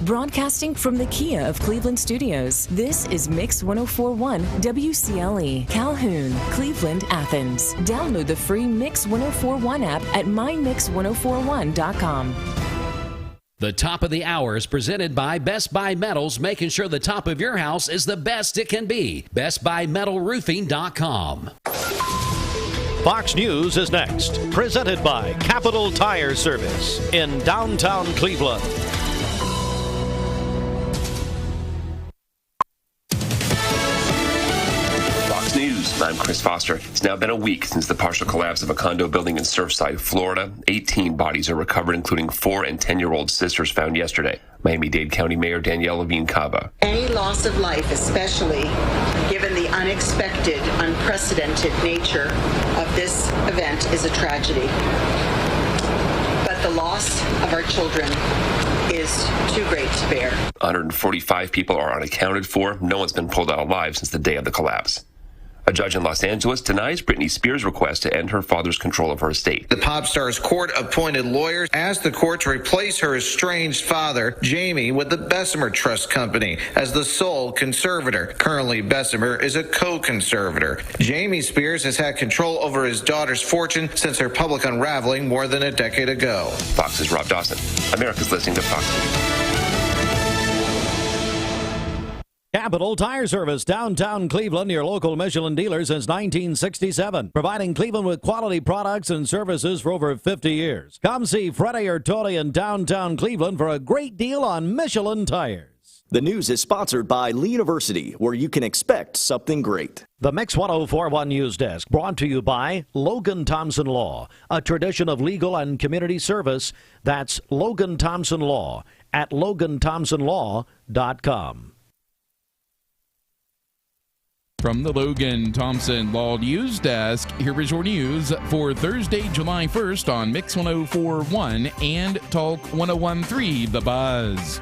Broadcasting from the Kia of Cleveland studios, this is Mix 1041 WCLE, Calhoun, Cleveland, Athens. Download the free Mix 1041 app at mymix1041.com. The top of the hour is presented by Best Buy Metals, making sure the top of your house is the best it can be. BestBuyMetalRoofing.com. Fox News is next, presented by Capital Tire Service in downtown Cleveland. Fox News, I'm Chris Foster. It's now been a week since the partial collapse of a condo building in Surfside, Florida. 18 bodies are recovered, including 4 and 10-year-old sisters found yesterday. Miami-Dade County Mayor Danielle Levine-Cava. Any loss of life, especially given the unexpected, unprecedented nature of this event, is a tragedy. But the loss of our children is too great to bear. 145 people are unaccounted for. No one's been pulled out alive since the day of the collapse. A judge in Los Angeles denies Britney Spears' request to end her father's control of her estate. The pop star's court-appointed lawyers asked the court to replace her estranged father, Jamie, with the Bessemer Trust Company as the sole conservator. Currently, Bessemer is a co-conservator. Jamie Spears has had control over his daughter's fortune since her public unraveling more than a decade ago. Fox's Rob Dawson. America's listening to Fox News. Capital Tire Service, downtown Cleveland, your local Michelin dealer since 1967. Providing Cleveland with quality products and services for over 50 years. Come see Freddie or Tony in downtown Cleveland for a great deal on Michelin tires. The news is sponsored by Lee University, where you can expect something great. The Mix 1041 News Desk brought to you by Logan Thompson Law, a tradition of legal and community service. That's Logan Thompson Law at LoganThompsonLaw.com. From the Logan Thompson Law News Desk, here is your news for Thursday, July 1st on Mix 1041 and Talk 1013 The Buzz.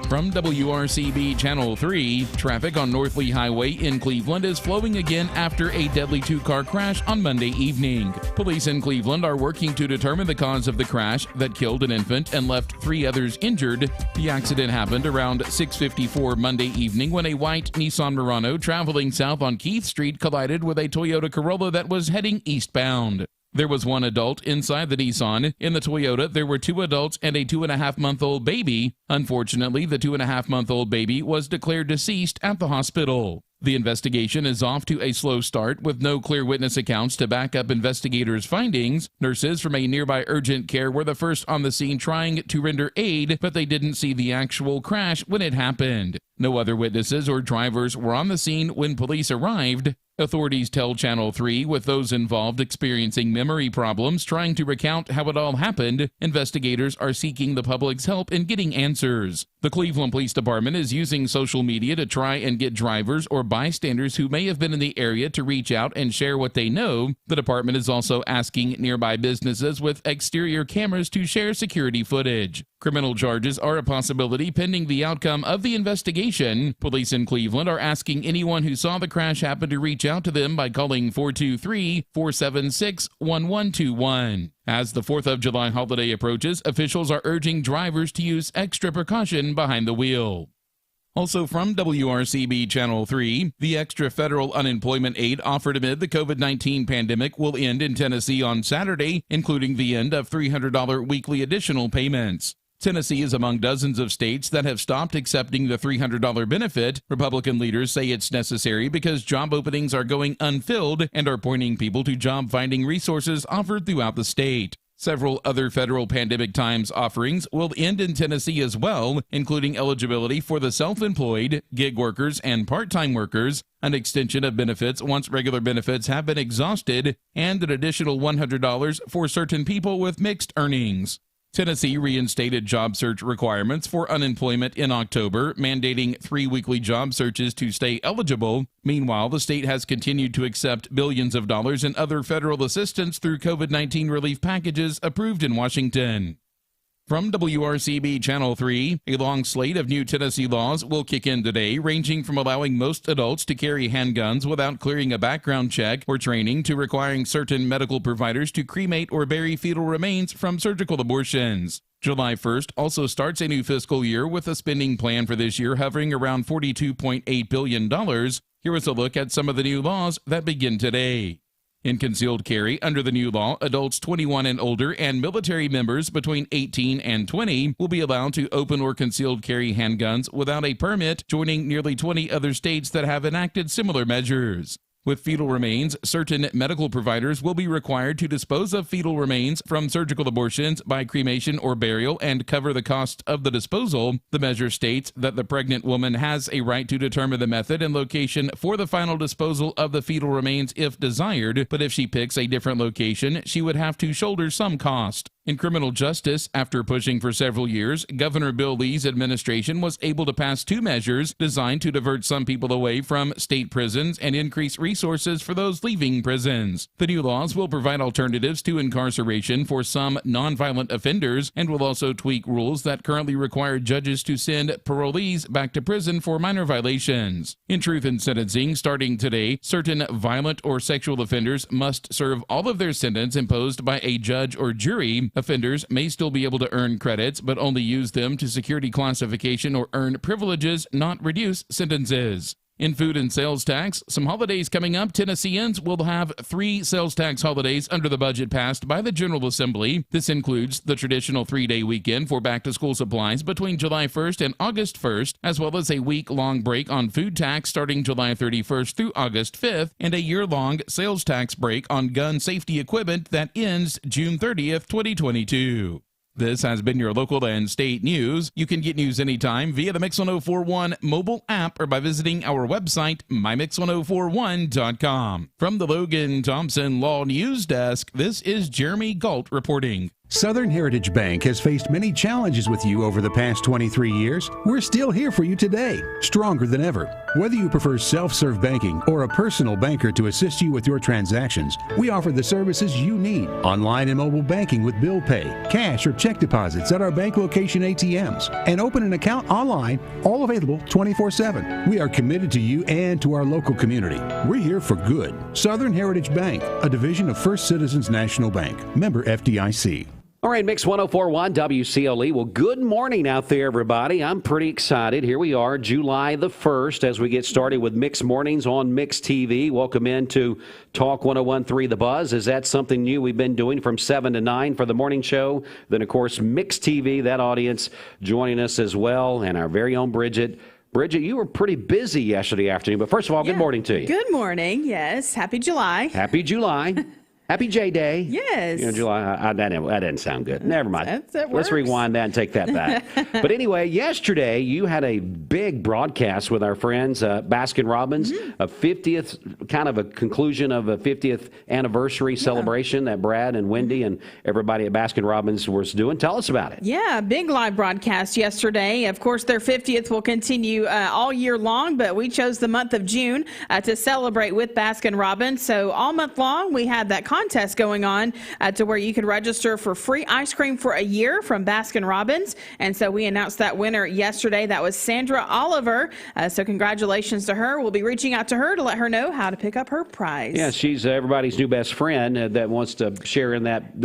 From WRCB Channel 3, traffic on North Lee Highway in Cleveland is flowing again after a deadly two-car crash on Monday evening. Police in Cleveland are working to determine the cause of the crash that killed an infant and left 3 others injured. The accident happened around 6:54 Monday evening when a white Nissan Murano traveling south on Keith Street collided with a Toyota Corolla that was heading eastbound. There was 1 adult inside the Nissan. In the Toyota, there were 2 adults and a 2.5-month-old baby. Unfortunately, the 2.5-month-old baby was declared deceased at the hospital. The investigation is off to a slow start with no clear witness accounts to back up investigators' findings. Nurses from a nearby urgent care were the first on the scene trying to render aid, but they didn't see the actual crash when it happened. No other witnesses or drivers were on the scene when police arrived. Authorities tell Channel 3 with those involved experiencing memory problems trying to recount how it all happened. Investigators are seeking the public's help in getting answers. The Cleveland Police Department is using social media to try and get drivers or bystanders who may have been in the area to reach out and share what they know. The department is also asking nearby businesses with exterior cameras to share security footage. Criminal charges are a possibility pending the outcome of the investigation. Police in Cleveland are asking anyone who saw the crash happen to reach out to them by calling 423-476-1121. As the 4th of July holiday approaches, officials are urging drivers to use extra precaution behind the wheel. Also from WRCB Channel 3, the extra federal unemployment aid offered amid the COVID-19 pandemic will end in Tennessee on Saturday, including the end of $300 weekly additional payments. Tennessee is among dozens of states that have stopped accepting the $300 benefit. Republican leaders say it's necessary because job openings are going unfilled and are pointing people to job-finding resources offered throughout the state. Several other federal pandemic times offerings will end in Tennessee as well, including eligibility for the self-employed, gig workers, and part-time workers, an extension of benefits once regular benefits have been exhausted, and an additional $100 for certain people with mixed earnings. Tennessee reinstated job search requirements for unemployment in October, mandating 3 weekly job searches to stay eligible. Meanwhile, the state has continued to accept billions of dollars in other federal assistance through COVID-19 relief packages approved in Washington. From WRCB Channel 3, a long slate of new Tennessee laws will kick in today, ranging from allowing most adults to carry handguns without clearing a background check or training to requiring certain medical providers to cremate or bury fetal remains from surgical abortions. July 1st also starts a new fiscal year with a spending plan for this year hovering around $42.8 billion. Here is a look at some of the new laws that begin today. In concealed carry, under the new law, adults 21 and older and military members between 18 and 20 will be allowed to open or concealed carry handguns without a permit, joining nearly 20 other states that have enacted similar measures. With fetal remains, certain medical providers will be required to dispose of fetal remains from surgical abortions by cremation or burial and cover the cost of the disposal. The measure states that the pregnant woman has a right to determine the method and location for the final disposal of the fetal remains if desired, but if she picks a different location, she would have to shoulder some cost. In criminal justice, after pushing for several years, Governor Bill Lee's administration was able to pass two measures designed to divert some people away from state prisons and increase resources for those leaving prisons. The new laws will provide alternatives to incarceration for some nonviolent offenders and will also tweak rules that currently require judges to send parolees back to prison for minor violations. In truth in sentencing, starting today, certain violent or sexual offenders must serve all of their sentence imposed by a judge or jury. Offenders may still be able to earn credits, but only use them to secure declassification or earn privileges, not reduce sentences. In food and sales tax, some holidays coming up. Tennesseans will have 3 sales tax holidays under the budget passed by the General Assembly. This includes the traditional 3-day weekend for back-to-school supplies between July 1st and August 1st, as well as a week-long break on food tax starting July 31st through August 5th, and a year-long sales tax break on gun safety equipment that ends June 30th, 2022. This has been your local and state news. You can get news anytime via the Mix 1041 mobile app or by visiting our website, mymix1041.com. From the Logan Thompson Law News Desk, this is Jeremy Galt reporting. Southern Heritage Bank has faced many challenges with you over the past 23 years. We're still here for you today, stronger than ever. Whether you prefer self-serve banking or a personal banker to assist you with your transactions, we offer the services you need. Online and mobile banking with bill pay, cash or check deposits at our bank location ATMs, and open an account online, all available 24/7. We are committed to you and to our local community. We're here for good. Southern Heritage Bank, a division of First Citizens National Bank, member FDIC. All right, Mix 1041 WCLE. Well, good morning out there, everybody. I'm pretty excited. Here we are, July the 1st, as we get started with Mix Mornings on Mix TV. Welcome into Talk 1013 The Buzz. Is that something new we've been doing from 7 to 9 for the morning show? Then, of course, Mix TV, that audience joining us as well, and our very own Bridget. Bridget, you were pretty busy yesterday afternoon, but first of all, good morning to you. Good morning, yes. Happy July. Happy July. Happy J Day. Yes. You know, July. That didn't sound good. Never mind. That Let's rewind that and take that back. But anyway, yesterday you had a big broadcast with our friends Baskin Robbins, a 50th, kind of a conclusion of a 50th anniversary celebration that Brad and Wendy and everybody at Baskin Robbins was doing. Tell us about it. Yeah, big live broadcast yesterday. Of course, their 50th will continue all year long, but we chose the month of June to celebrate with Baskin Robbins. So all month long, we had that contest going on to where you could register for free ice cream for a year from Baskin Robbins. And so we announced that winner yesterday. That was Sandra Oliver. So congratulations to her. We'll be reaching out to her to let her know how to pick up her prize. Yeah, she's everybody's new best friend that wants to share in that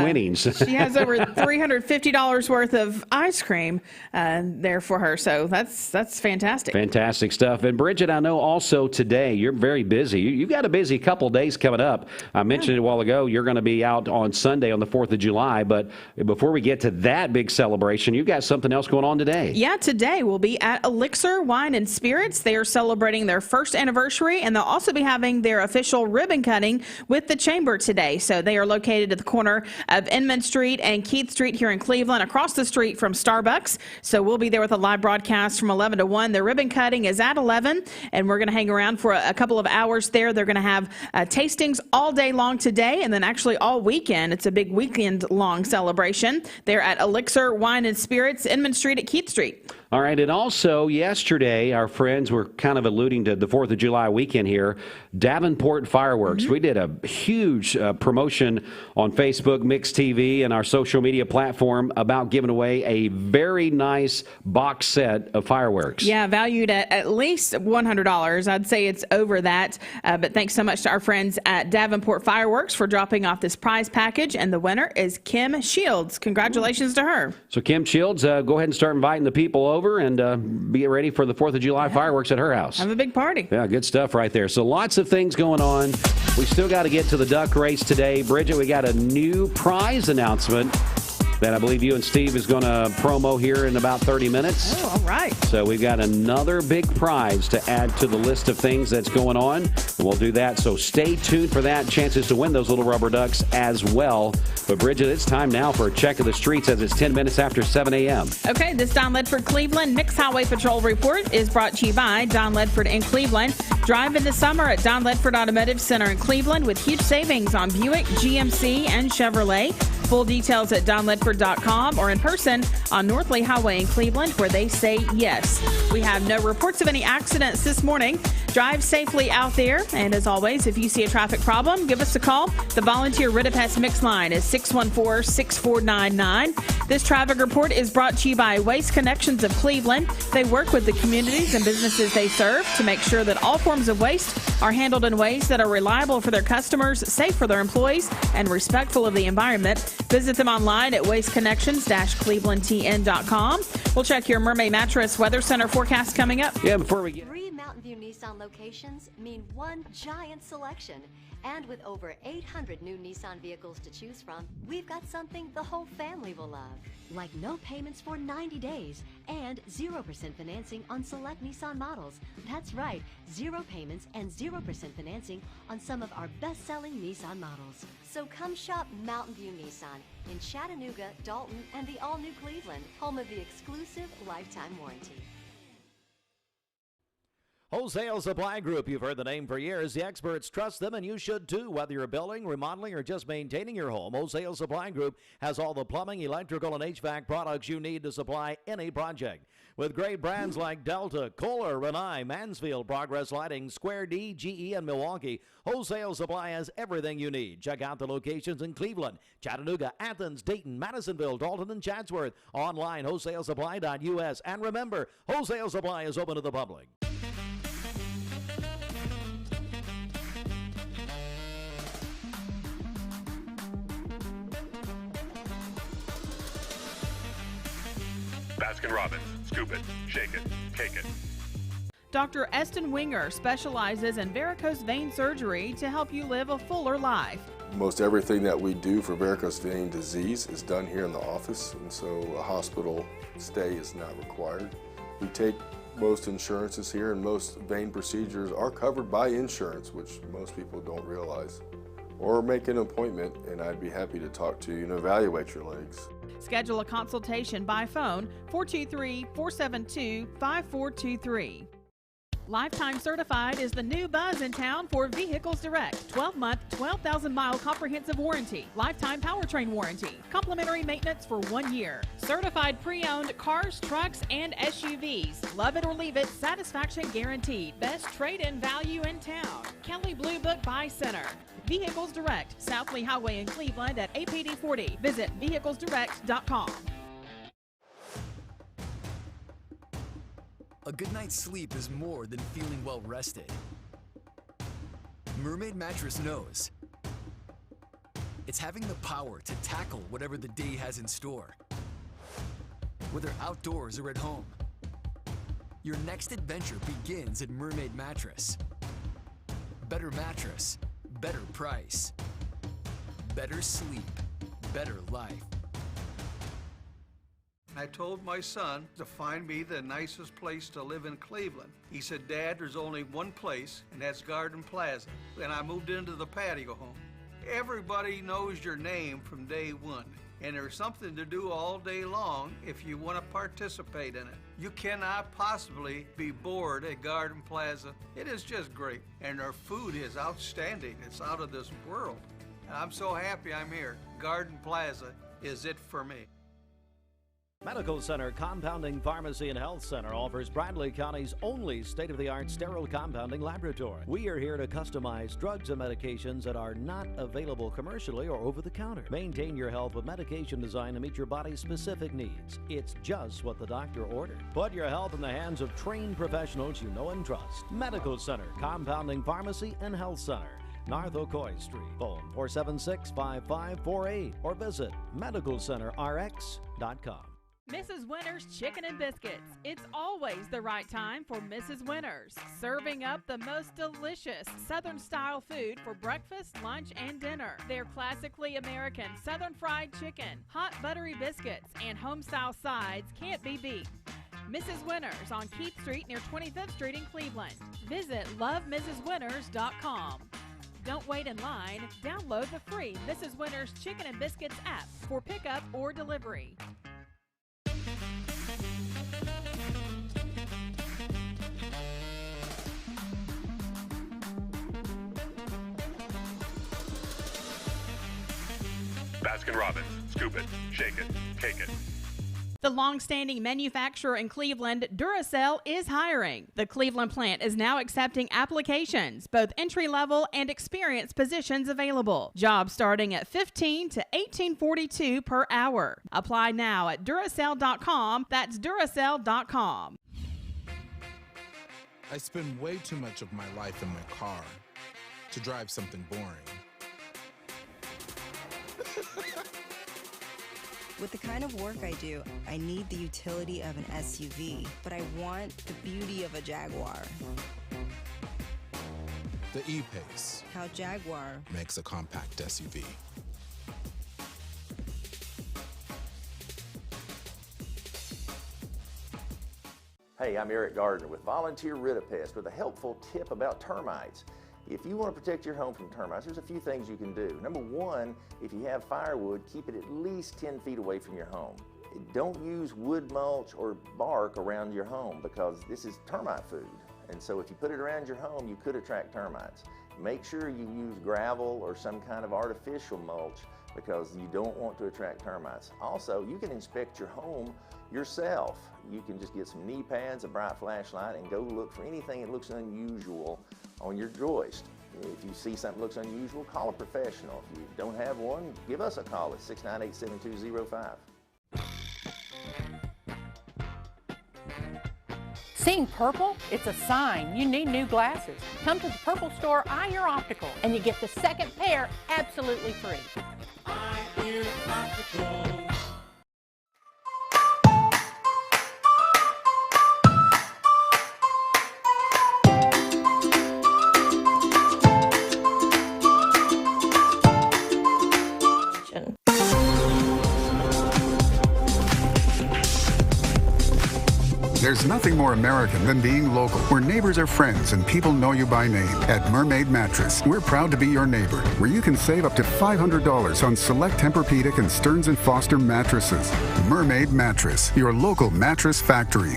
winnings. She has over $350 worth of ice cream there for her. So that's fantastic. Fantastic stuff. And Bridget, I know also today you're very busy. You've got a busy couple days coming up. I mentioned it a while ago, you're going to be out on Sunday on the 4th of July. But before we get to that big celebration, you've got something else going on today. Yeah, today we'll be at Elixir Wine and Spirits. They are celebrating their first anniversary, and they'll also be having their official ribbon cutting with the Chamber today. So they are located at the corner of Inman Street and Keith Street here in Cleveland, across the street from Starbucks. So we'll be there with a live broadcast from 11 to 1. The ribbon cutting is at 11, and we're going to hang around for a couple of hours there. They're going to have tastings all day long today, and then actually all weekend. It's a big weekend-long celebration. They're at Elixir Wine and Spirits, Inman Street at Keith Street. All right, and also yesterday, our friends were kind of alluding to the 4th of July weekend here, Davenport Fireworks. We did a huge promotion on Facebook, Mix TV, and our social media platform about giving away a very nice box set of fireworks. Yeah, valued at least $100. I'd say it's over that, but thanks so much to our friends at Davenport Newport Fireworks for dropping off this prize package, and the winner is Kim Shields. Congratulations to her. So Kim Shields, go ahead and start inviting the people over and be ready for the 4th of July fireworks at her house. Have a big party. Yeah, good stuff right there. So lots of things going on. We still got to get to the duck race today. Bridget, we got a new prize announcement that I believe you and Steve is going to promo here in about 30 minutes. Oh, all right. So we've got another big prize to add to the list of things that's going on. And we'll do that. So stay tuned for that. Chances to win those little rubber ducks as well. But Bridget, it's time now for a check of the streets as it's 10 minutes after 7 a.m. Okay, this Don Ledford Cleveland Mixed Highway Patrol report is brought to you by Don Ledford in Cleveland. Drive in the summer at Don Ledford Automotive Center in Cleveland with huge savings on Buick, GMC, and Chevrolet. Full details at donledford.com or in person on North Lee Highway in Cleveland, where they say yes. We have no reports of any accidents this morning. Drive safely out there. And as always, if you see a traffic problem, give us a call. The volunteer Ridipest Mix line is 614-6499. This traffic report is brought to you by Waste Connections of Cleveland. They work with the communities and businesses they serve to make sure that all forms of waste are handled in ways that are reliable for their customers, safe for their employees, and respectful of the environment. Visit them online at wasteconnections-clevelandtn.com. We'll check your Mermaid Mattress Weather Center forecast coming up. Yeah, before we get... 3 Mountain View Nissan locations mean one giant selection. And with over 800 new Nissan vehicles to choose from, we've got something the whole family will love. Like no payments for 90 days and 0% financing on select Nissan models. That's right, 0 payments and 0% financing on some of our best-selling Nissan models. So come shop Mountain View Nissan in Chattanooga, Dalton, and the all-new Cleveland, home of the exclusive lifetime warranty. Wholesale Supply Group, you've heard the name for years. The experts trust them, and you should too. Whether you're building, remodeling, or just maintaining your home, Wholesale Supply Group has all the plumbing, electrical, and HVAC products you need to supply any project. With great brands like Delta, Kohler, Rinnai, Mansfield, Progress Lighting, Square D, GE, and Milwaukee, Wholesale Supply has everything you need. Check out the locations in Cleveland, Chattanooga, Athens, Dayton, Madisonville, Dalton, and Chatsworth. Online, wholesalesupply.us. And remember, Wholesale Supply is open to the public. Baskin-Robbins, scoop it, shake it, cake it. Dr. Eston Winger specializes in varicose vein surgery to help you live a fuller life. Most everything that we do for varicose vein disease is done here in the office, and so a hospital stay is not required. We take most insurances here, and most vein procedures are covered by insurance, which most people don't realize. Or make an appointment, and I'd be happy to talk to you and evaluate your legs. Schedule a consultation by phone, 423-472-5423. Lifetime Certified is the new buzz in town for Vehicles Direct. 12-month, 12,000-mile comprehensive warranty, lifetime powertrain warranty, complimentary maintenance for 1 year. Certified pre-owned cars, trucks, and SUVs. Love it or leave it, satisfaction guaranteed. Best trade-in value in town. Kelly Blue Book Buy Center. Vehicles Direct, South Lee Highway in Cleveland at APD 40. Visit vehiclesdirect.com. A good night's sleep is more than feeling well rested. Mermaid Mattress knows. It's having the power to tackle whatever the day has in store. Whether outdoors or at home, your next adventure begins at Mermaid Mattress. Better mattress, better price. Better sleep, better life. I told my son to find me the nicest place to live in Cleveland. He said, Dad, there's only one place, and that's Garden Plaza. And I moved into the patio home. Everybody knows your name from day one, and there's something to do all day long if you want to participate in it. You cannot possibly be bored at Garden Plaza. It is just great, and their food is outstanding. It's out of this world. And I'm so happy I'm here. Garden Plaza is it for me. Medical Center Compounding Pharmacy and Health Center offers Bradley County's only state-of-the-art sterile compounding laboratory. We are here to customize drugs and medications that are not available commercially or over the counter. Maintain your health with medication designed to meet your body's specific needs. It's just what the doctor ordered. Put your health in the hands of trained professionals you know and trust. Medical Center Compounding Pharmacy and Health Center. North Ocoee Street. Phone 476-5548 or visit medicalcenterrx.com. Mrs. Winter's Chicken and Biscuits. It's always the right time for Mrs. Winter's. Serving up the most delicious Southern-style food for breakfast, lunch, and dinner. Their classically American Southern fried chicken, hot buttery biscuits, and home-style sides can't be beat. Mrs. Winter's on Keith Street near 25th Street in Cleveland. Visit lovemrswinters.com. Don't wait in line. Download the free Mrs. Winter's Chicken and Biscuits app for pickup or delivery. Baskin-Robbins. Scoop it, shake it, cake it. The long-standing manufacturer in Cleveland, Duracell, is hiring. The Cleveland plant is now accepting applications, both entry-level and experienced positions available. Jobs starting at $15 to $18.42 per hour. Apply now at Duracell.com. That's Duracell.com. I spend way too much of my life in my car to drive something boring. With the kind of work I do, I need the utility of an SUV, but I want the beauty of a Jaguar. The E-Pace. How Jaguar makes a compact SUV. Hey, I'm Eric Gardner with Volunteer Rid-A-Pest with a helpful tip about termites. If you want to protect your home from termites, there's a few things you can do. Number one, if you have firewood, keep it at least 10 feet away from your home. Don't use wood mulch or bark around your home because this is termite food. And so if you put it around your home, you could attract termites. Make sure you use gravel or some kind of artificial mulch because you don't want to attract termites. Also, you can inspect your home yourself. You can just get some knee pads, a bright flashlight, and go look for anything that looks unusual on your joist. If you see something that looks unusual, call a professional. If you don't have one, give us a call at 698-7205. Seeing purple? It's a sign you need new glasses. Come to the Purple Store, Eye Ear Optical, and you get the second pair absolutely free. Eye Ear Optical. There's nothing more American than being local, where neighbors are friends and people know you by name. At Mermaid Mattress, we're proud to be your neighbor, where you can save up to $500 on select Tempur-Pedic and Stearns & Foster mattresses. Mermaid Mattress, your local mattress factory.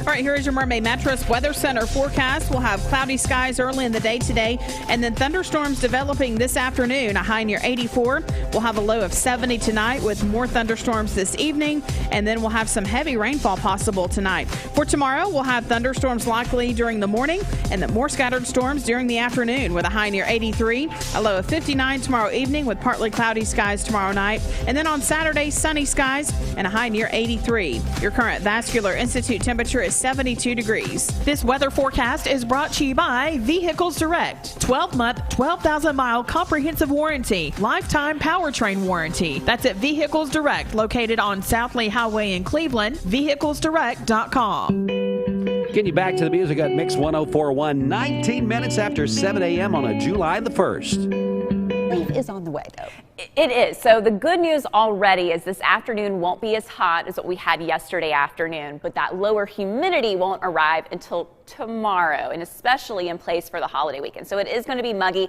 All right, here is your Mermaid Mattress Weather Center forecast. We'll have cloudy skies early in the day today, and then thunderstorms developing this afternoon. A high near 84. We'll have a low of 70 tonight with more thunderstorms this evening, and then we'll have some heavy rainfall possible tonight. For tomorrow, we'll have thunderstorms likely during the morning, and then more scattered storms during the afternoon with a high near 83. A low of 59 tomorrow evening with partly cloudy skies tomorrow night, and then on Saturday, sunny skies and a high near 83. Your current Vascular Institute temperature is 72 degrees. This weather forecast is brought to you by Vehicles Direct. 12-month, 12,000-mile comprehensive warranty. Lifetime powertrain warranty. That's at Vehicles Direct, located on South Lee Highway in Cleveland. VehiclesDirect.com. Getting you back to the music at Mix 104.1, 19 minutes after 7 a.m. on a July the 1st. Is on the way, though. It is. So the good news already is this afternoon won't be as hot as what we had yesterday afternoon, but that lower humidity won't arrive until tomorrow, and especially in place for the holiday weekend. So it is going to be muggy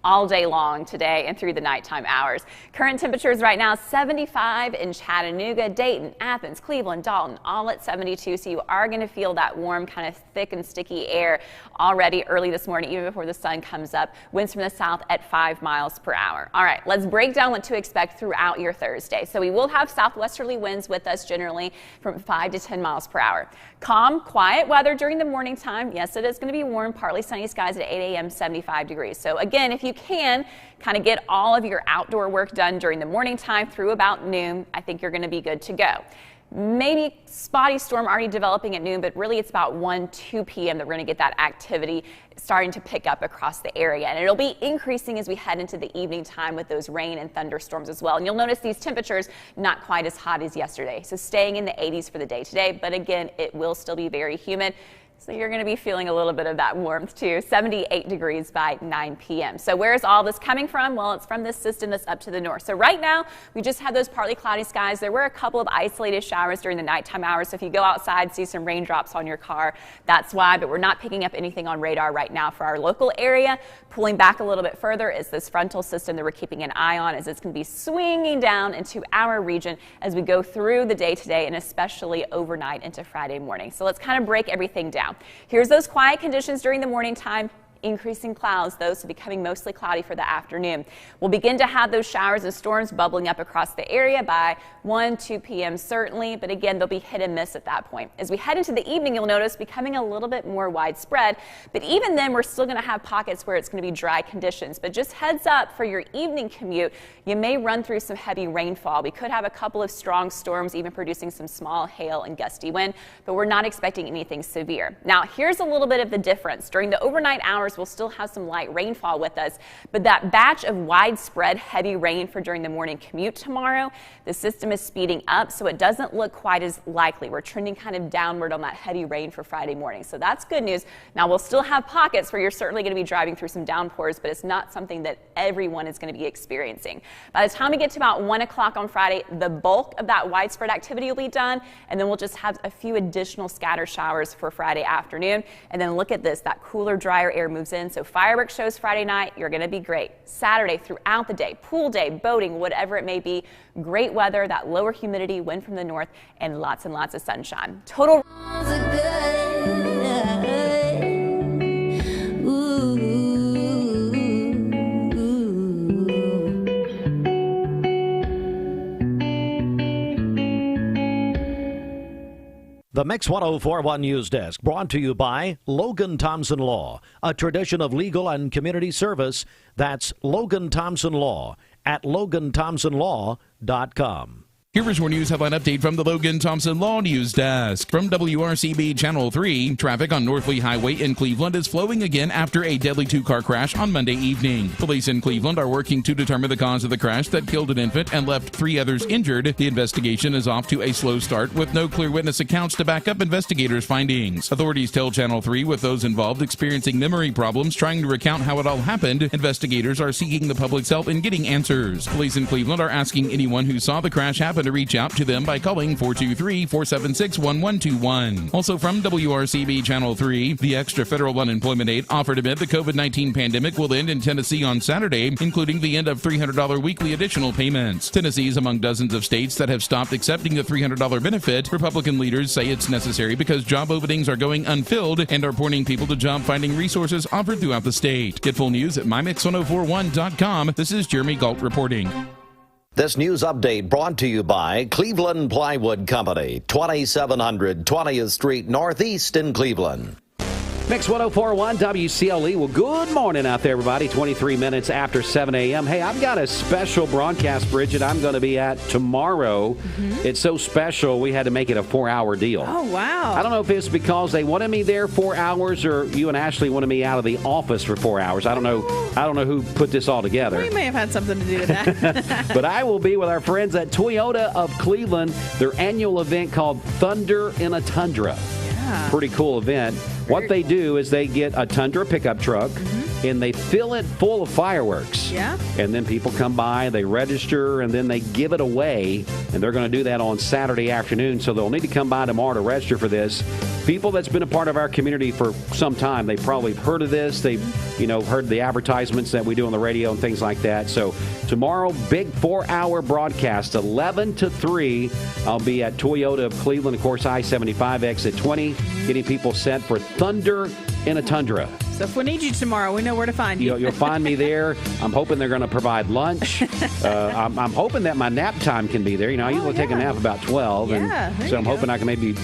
all day long today and through the nighttime hours. Current temperatures right now 75 in Chattanooga, Dayton, Athens, Cleveland, Dalton, all at 72. So you are going to feel that warm, kind of thick and sticky air already early this morning, even before the sun comes up. Winds from the south at 5 miles per hour. All right, let's break down what to expect throughout your Thursday. So we will have southwesterly winds with us generally from 5 to 10 miles per hour. Calm, quiet weather during the morning time. Yes, it is going to be warm, partly sunny skies at 8 a.m., 75 degrees. So again, if you can kind of get all of your outdoor work done during the morning time through about noon, I think you're going to be good to go. Maybe spotty storm already developing at noon, but really it's about 1, 2 p.m. that we're going to get that activity starting to pick up across the area. And it'll be increasing as we head into the evening time with those rain and thunderstorms as well. And you'll notice these temperatures not quite as hot as yesterday. So staying in the 80s for the day today, but again, it will still be very humid. So you're going to be feeling a little bit of that warmth too. 78 degrees by 9 p.m. So where is all this coming from? Well, it's from this system that's up to the north. So right now, we just have those partly cloudy skies. There were a couple of isolated showers during the nighttime hours. So if you go outside, see some raindrops on your car, that's why. But we're not picking up anything on radar right now for our local area. Pulling back a little bit further is this frontal system that we're keeping an eye on, as it's going to be swinging down into our region as we go through the day today and especially overnight into Friday morning. So let's kind of break everything down. Here's those quiet conditions during the morning time. Increasing clouds, those are becoming mostly cloudy for the afternoon. We'll begin to have those showers and storms bubbling up across the area by 1, 2 p.m. certainly, but again, they'll be hit and miss at that point. As we head into the evening, you'll notice becoming a little bit more widespread, but even then, we're still going to have pockets where it's going to be dry conditions. But just heads up for your evening commute, you may run through some heavy rainfall. We could have a couple of strong storms, even producing some small hail and gusty wind, but we're not expecting anything severe. Now, here's a little bit of the difference. During the overnight hours, we'll still have some light rainfall with us, but that batch of widespread heavy rain for during the morning commute tomorrow, the system is speeding up, so it doesn't look quite as likely. We're trending kind of downward on that heavy rain for Friday morning, so that's good news. Now, we'll still have pockets where you're certainly going to be driving through some downpours, but it's not something that everyone is going to be experiencing. By the time we get to about 1 o'clock on Friday, the bulk of that widespread activity will be done, and then we'll just have a few additional scattered showers for Friday afternoon. And then look at this, that cooler, drier air moves in. So fireworks shows Friday night, you're going to be great. Saturday throughout the day, pool day, boating, whatever it may be, great weather, that lower humidity, wind from the north, and lots of sunshine. Total. The Mix 1041 News Desk brought to you by Logan Thompson Law, a tradition of legal and community service. That's Logan Thompson Law at LoganThompsonLaw.com. Here is your news headline update from the Logan Thompson Law News Desk. From WRCB Channel 3, traffic on North Lee Highway in Cleveland is flowing again after a deadly two-car crash on Monday evening. Police in Cleveland are working to determine the cause of the crash that killed an infant and left 3 others injured. The investigation is off to a slow start with no clear witness accounts to back up investigators' findings. Authorities tell Channel 3 with those involved experiencing memory problems trying to recount how it all happened, investigators are seeking the public's help in getting answers. Police in Cleveland are asking anyone who saw the crash happen to reach out to them by calling 423-476-1121. Also from WRCB Channel 3, the extra federal unemployment aid offered amid the COVID-19 pandemic will end in Tennessee on Saturday, including the end of $300 weekly additional payments. Tennessee is among dozens of states that have stopped accepting the $300 benefit. Republican leaders say it's necessary because job openings are going unfilled and are pointing people to job finding resources offered throughout the state. Get full news at mymix1041.com. This is Jeremy Galt reporting. This news update brought to you by Cleveland Plywood Company, 2700 20th Street Northeast in Cleveland. Mix 1041 WCLE. Well, good morning out there, everybody. 23 minutes after 7 a.m. Hey, I've got a special broadcast, Bridget, I'm going to be at tomorrow. It's so special, we had to make it a 4-hour deal. Oh, wow. I don't know if it's because they wanted me there 4 hours or you and Ashley wanted me out of the office for 4 hours. I don't know who put this all together. We may have had something to do with that. But I will be with our friends at Toyota of Cleveland, their annual event called Thunder in a Tundra. Yeah. Pretty cool event. What they do is they get a Tundra pickup truck and they fill it full of fireworks. Yeah. And then people come by, they register, and then they give it away. And they're going to do that on Saturday afternoon. So they'll need to come by tomorrow to register for this. People that's been a part of our community for some time, they probably have heard of this. They've, heard the advertisements that we do on the radio and things like that. So tomorrow, big 4-hour broadcast, 11 to 3. I'll be at Toyota of Cleveland, of course, I-75 exit 20, getting people set for Thunder in a Tundra. So if we need you tomorrow, we know where to find you. You'll find me there. I'm hoping they're going to provide lunch. I'm hoping that my nap time can be there. I usually take a nap about 12. Yeah, and so I'm hoping I can maybe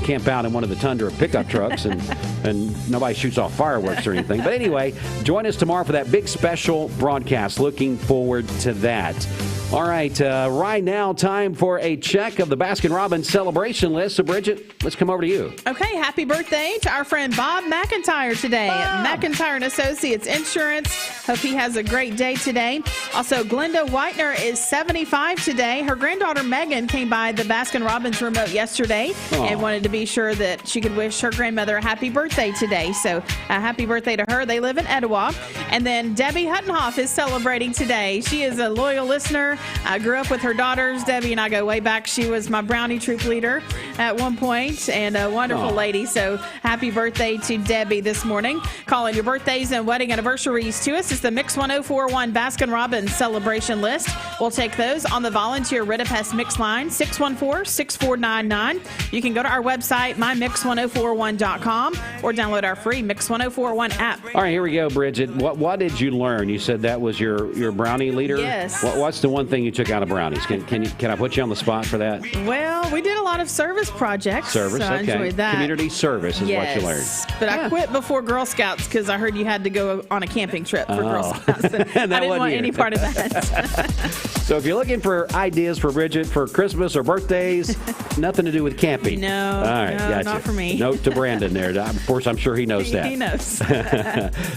camp out in one of the Tundra pickup trucks and And nobody shoots off fireworks or anything. But anyway, join us tomorrow for that big special broadcast. Looking forward to that. All right, right now, time for a check of the Baskin-Robbins celebration list. So, Bridget, let's come over to you. Okay, happy birthday to our friend Bob McIntyre today at McIntyre & Associates Insurance. Hope he has a great day today. Also, Glenda Whitener is 75 today. Her granddaughter Megan came by the Baskin-Robbins remote yesterday and wanted to be sure that she could wish her grandmother a happy birthday today. So, happy birthday to her. They live in Etowah. And then Debbie Huttenhoff is celebrating today. She is a loyal listener. I grew up with her daughters. Debbie and I go way back. She was my Brownie troop leader at one point and a wonderful lady. So happy birthday to Debbie this morning. Calling your birthdays and wedding anniversaries to us is the Mix 1041 Baskin-Robbins celebration list. We'll take those on the volunteer Ridipest Mix line, 614-6499. You can go to our website, mymix1041.com, or download our free Mix 1041 app. All right, here we go, Bridget. What did you learn? You said that was your Brownie leader? Yes. What's the one thing you took out of Brownies? Can I put you on the spot for that? Well, we did a lot of service projects. Service, so I okay. enjoyed that. Community service is what you learned. But I quit before Girl Scouts because I heard you had to go on a camping trip for Girl Scouts. And I didn't want any part of that. So if you're looking for ideas for Bridget for Christmas or birthdays, nothing to do with camping. No, all right, no, gotcha. not for me. Note to Brandon there. Of course, I'm sure he knows that. He knows.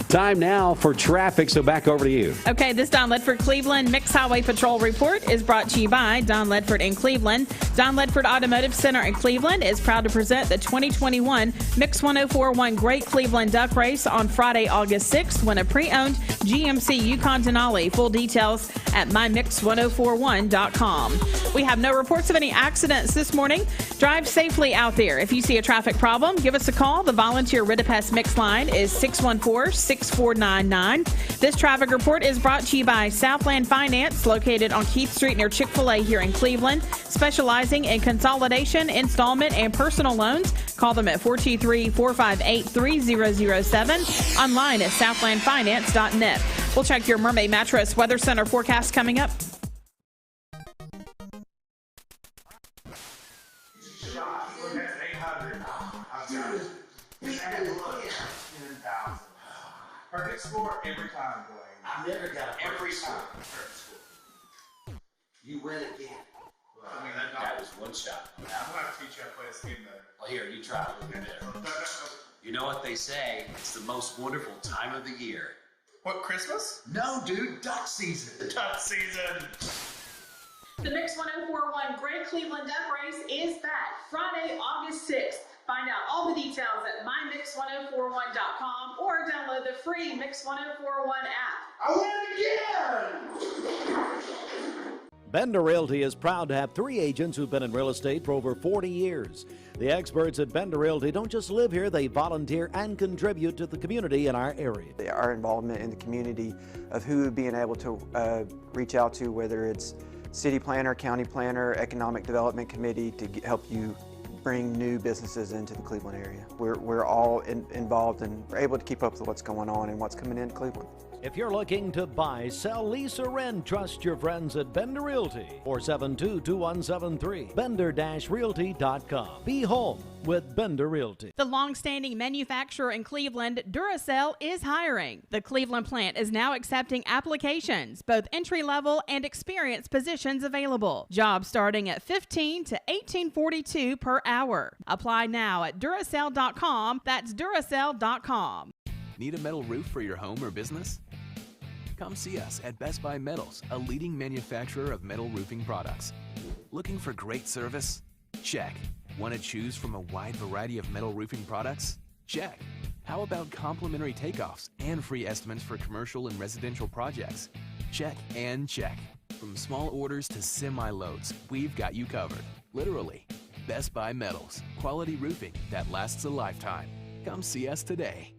Time now for traffic, so back over to you. Okay, this Don Ledford Cleveland Mixed Highway Patrol report is brought to you by Don Ledford in Cleveland. Don Ledford Automotive Center in Cleveland is proud to present the 2021 Mix 1041 Great Cleveland Duck Race on Friday, August 6th. Win a pre-owned GMC Yukon Denali. Full details at mymix1041.com. We have no reports of any accidents this morning. Drive safely out there. If you see a traffic problem, give us a call. The volunteer Ridipest Mix line is 614-6499. This traffic report is brought to you by Southland Finance, located on Keith Street near Chick-fil-A here in Cleveland, specializing in consolidation, installment, and personal loans. Call them at 423-458-3007, online at southlandfinance.net. We'll check your Mermaid Mattress Weather Center forecast coming up. Perfect score every time, Blaine. I never got a perfect score. You win again. Well, I mean, that was one shot. I'm going to have to teach you how to play this game better. Well, here, you try it. We'll get there. You know what they say? It's the most wonderful time of the year. What, Christmas? No, dude. Duck season. Duck season. The Mix 1041 Great Cleveland Duck Race is back Friday, August 6th. Find out all the details at mymix1041.com or download the free Mix 1041 app. I win again! Bender Realty is proud to have 3 agents who've been in real estate for over 40 years. The experts at Bender Realty don't just live here, they volunteer and contribute to the community in our area. Our involvement in the community of who being able to reach out to, whether it's city planner, county planner, economic development committee, to help you bring new businesses into the Cleveland area. We're all involved and we're able to keep up with what's going on and what's coming into Cleveland. If you're looking to buy, sell, lease, or rent, trust your friends at Bender Realty. 472-2173. Bender-realty.com. Be home with Bender Realty. The long-standing manufacturer in Cleveland, Duracell, is hiring. The Cleveland plant is now accepting applications, both entry-level and experienced positions available. Jobs starting at $15 to $18.42 per hour. Apply now at Duracell.com. That's Duracell.com. Need a metal roof for your home or business? Come see us at Best Buy Metals, a leading manufacturer of metal roofing products. Looking for great service? Check. Want to choose from a wide variety of metal roofing products? Check. How about complimentary takeoffs and free estimates for commercial and residential projects? Check and check. From small orders to semi-loads, we've got you covered. Literally. Best Buy Metals. Quality roofing that lasts a lifetime. Come see us today.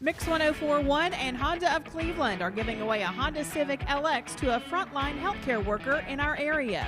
Mix 1041 and Honda of Cleveland are giving away a Honda Civic LX to a frontline healthcare worker in our area.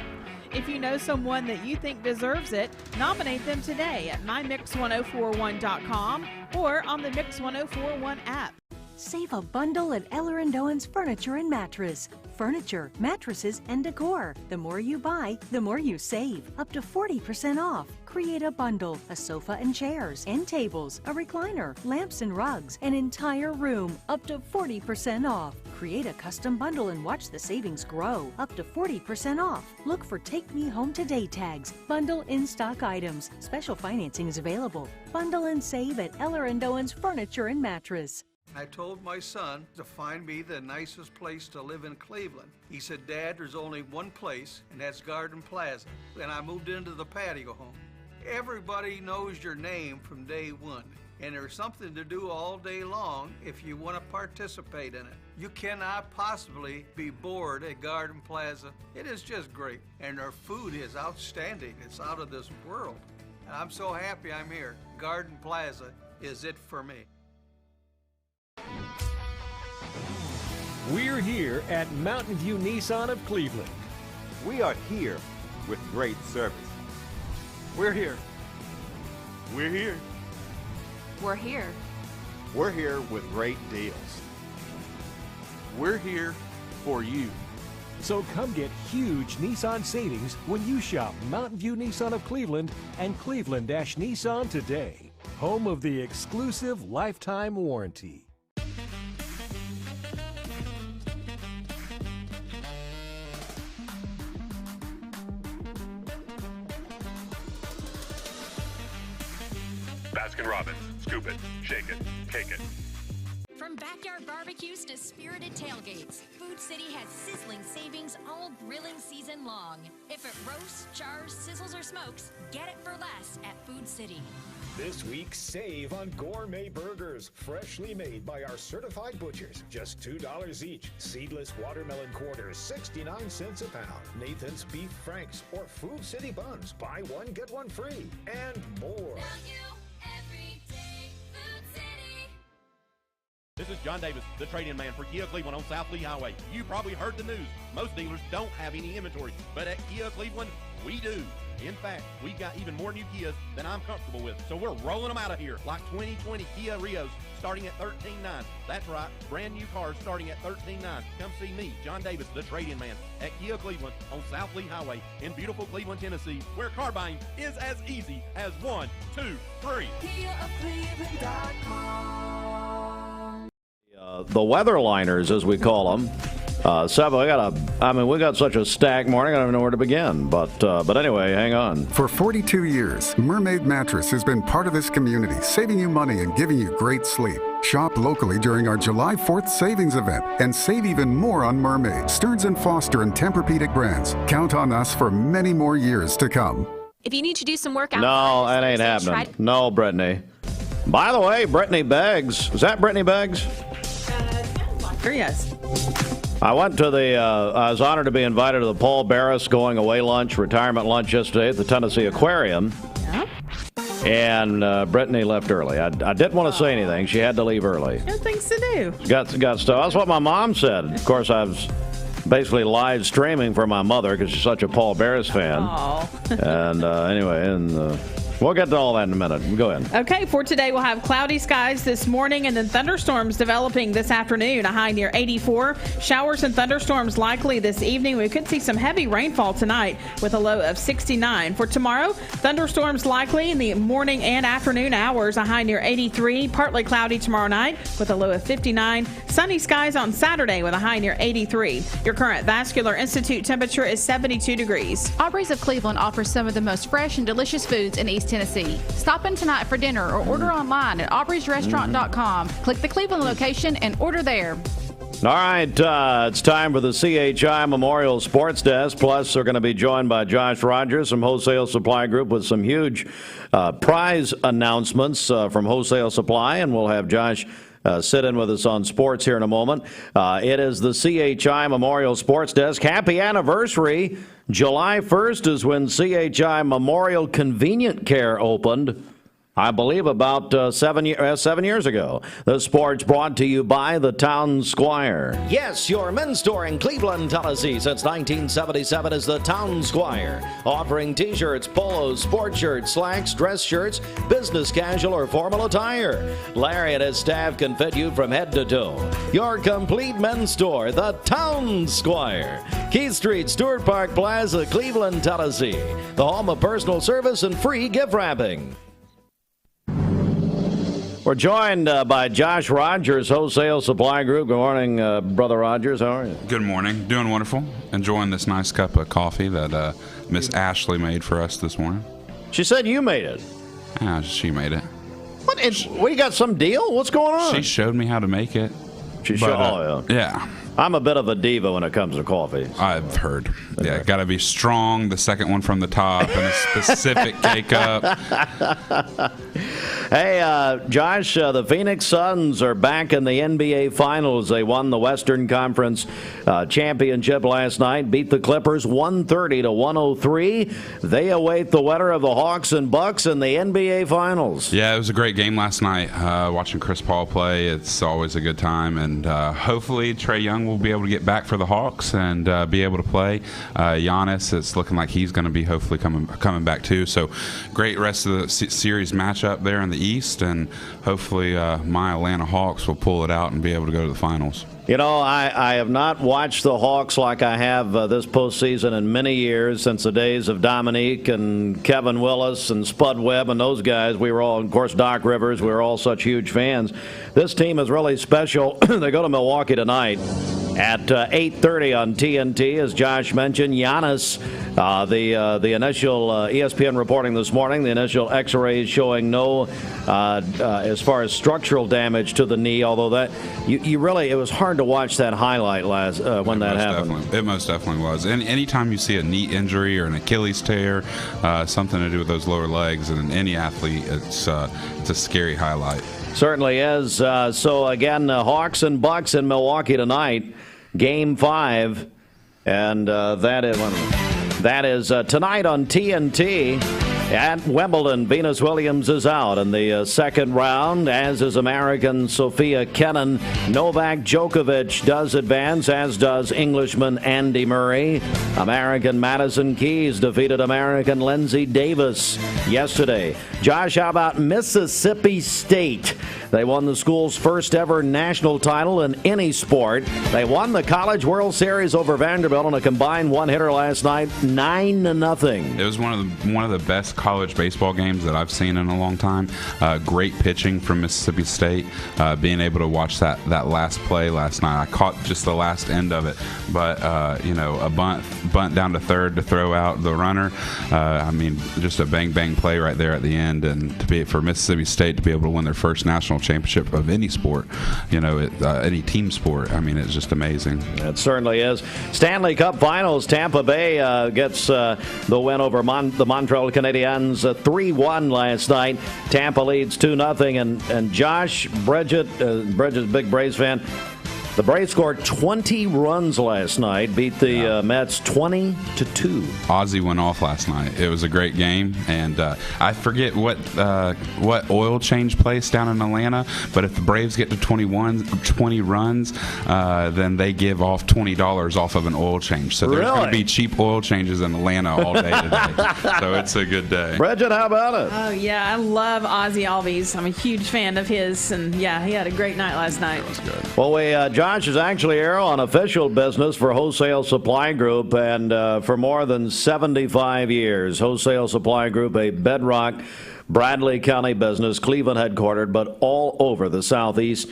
If you know someone that you think deserves it, nominate them today at mymix1041.com or on the Mix 1041 app. Save a bundle at Eller & Owen's Furniture and Mattress. Furniture, mattresses, and decor. The more you buy, the more you save. Up to 40% off. Create a bundle, a sofa and chairs, end tables, a recliner, lamps and rugs, an entire room. Up to 40% off. Create a custom bundle and watch the savings grow. Up to 40% off. Look for Take Me Home Today tags. Bundle in-stock items. Special financing is available. Bundle and save at Eller & Owen's Furniture and Mattress. I told my son to find me the nicest place to live in Cleveland. He said, Dad, there's only one place, and that's Garden Plaza. And I moved into the patio home. Everybody knows your name from day one, and there's something to do all day long if you want to participate in it. You cannot possibly be bored at Garden Plaza. It is just great, and their food is outstanding. It's out of this world. And I'm so happy I'm here. Garden Plaza is it for me. We're here at Mountain View Nissan of Cleveland. We are here with great service. We're here. We're here. We're here. We're here with great deals. We're here for you. So come get huge Nissan savings when you shop Mountain View Nissan of Cleveland and Cleveland-Nissan today. Home of the exclusive lifetime warranty. Baskin-Robbins. Scoop it, shake it, cake it. From backyard barbecues to spirited tailgates, Food City has sizzling savings all grilling season long. If it roasts, chars, sizzles, or smokes, get it for less at Food City. This week, save on gourmet burgers, freshly made by our certified butchers. Just $2 each. Seedless watermelon quarters, 69 cents a pound. Nathan's Beef Franks or Food City buns. Buy one, get one free. And more. This is John Davis, the trade-in man for Kia Cleveland on South Lee Highway. You probably heard the news. Most dealers don't have any inventory, but at Kia Cleveland, we do. In fact, we've got even more new Kias than I'm comfortable with, so we're rolling them out of here, like 2020 Kia Rios starting at $13,900. That's right, brand new cars starting at $13,900. Come see me, John Davis, the trade-in man, at Kia Cleveland on South Lee Highway in beautiful Cleveland, Tennessee, where car buying is as easy as 1, 2, 3. KiaofCleveland.com. The weatherliners, as we call them. We got such a stacked morning, I don't even know where to begin. But anyway, hang on. For 42 years, Mermaid Mattress has been part of this community, saving you money and giving you great sleep. Shop locally during our July 4th savings event and save even more on Mermaid, Stearns & Foster, and Tempur-Pedic brands. Count on us for many more years to come. If you need to do some work out, No, that ain't happening. No, Brittany. By the way, Brittany Beggs. Is that Brittany Beggs? Yes. I went to I was honored to be invited to the Paul Barris going away lunch, retirement lunch yesterday at the Tennessee Aquarium. Yeah. And Brittany left early. I didn't want to say anything. She had to leave early. No things to do. Got stuff. That's what my mom said. Of course, I was basically live streaming for my mother because she's such a Paul Barris fan. And anyway, we'll get to all that in a minute. Go ahead. Okay, for today, we'll have cloudy skies this morning and then thunderstorms developing this afternoon, a high near 84. Showers and thunderstorms likely this evening. We could see some heavy rainfall tonight with a low of 69. For tomorrow, thunderstorms likely in the morning and afternoon hours, a high near 83. Partly cloudy tomorrow night with a low of 59. Sunny skies on Saturday with a high near 83. Your current Vascular Institute temperature is 72 degrees. Aubrey's of Cleveland offers some of the most fresh and delicious foods in East Tennessee. Stop in tonight for dinner or order online at aubreysrestaurant.com. Click the Cleveland location and order there. All right, it's time for the CHI Memorial Sports Desk. Plus, they're going to be joined by Josh Rogers from Wholesale Supply Group with some huge prize announcements from Wholesale Supply, and we'll have Josh sit in with us on sports here in a moment. It is the CHI Memorial Sports Desk. Happy anniversary. July 1st is when CHI Memorial Convenient Care opened. I believe about 7 years ago. The sports brought to you by the Town Squire. Yes, your men's store in Cleveland, Tennessee since 1977 is the Town Squire, offering t-shirts, polos, sport shirts, slacks, dress shirts, business casual, or formal attire. Larry and his staff can fit you from head to toe. Your complete men's store, the Town Squire. Keith Street, Stewart Park Plaza, Cleveland, Tennessee. The home of personal service and free gift wrapping. We're joined by Josh Rogers, Wholesale Supply Group. Good morning, Brother Rogers. How are you? Good morning. Doing wonderful. Enjoying this nice cup of coffee that Miss Ashley made for us this morning. She said you made it. Yeah, she made it. What? You got some deal? What's going on? She showed me how to make it. Yeah. I'm a bit of a diva when it comes to coffee. I've heard. Yeah, got to be strong, the second one from the top, and a specific K-cup. Hey, Josh, the Phoenix Suns are back in the NBA Finals. They won the Western Conference championship last night, beat the Clippers 130-103. They await the winner of the Hawks and Bucks in the NBA Finals. Yeah, it was a great game last night. Watching Chris Paul play, it's always a good time, and hopefully Trae Young will be able to get back for the Hawks and be able to play. Giannis, it's looking like he's going to be hopefully coming back too. So great rest of the series matchup there in the East, and hopefully my Atlanta Hawks will pull it out and be able to go to the finals. You know, I have not watched the Hawks like I have this postseason in many years, since the days of Dominique and Kevin Willis and Spud Webb and those guys. We were all, of course, Doc Rivers. We were all such huge fans. This team is really special. They go to Milwaukee tonight at 8:30 on TNT. As Josh mentioned, Giannis, the initial ESPN reporting this morning, the initial X-rays showing no, as far as structural damage to the knee, although that you really, it was hard to watch that highlight when that happened. It most definitely was. And anytime you see a knee injury or an Achilles tear, something to do with those lower legs, and any athlete, it's a scary highlight. Certainly is. So again, Hawks and Bucks in Milwaukee tonight, Game 5, and that is tonight on TNT. At Wimbledon, Venus Williams is out in the second round, as is American Sophia Kenin. Novak Djokovic does advance, as does Englishman Andy Murray. American Madison Keys defeated American Lindsay Davis yesterday. Josh, how about Mississippi State? They won the school's first ever national title in any sport. They won the College World Series over Vanderbilt on a combined one-hitter last night, 9-0. It was one of the best college baseball games that I've seen in a long time. Great pitching from Mississippi State. Being able to watch that last play last night, I caught just the last end of it, but a bunt down to third to throw out the runner. Just a bang play right there at the end, and for Mississippi State to be able to win their first national championship of any sport, any team sport. It's just amazing. It certainly is. Stanley Cup Finals, Tampa Bay gets the win over the Montreal Canadiens 3-1 last night. Tampa leads 2-0, and Josh, Bridget's a big Braves fan. The Braves scored 20 runs last night, beat the Mets 20-2. Ozzie went off last night. It was a great game, and I forget what oil change place down in Atlanta, but if the Braves get to 20 runs, then they give off $20 off of an oil change. So there's going to be cheap oil changes in Atlanta all day today. So it's a good day. Bridget, how about it? Oh, yeah, I love Ozzie Albies. I'm a huge fan of his, and yeah, he had a great night last night. It was good. Well, Josh is actually here on official business for Wholesale Supply Group, and for more than 75 years, Wholesale Supply Group, a bedrock Bradley County business, Cleveland headquartered, but all over the Southeast.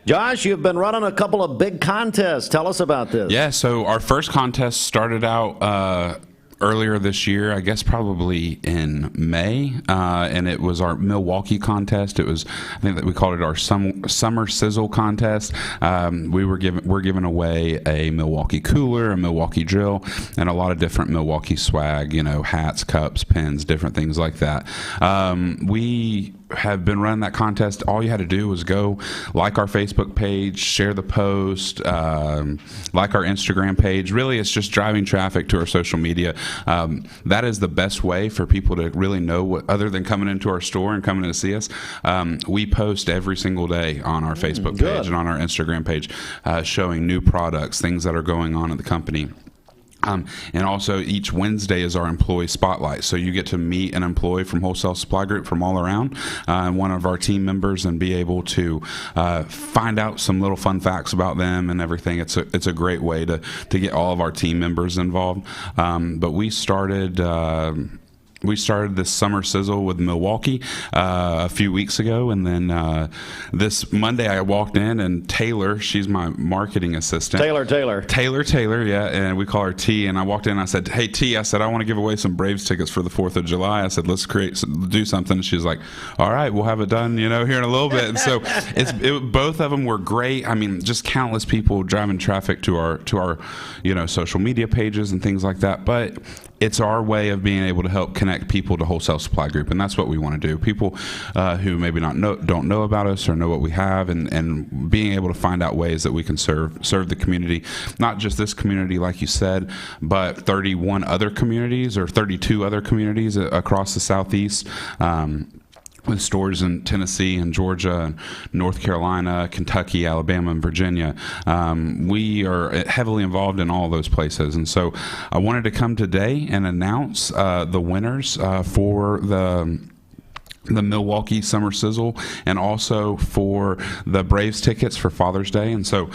Josh, you've been running a couple of big contests. Tell us about this. Yeah, so our first contest started out earlier this year, I guess probably in May, and it was our Milwaukee contest. I think that we called it our summer sizzle contest. We're giving away a Milwaukee cooler, a Milwaukee drill, and a lot of different Milwaukee swag, hats, cups, pins, different things like that. We have been running that contest. All you had to do was go like our Facebook page, share the post, like our Instagram page. Really, it's just driving traffic to our social media. That is the best way for people to really know what, other than coming into our store and coming to see us. We post every single day on our Facebook page and on our Instagram page, showing new products, things that are going on at the company. And also each Wednesday is our employee spotlight. So you get to meet an employee from Wholesale Supply Group from all around, one of our team members, and be able to find out some little fun facts about them and everything. It's a great way to get all of our team members involved. But we started this summer sizzle with Milwaukee a few weeks ago, and then this Monday I walked in, and Taylor, she's my marketing assistant. Taylor, yeah, and we call her T. And I walked in and I said, "Hey T," I said, "I want to give away some Braves tickets for the 4th of July." I said, "Let's do something." She's like, "All right, we'll have it done, here in a little bit." And so both of them were great. I mean, just countless people driving traffic to our social media pages and things like that. But it's our way of being able to help connect people to Wholesale Supply Group, and that's what we want to do. People who maybe don't know about us or know what we have, and being able to find out ways that we can serve the community, not just this community like you said, but 31 other communities or 32 other communities across the Southeast. With stores in Tennessee and Georgia and North Carolina, Kentucky, Alabama, and Virginia. We are heavily involved in all those places. And so I wanted to come today and announce the winners for the Milwaukee Summer Sizzle, and also for the Braves tickets for Father's Day. And so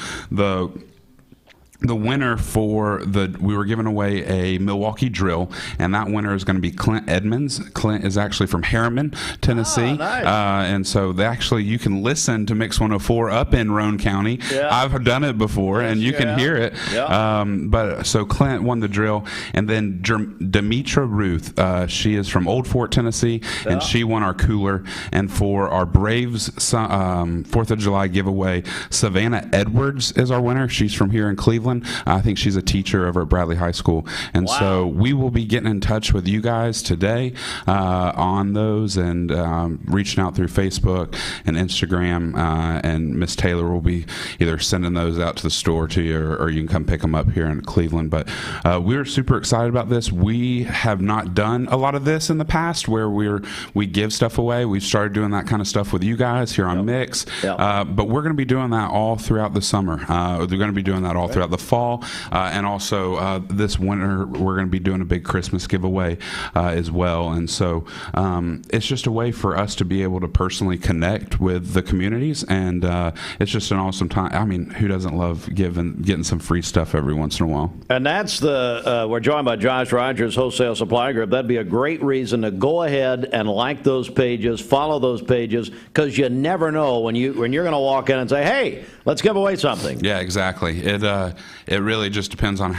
the winner we were giving away a Milwaukee drill, and that winner is going to be Clint Edmonds. Clint is actually from Harriman, Tennessee. Oh, nice. And so you can listen to Mix 104 up in Roane County. Yeah. I've done it before, and you can hear it. Yeah. So Clint won the drill, and then Demetra Ruth, she is from Old Fort, Tennessee, and she won our cooler. And for our Braves 4th of July giveaway, Savannah Edwards is our winner. She's from here in Cleveland. I think she's a teacher over at Bradley High School. And so we will be getting in touch with you guys today on those, and reaching out through Facebook and Instagram. And Miss Taylor will be either sending those out to the store to you, or you can come pick them up here in Cleveland. But we're super excited about this. We have not done a lot of this in the past where we give stuff away. We've started doing that kind of stuff with you guys here on Mix. But we're going to be doing that all throughout the summer. We're going to be doing that all throughout the fall, and also this winter we're going to be doing a big Christmas giveaway as well. And so it's just a way for us to be able to personally connect with the communities, and it's just an awesome time. I mean, who doesn't love getting some free stuff every once in a while? And that's we're joined by Josh Rogers, Wholesale Supply Group. That'd be a great reason to go ahead and like those pages, follow those pages, because you never know when you're going to walk in and say, "Hey, let's give away something." Yeah, exactly. It really just depends on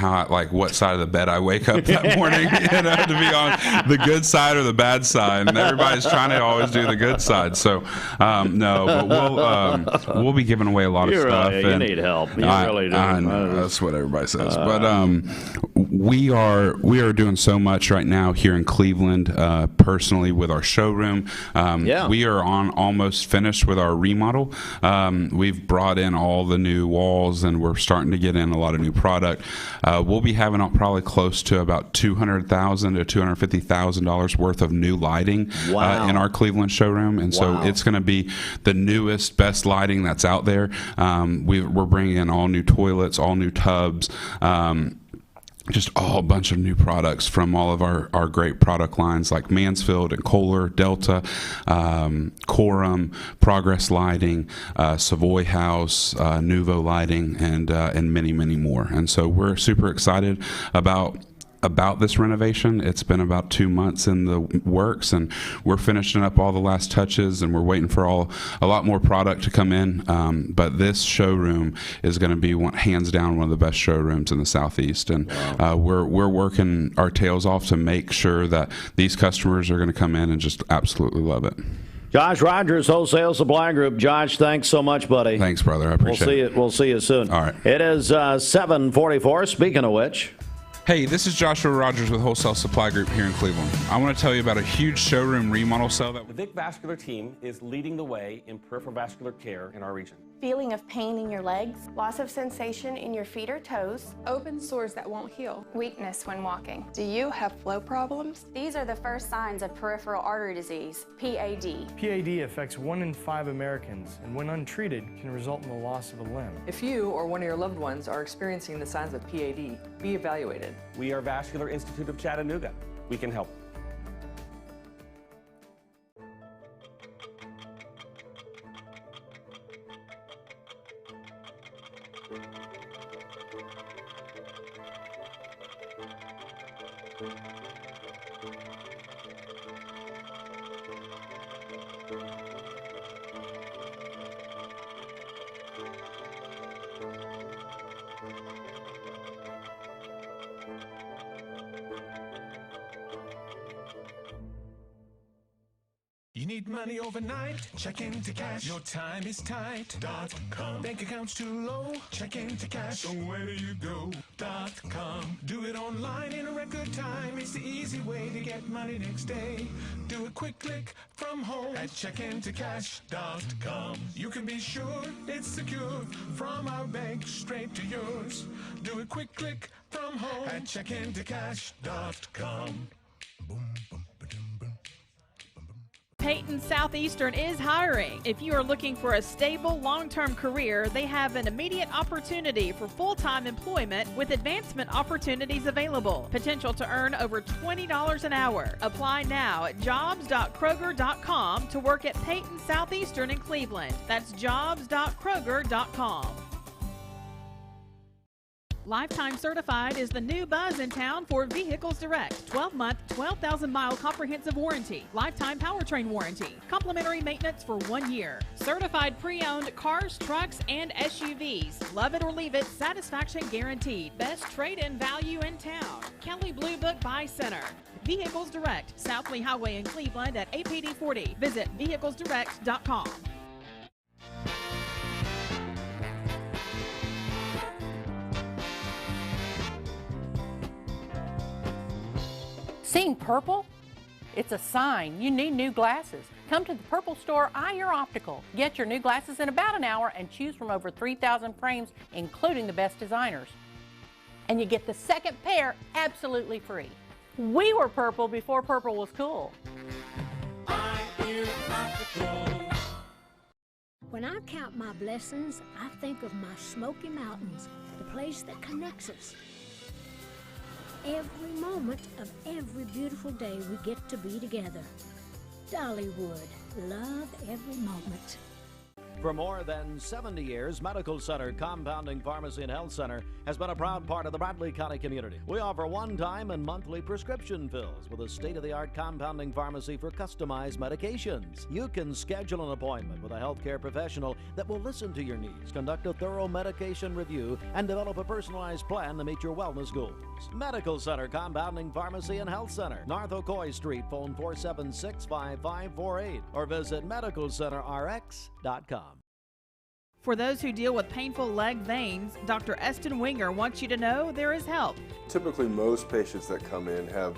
what side of the bed I wake up that morning, to be on the good side or the bad side. And everybody's trying to always do the good side. So, no, but we'll be giving away a lot of stuff. You need help. You really do. I know, that's what everybody says. But we are doing so much right now here in Cleveland, personally, with our showroom. We are almost finished with our remodel. We've brought in all the new walls, and we're starting to get in a lot of new product. We'll be having probably close to about $200,000 to $250,000 worth of new lighting in our Cleveland showroom, and so it's going to be the newest, best lighting that's out there. We're bringing in all new toilets, all new tubs. Just a bunch of new products from all of our great product lines like Mansfield and Kohler, Delta, Corum, Progress Lighting, Savoy House, Nuvo Lighting, and many, many more. And so we're super excited about this renovation. It's been about 2 months in the works, and we're finishing up all the last touches, and we're waiting for a lot more product to come in. But this showroom is going to be hands down one of the best showrooms in the Southeast, and we're working our tails off to make sure that these customers are going to come in and just absolutely love it. Josh Rogers, Wholesale Supply Group. Josh, thanks so much, buddy. Thanks, brother. I appreciate it. We'll see you soon. All right. It is 7:44. Speaking of which, Hey, this is Joshua Rogers with Wholesale Supply Group here in Cleveland. I want to tell you about a huge showroom remodel sale that The Vic Vascular team is leading the way in peripheral vascular care in our region. Feeling of pain in your legs, loss of sensation in your feet or toes, open sores that won't heal, weakness when walking. Do you have flow problems? These are the first signs of peripheral artery disease, PAD. PAD affects 1 in 5 Americans, and when untreated, can result in the loss of a limb. If you or one of your loved ones are experiencing the signs of PAD, be evaluated. We are Vascular Institute of Chattanooga. We can help. You need money overnight? Check into cash. Your time is tight. .com. Bank accounts too low? Check into cash. So where do you go? .com. Do it online in a record time. It's the easy way to get money next day. Do a quick click from home at checkintocash.com. You can be sure it's secure from our bank straight to yours. Do a quick click from home at checkintocash.com. Peyton Southeastern is hiring. If you are looking for a stable, long-term career, they have an immediate opportunity for full-time employment with advancement opportunities available. Potential to earn over $20 an hour. Apply now at jobs.kroger.com to work at Peyton Southeastern in Cleveland. That's jobs.kroger.com. Lifetime Certified is the new buzz in town for Vehicles Direct. 12-month, 12,000-mile comprehensive warranty. Lifetime powertrain warranty. Complimentary maintenance for 1 year. Certified pre-owned cars, trucks, and SUVs. Love it or leave it, satisfaction guaranteed. Best trade-in value in town. Kelly Blue Book Buy Center. Vehicles Direct, South Lee Highway in Cleveland at APD 40. Visit vehiclesdirect.com. Seeing purple? It's a sign you need new glasses. Come to the Purple Store, Eye Your Optical. Get your new glasses in about an hour and choose from over 3,000 frames, including the best designers. And you get the second pair absolutely free. We were purple before purple was cool. Eye Your Optical. When I count my blessings, I think of my Smoky Mountains, the place that connects us. Every moment of every beautiful day we get to be together. Dollywood, love every moment. For more than 70 years, Medical Center Compounding Pharmacy and Health Center has been a proud part of the Bradley County community. We offer one-time and monthly prescription fills with a state-of-the-art compounding pharmacy for customized medications. You can schedule an appointment with a healthcare professional that will listen to your needs, conduct a thorough medication review, and develop a personalized plan to meet your wellness goals. Medical Center Compounding Pharmacy and Health Center, North Ocoee Street, phone 476-5548, or visit medicalcenterrx.com. For those who deal with painful leg veins, Dr. Eston Winger wants you to know there is help. Typically, most patients that come in have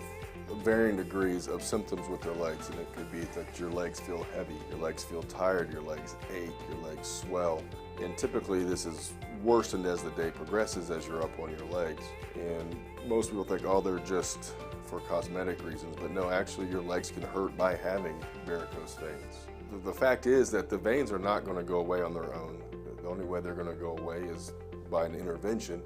varying degrees of symptoms with their legs, and it could be that your legs feel heavy, your legs feel tired, your legs ache, your legs swell. And typically this is worsened as the day progresses as you're up on your legs. And most people think, oh, they're just for cosmetic reasons, but no, actually your legs can hurt by having varicose veins. The fact is that the veins are not going to go away on their own. The only way they're going to go away is by an intervention.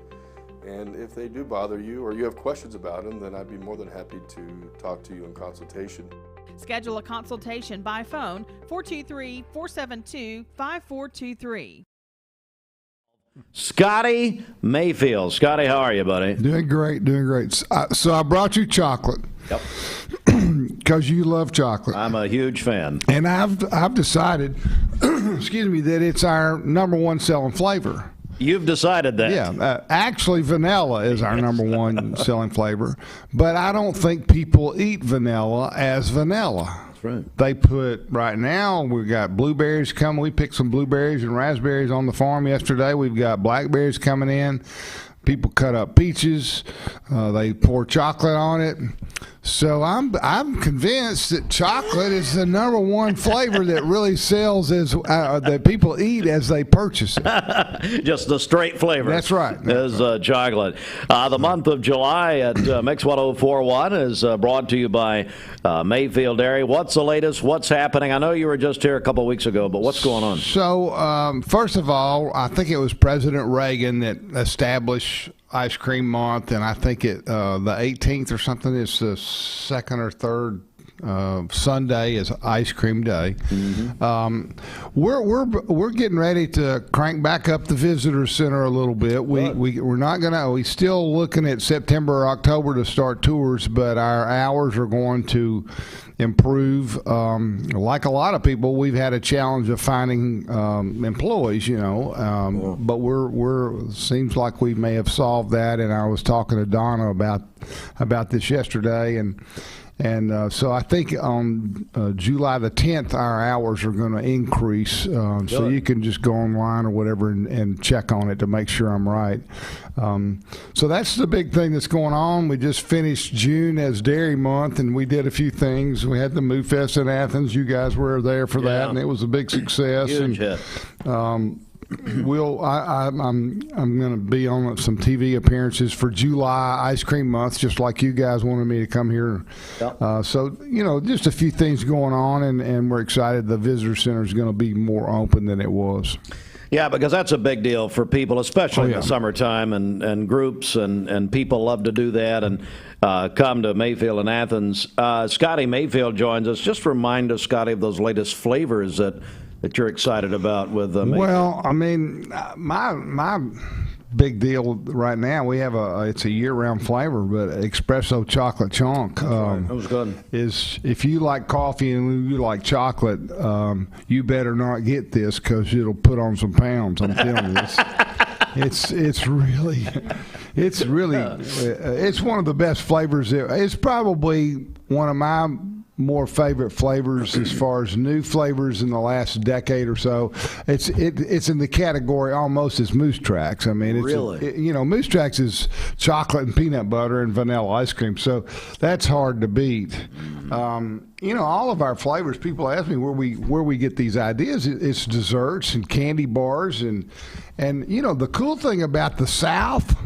And if they do bother you or you have questions about them, then I'd be more than happy to talk to you in consultation. Schedule a consultation by phone, 423-472-5423. Scottie Mayfield. Scottie, how are you, buddy? Doing great, doing great. So I brought you chocolate. Yep. Because you love chocolate. I'm a huge fan. And I've decided, excuse me, that it's our number one selling flavor. You've decided that. Yeah. Actually, vanilla is our number one selling flavor. But I don't think people eat vanilla as vanilla. That's right. They put, right now, we've got blueberries coming. We picked some blueberries and raspberries on the farm yesterday. We've got blackberries coming in. People cut up peaches. They pour chocolate on it. So I'm convinced that chocolate is the number one flavor that really sells as that people eat as they purchase it. Just the straight flavor. That's right. Is chocolate. The month of July at Mix 104.1 is brought to you by Mayfield Dairy. What's the latest? What's happening? I know you were just here a couple of weeks ago, but what's going on? So first of all, I think it was President Reagan that established Ice Cream Month, and I think the 18th or something is the second or third Sunday is Ice Cream Day. We're getting ready to crank back up the visitor center a little bit. We're not gonna. We're still looking at September or October to start tours, but our hours are going to improve. Like a lot of people, we've had a challenge of finding employees, but we're seems like we may have solved that. And I was talking to Donna about this yesterday, and so I think on July the 10th, our hours are going to increase. So you can just go online or whatever and check on it to make sure I'm right. So that's the big thing that's going on. We just finished June as Dairy Month, and we did a few things. We had the Moo Fest in Athens. You guys were there for that, and it was a big success. Huge hit. I'm going to be on some TV appearances for July Ice Cream Month, just like you guys wanted me to come here. Yep. So just a few things going on, and we're excited. The visitor center is going to be more open than it was. Yeah, because that's a big deal for people, especially in the summertime, and groups and people love to do that and come to Mayfield and Athens. Scottie Mayfield joins us. Just remind us, Scottie, of those latest flavors that you're excited about with Mayfield. Well, I mean, my big deal right now, we have it's a year-round flavor, but espresso chocolate chunk. That was good. Is if you like coffee and you like chocolate, you better not get this because it'll put on some pounds. I'm telling you, it's really it's one of the best flavors. It's probably one of my more favorite flavors as far as new flavors in the last decade or so. It's in the category almost as Moose Tracks. I mean, Moose Tracks is chocolate and peanut butter and vanilla ice cream, so that's hard to beat. All of our flavors, people ask me where we get these ideas. It's desserts and candy bars, and the cool thing about the South.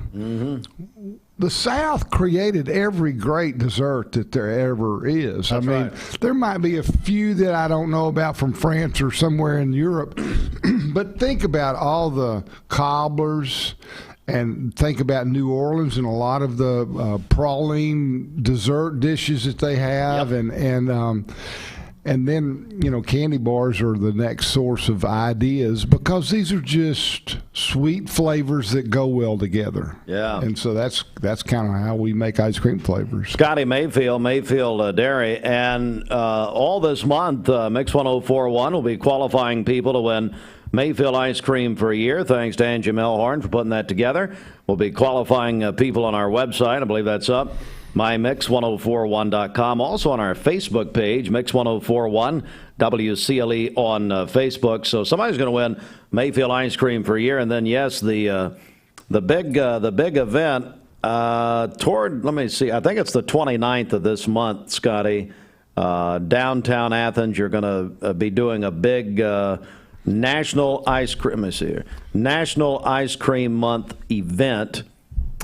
The South created every great dessert that there ever is. That's right. There might be a few that I don't know about from France or somewhere in Europe, but think about all the cobblers, and think about New Orleans and a lot of the praline dessert dishes that they have, and then, candy bars are the next source of ideas because these are just sweet flavors that go well together. Yeah. And so that's kind of how we make ice cream flavors. Scottie Mayfield Dairy, and all this month, Mix 104.1 will be qualifying people to win Mayfield ice cream for a year. Thanks to Angie Melhorn for putting that together. We'll be qualifying people on our website. I believe that's up. MyMix1041.com. Also on our Facebook page, Mix1041 WCLE on Facebook. So somebody's going to win Mayfield ice cream for a year, and then the big event let me see. I think it's the 29th of this month, Scottie. Downtown Athens, you're going to be doing a big National Ice Cream. Let me see here. National Ice Cream Month event.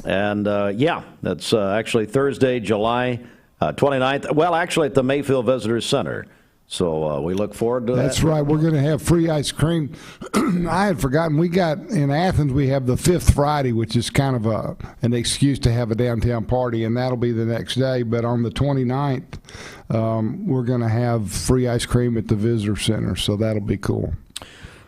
And, that's actually Thursday, July 29th. Well, actually at the Mayfield Visitors Center. So we look forward to that. That's right. We're going to have free ice cream. I had forgotten. We got in Athens, we have the Fifth Friday, which is kind of an excuse to have a downtown party, and that'll be the next day. But on the 29th, we're going to have free ice cream at the Visitor Center, so that'll be cool.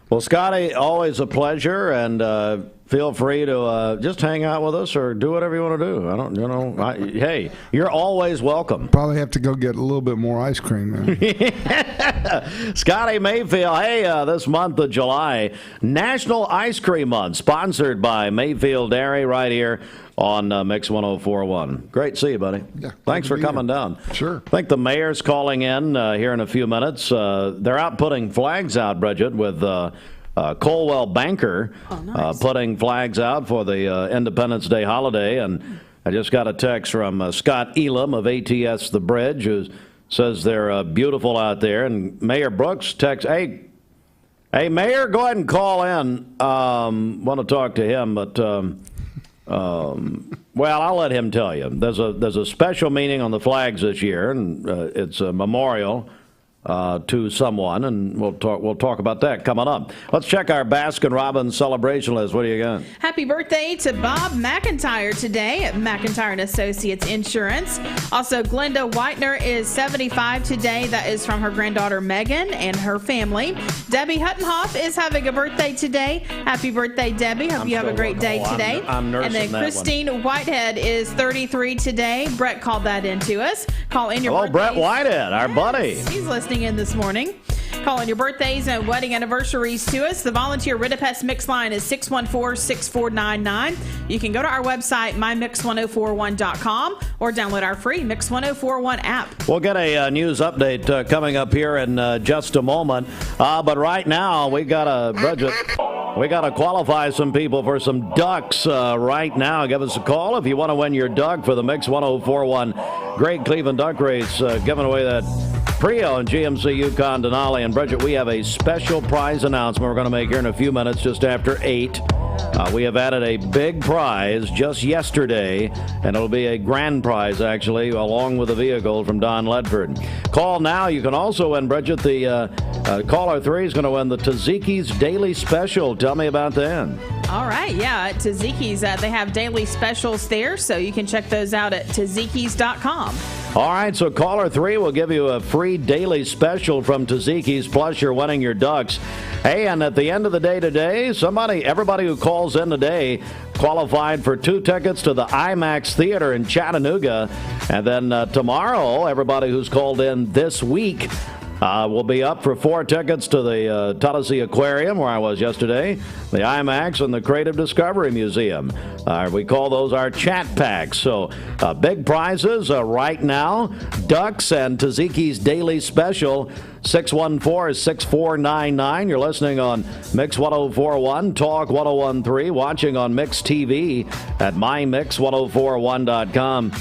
Well, Scottie, always a pleasure, and feel free to just hang out with us or do whatever you want to do. Hey, you're always welcome. Probably have to go get a little bit more ice cream then. Scottie Mayfield, hey, this month of July, National Ice Cream Month, sponsored by Mayfield Dairy right here on Mix 104.1. Great to see you, buddy. Yeah, thanks for coming down. Sure. I think the mayor's calling in here in a few minutes. They're out putting flags out, Bridget, with Colwell Banker putting flags out for the Independence Day holiday. And I just got a text from Scott Elam of ATS The Bridge, who says they're beautiful out there. And Mayor Brooks texts, hey, Mayor, go ahead and call in. Want to talk to him, but well, I'll let him tell you. There's a special meaning on the flags this year, and it's a memorial to someone, and we'll talk about that coming up. Let's check our Baskin-Robbins celebration list. What do you got? Happy birthday to Bob McIntyre today at McIntyre & Associates Insurance. Also, Glenda Whitener is 75 today. That is from her granddaughter Megan and her family. Debbie Huttenhoff is having a birthday today. Happy birthday, Debbie. Hope you have a great day today. I'm nursing and then that Christine Whitehead is 33 today. Brett called that in to us. Call in your birthdays. Brett Whitehead, our buddy. He's listening in this morning. Calling your birthdays and wedding anniversaries to us. The volunteer Ritapest Mix line is 614-6499. You can go to our website, mymix1041.com, or download our free Mix 1041 app. We'll get a news update coming up here in just a moment. But right now, we got a budget. We got to qualify some people for some ducks right now. Give us a call if you want to win your duck for the Mix 1041 Great Cleveland Duck Race, giving away that pre-owned GMC Yukon Denali. And Bridget, we have a special prize announcement we're going to make here in a few minutes, just after 8. We have added a big prize just yesterday, and it'll be a grand prize, actually, along with a vehicle from Don Ledford. Call now. You can also win, Bridget, the caller 3 is going to win the Tzatziki's Daily Special. Tell me about that. All right, yeah, at Tzatziki's, they have daily specials there, so you can check those out at Tzatzikis.com. All right, so caller 3 will give you a free daily special from Tzatziki's, plus you're winning your ducks. Hey, and at the end of the day today, everybody who calls in today qualified for 2 tickets to the IMAX Theater in Chattanooga. And then tomorrow, everybody who's called in this week will be up for 4 tickets to the Tennessee Aquarium, where I was yesterday, the IMAX, and the Creative Discovery Museum. We call those our chat packs. So big prizes right now. Ducks and Tzatziki's Daily Special, 614-6499. You're listening on Mix 1041, Talk 1013, watching on Mix TV at mymix1041.com.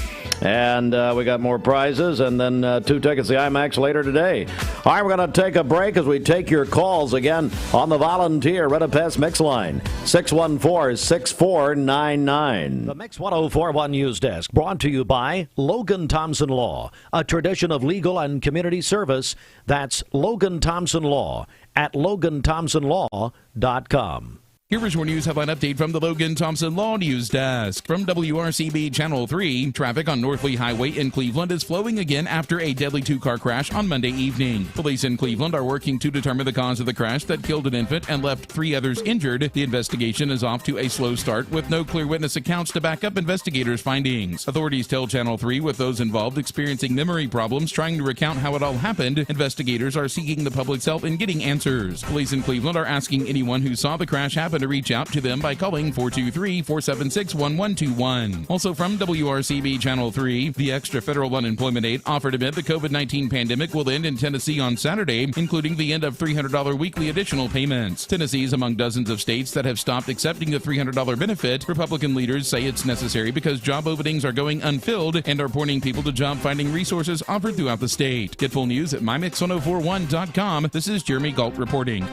And we got more prizes, and then 2 tickets to the IMAX later today. All right, we're going to take a break as we take your calls again on the volunteer Ritapest Mix line, 614-6499. The Mix 1041 News Desk, brought to you by Logan Thompson Law, a tradition of legal and community service. That's Logan Thompson Law at LoganThompsonLaw.com. Here is your news headline update from the Logan Thompson Law News Desk. From WRCB Channel 3, traffic on North Lee Highway in Cleveland is flowing again after a deadly 2-car crash on Monday evening. Police in Cleveland are working to determine the cause of the crash that killed an infant and left 3 others injured. The investigation is off to a slow start with no clear witness accounts to back up investigators' findings. Authorities tell Channel 3 with those involved experiencing memory problems trying to recount how it all happened. Investigators are seeking the public's help in getting answers. Police in Cleveland are asking anyone who saw the crash happen to reach out to them by calling 423-476-1121. Also from WRCB Channel 3, the extra federal unemployment aid offered amid the COVID-19 pandemic will end in Tennessee on Saturday, including the end of $300 weekly additional payments. Tennessee is among dozens of states that have stopped accepting the $300 benefit. Republican leaders say it's necessary because job openings are going unfilled and are pointing people to job-finding resources offered throughout the state. Get full news at mymix1041.com. This is Jeremy Galt reporting.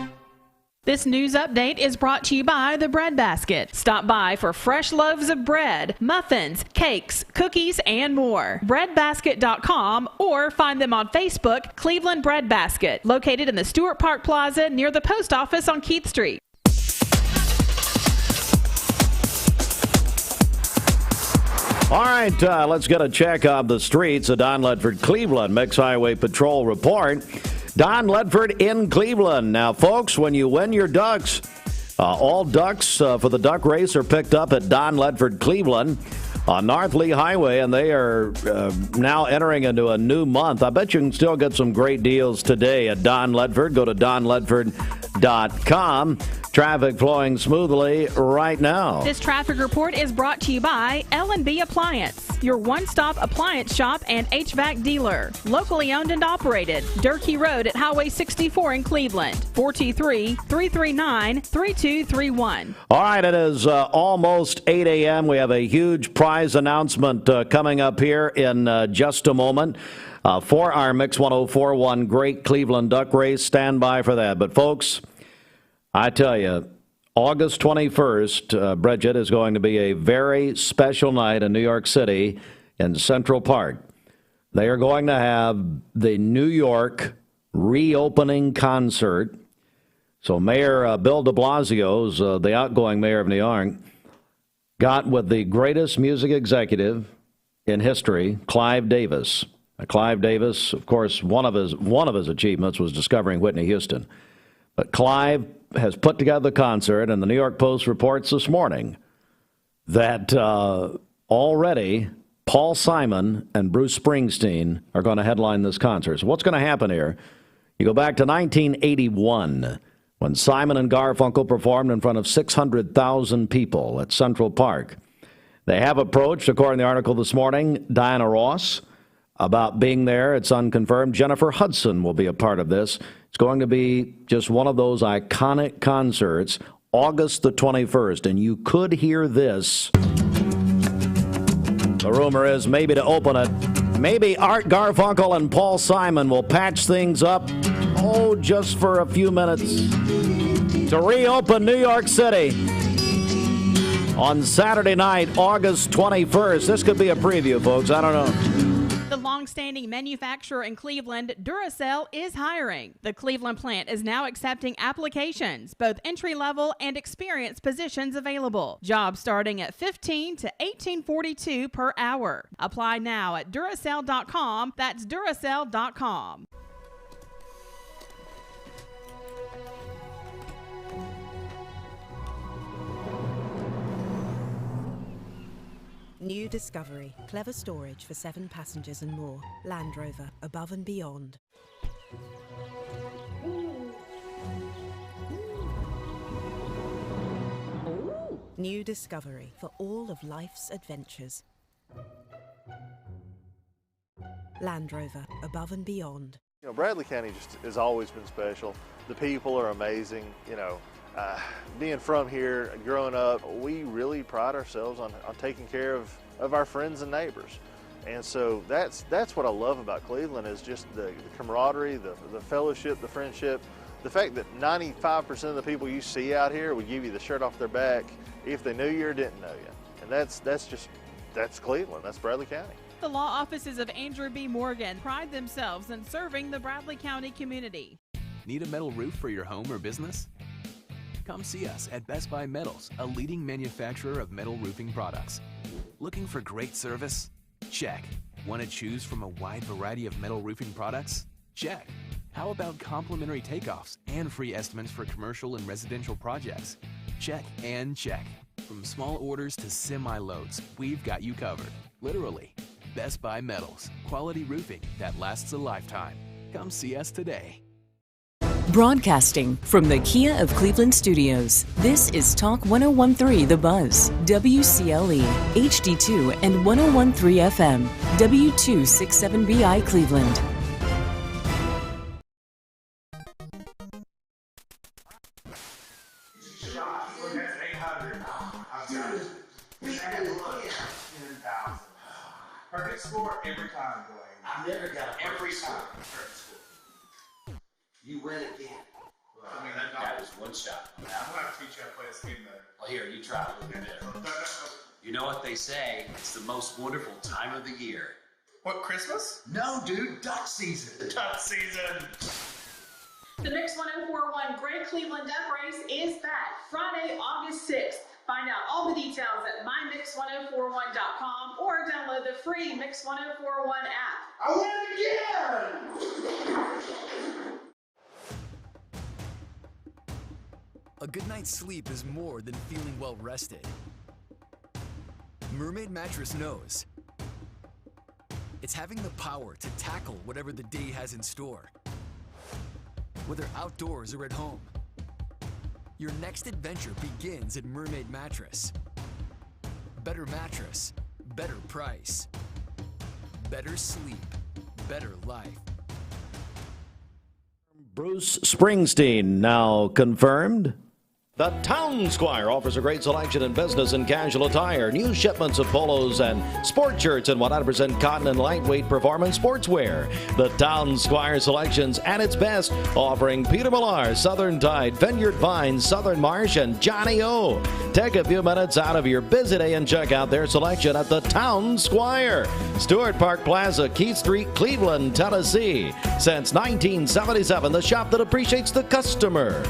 This news update is brought to you by The Bread Basket. Stop by for fresh loaves of bread, muffins, cakes, cookies, and more. Breadbasket.com, or find them on Facebook, Cleveland Bread Basket, located in the Stewart Park Plaza near the post office on Keith Street. All right, let's get a check of the streets. A Don Ledford Cleveland Mix Highway Patrol report. Don Ledford in Cleveland. Now, folks, when you win your ducks, all ducks for the duck race are picked up at Don Ledford Cleveland. on North Lee Highway, and they are now entering into a new month. I bet you can still get some great deals today at Don Ledford. Go to donledford.com. Traffic flowing smoothly right now. This traffic report is brought to you by L&B Appliance, your one-stop appliance shop and HVAC dealer. Locally owned and operated. Durkee Road at Highway 64 in Cleveland. 423-339-3231. All right, it is almost 8 a.m. We have a huge prize announcement coming up here in just a moment for our Mix 1041 Great Cleveland Duck Race. Stand by for that. But, folks, I tell you, August 21st, Bridget, is going to be a very special night in New York City in Central Park. They are going to have the New York reopening concert. So Mayor Bill de Blasio's, the outgoing mayor of New York, got with the greatest music executive in history, Clive Davis. Clive Davis, of course, one of his achievements was discovering Whitney Houston. But Clive has put together the concert, and the New York Post reports this morning that already Paul Simon and Bruce Springsteen are going to headline this concert. So what's going to happen here? You go back to 1981 when Simon and Garfunkel performed in front of 600,000 people at Central Park. They have approached, according to the article this morning, Diana Ross about being there. It's unconfirmed. Jennifer Hudson will be a part of this. It's going to be just one of those iconic concerts, August the 21st, and you could hear this. The rumor is maybe to open it, maybe Art Garfunkel and Paul Simon will patch things up, just for a few minutes, to reopen New York City on Saturday night, August 21st. This could be a preview, folks. I don't know. The long-standing manufacturer in Cleveland, Duracell, is hiring. The Cleveland plant is now accepting applications, both entry-level and experienced positions available. Jobs starting at $15 to $18.42 per hour. Apply now at Duracell.com. That's Duracell.com. New Discovery. Clever storage for 7 passengers and more. Land Rover. Above and beyond. New Discovery. For all of life's adventures. Land Rover. Above and beyond. Bradley County just has always been special. The people are amazing. Being from here, growing up, we really pride ourselves on taking care of our friends and neighbors. And so that's what I love about Cleveland, is just the camaraderie, the fellowship, the friendship. The fact that 95% of the people you see out here would give you the shirt off their back if they knew you or didn't know you. And that's Cleveland. That's Bradley County. The law offices of Andrew B. Morgan pride themselves in serving the Bradley County community. Need a metal roof for your home or business? Come see us at Best Buy Metals, a leading manufacturer of metal roofing products. Looking for great service? Check. Want to choose from a wide variety of metal roofing products? Check. How about complimentary takeoffs and free estimates for commercial and residential projects? Check and check. From small orders to semi-loads, we've got you covered. Literally. Best Buy Metals, quality roofing that lasts a lifetime. Come see us today. Broadcasting from the Kia of Cleveland studios, this is Talk 1013 The Buzz, WCLE, HD2 and 1013 FM, W267BI Cleveland. Perfect score every time, Blaine. I've never got a every perfect time. Perfect score. You win again. Well, I mean, that was one shot. I'm going to teach you how to play this game better. Well, here, you try a little bit different. You know what they say? It's the most wonderful time of the year. What, Christmas? No, dude, duck season. Duck season. The Mix 1041 Great Cleveland Duck Race is back Friday, August 6th. Find out all the details at mymix1041.com or download the free Mix 1041 app. I win again! A good night's sleep is more than feeling well rested. Mermaid Mattress knows. It's having the power to tackle whatever the day has in store. Whether outdoors or at home, your next adventure begins at Mermaid Mattress. Better mattress, better price, better sleep, better life. Bruce Springsteen now confirmed. The Town Squire offers a great selection in business and casual attire. New shipments of polos and sport shirts and 100% cotton and lightweight performance sportswear. The Town Squire selections at its best, offering Peter Millar, Southern Tide, Vineyard Vines, Southern Marsh, and Johnny O. Take a few minutes out of your busy day and check out their selection at the Town Squire. Stewart Park Plaza, Keith Street, Cleveland, Tennessee. Since 1977, the shop that appreciates the customer.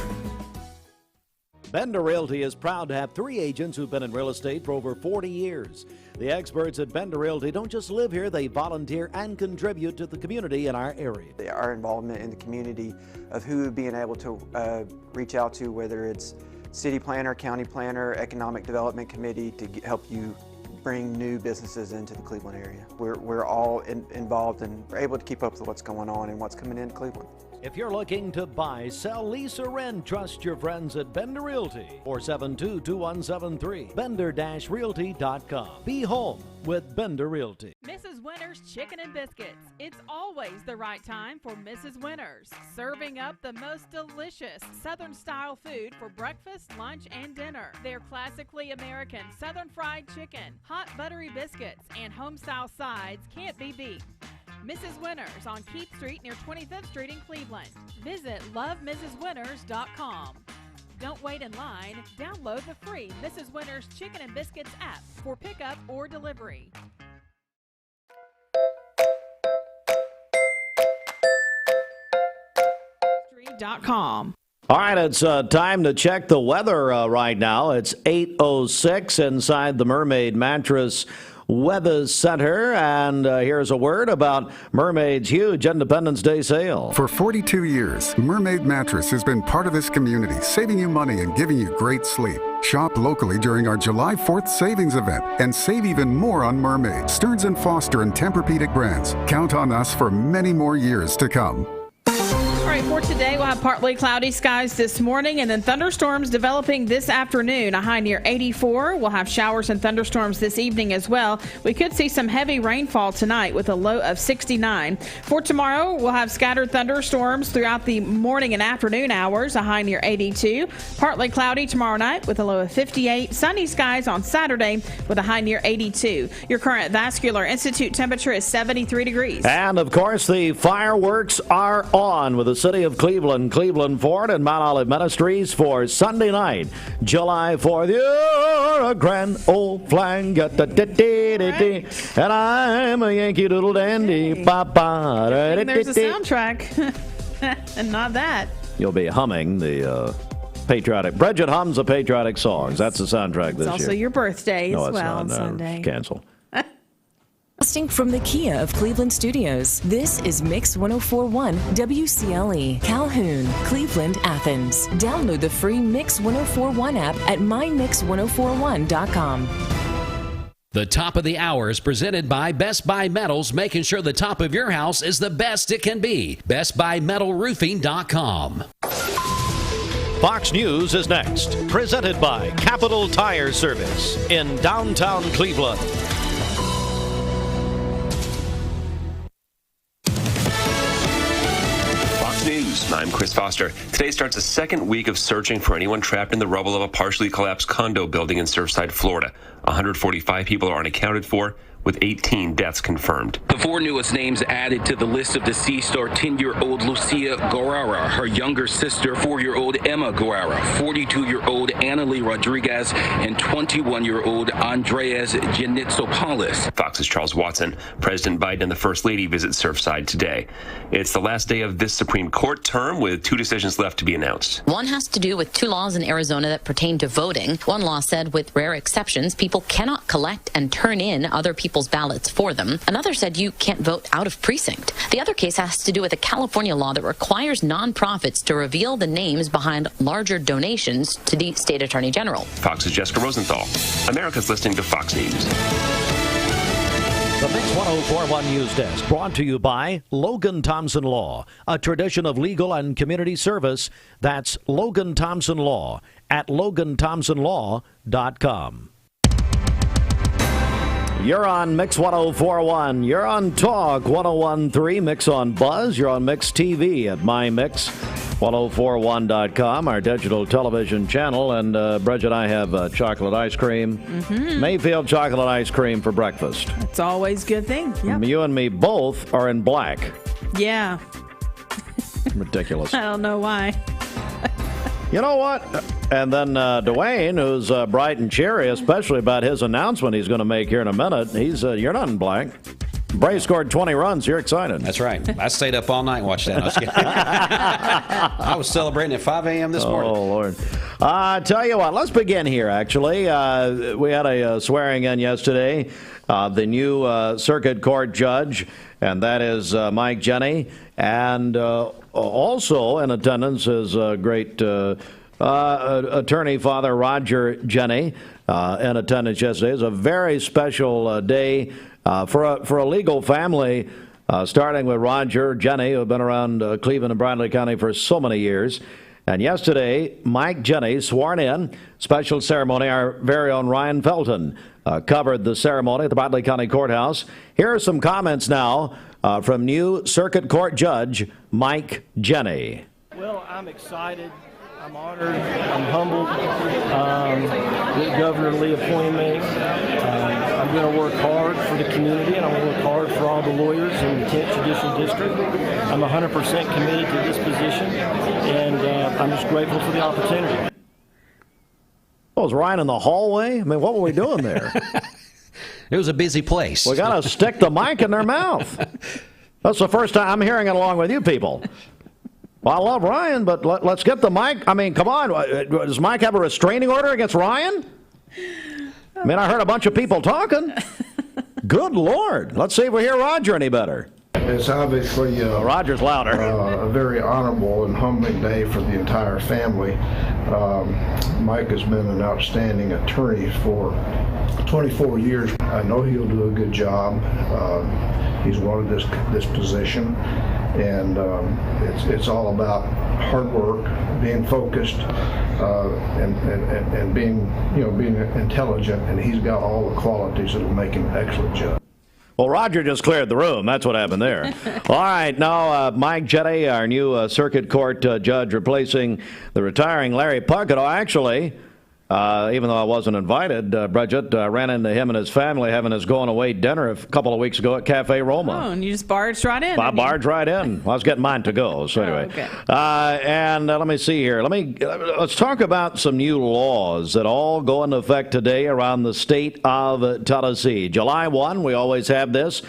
Bender Realty is proud to have 3 agents who've been in real estate for over 40 years. The experts at Bender Realty don't just live here, they volunteer and contribute to the community in our area. Our involvement in the community of who being able to reach out to, whether it's city planner, county planner, economic development committee, to help you bring new businesses into the Cleveland area. We're all involved and we're able to keep up with what's going on and what's coming into Cleveland. If you're looking to buy, sell, lease, or rent, trust your friends at Bender Realty. 472-2173. Bender-Realty.com. Be home with Bender Realty. Mrs. Winter's Chicken and Biscuits. It's always the right time for Mrs. Winter's. Serving up the most delicious Southern-style food for breakfast, lunch, and dinner. Their classically American Southern fried chicken, hot buttery biscuits, and home-style sides can't be beat. Mrs. Winters on Keith Street near 25th Street in Cleveland. Visit lovemrswinters.com. Don't wait in line. Download the free Mrs. Winters Chicken and Biscuits app for pickup or delivery. Street.com. All right, it's time to check the weather right now. It's 8:06 inside the Mermaid Mattress Weather Center, and here's a word about Mermaid's huge Independence Day sale. For 42 years, Mermaid Mattress has been part of this community, saving you money and giving you great sleep. Shop locally during our July 4th savings event and save even more on Mermaid, Stearns & Foster, and Tempur-Pedic brands. Count on us for many more years to come. All right, for today, we'll have partly cloudy skies this morning and then thunderstorms developing this afternoon. A high near 84. We'll have showers and thunderstorms this evening as well. We could see some heavy rainfall tonight with a low of 69. For tomorrow, we'll have scattered thunderstorms throughout the morning and afternoon hours. A high near 82. Partly cloudy tomorrow night with a low of 58. Sunny skies on Saturday with a high near 82. Your current Vascular Institute temperature is 73 degrees. And, of course, the fireworks are on with the City of Cleveland, Cleveland Ford, and Mount Olive Ministries for Sunday night, July 4th. You're a grand old flag, and I'm a Yankee Doodle Dandy. There's a soundtrack, and not that. You'll be humming the patriotic. Bridget hums the patriotic songs. That's the soundtrack this year. It's also your birthday as well on Sunday. Cancel. From the Kia of Cleveland Studios, this is Mix 1041 WCLE, Calhoun, Cleveland, Athens. Download the free Mix 1041 app at mymix1041.com. The top of the hour is presented by Best Buy Metals, making sure the top of your house is the best it can be. BestBuyMetalRoofing.com. Fox News is next, presented by Capital Tire Service in downtown Cleveland. News. I'm Chris Foster. Today starts a second week of searching for anyone trapped in the rubble of a partially collapsed condo building in Surfside, Florida. 145 people are unaccounted for, with 18 deaths confirmed. The 4 newest names added to the list of deceased are 10-year-old Lucia Guerrera, her younger sister, 4-year-old Emma Guerrera, 42-year-old Annalie Rodriguez, and 21-year-old Andreas Janitsopoulos. Fox's Charles Watson. President Biden and the First Lady visit Surfside today. It's the last day of this Supreme Court term, with 2 decisions left to be announced. One has to do with 2 laws in Arizona that pertain to voting. One law said, with rare exceptions, people cannot collect and turn in other people's people's ballots for them. Another said you can't vote out of precinct. The other case has to do with a California law that requires nonprofits to reveal the names behind larger donations to the state attorney general. Fox's Jessica Rosenthal. America's listening to Fox News. The Mix 1041 News Desk brought to you by Logan Thompson Law, a tradition of legal and community service. That's Logan Thompson Law at LoganThompsonLaw.com. You're on Mix 1041. You're on Talk 1013, Mix on Buzz. You're on Mix TV at MyMix1041.com, our digital television channel. And Bridget and I have chocolate ice cream. Mayfield chocolate ice cream for breakfast. It's always a good thing. Yep. You and me both are in black. Yeah. Ridiculous. I don't know why. You know what? And then Dwayne, who's bright and cheery, especially about his announcement he's going to make here in a minute. He's you're not in black. Bray scored 20 runs. You're excited. That's right. I stayed up all night and watched that. I was celebrating at 5 a.m. this morning. Oh, Lord. Tell you what, let's begin here, actually. We had a swearing in yesterday. The new circuit court judge, and that is Mike Jenney. And also in attendance is great attorney Father Roger Jenney in attendance yesterday. It's a very special day for a legal family, starting with Roger Jenney, who have been around Cleveland and Bradley County for so many years. And yesterday, Mike Jenney sworn in. Special ceremony. Our very own Ryan Felton covered the ceremony at the Bradley County Courthouse. Here are some comments now from new Circuit Court Judge Mike Jenney. Well, I'm excited. I'm honored. I'm humbled that Governor Lee appointed me. I'm going to work hard for the community, and I'm going to work hard for all the lawyers in the 10th Judicial District. I'm 100% committed to this position, and I'm just grateful for the opportunity. Oh, was Ryan in the hallway? I mean, what were we doing there? It was a busy place. We got to stick the mic in their mouth. That's the first time I'm hearing it along with you people. Well, I love Ryan, but let's get the mic. I mean, come on. Does Mike have a restraining order against Ryan? I mean, I heard a bunch of people talking. Good Lord. Let's see if we hear Roger any better. It's obviously Roger's louder. A very honorable and humbling day for the entire family. Mike has been an outstanding attorney for 24 years. I know he'll do a good job. He's wanted this position, and it's all about hard work, being focused, and being intelligent. And he's got all the qualities that will make him an excellent judge. Well, Roger just cleared the room. That's what happened there. All right, now Mike Jenney, our new circuit court judge, replacing the retiring Larry Puckett. Oh, actually, even though I wasn't invited, Bridget, ran into him and his family having his going-away dinner a couple of weeks ago at Cafe Roma. Oh, and you just barged right in. I barged right in. Well, I was getting mine to go, so anyway. Okay. And let me see here. Let's talk about some new laws that all go into effect today around the state of Tennessee. July 1, we always have this.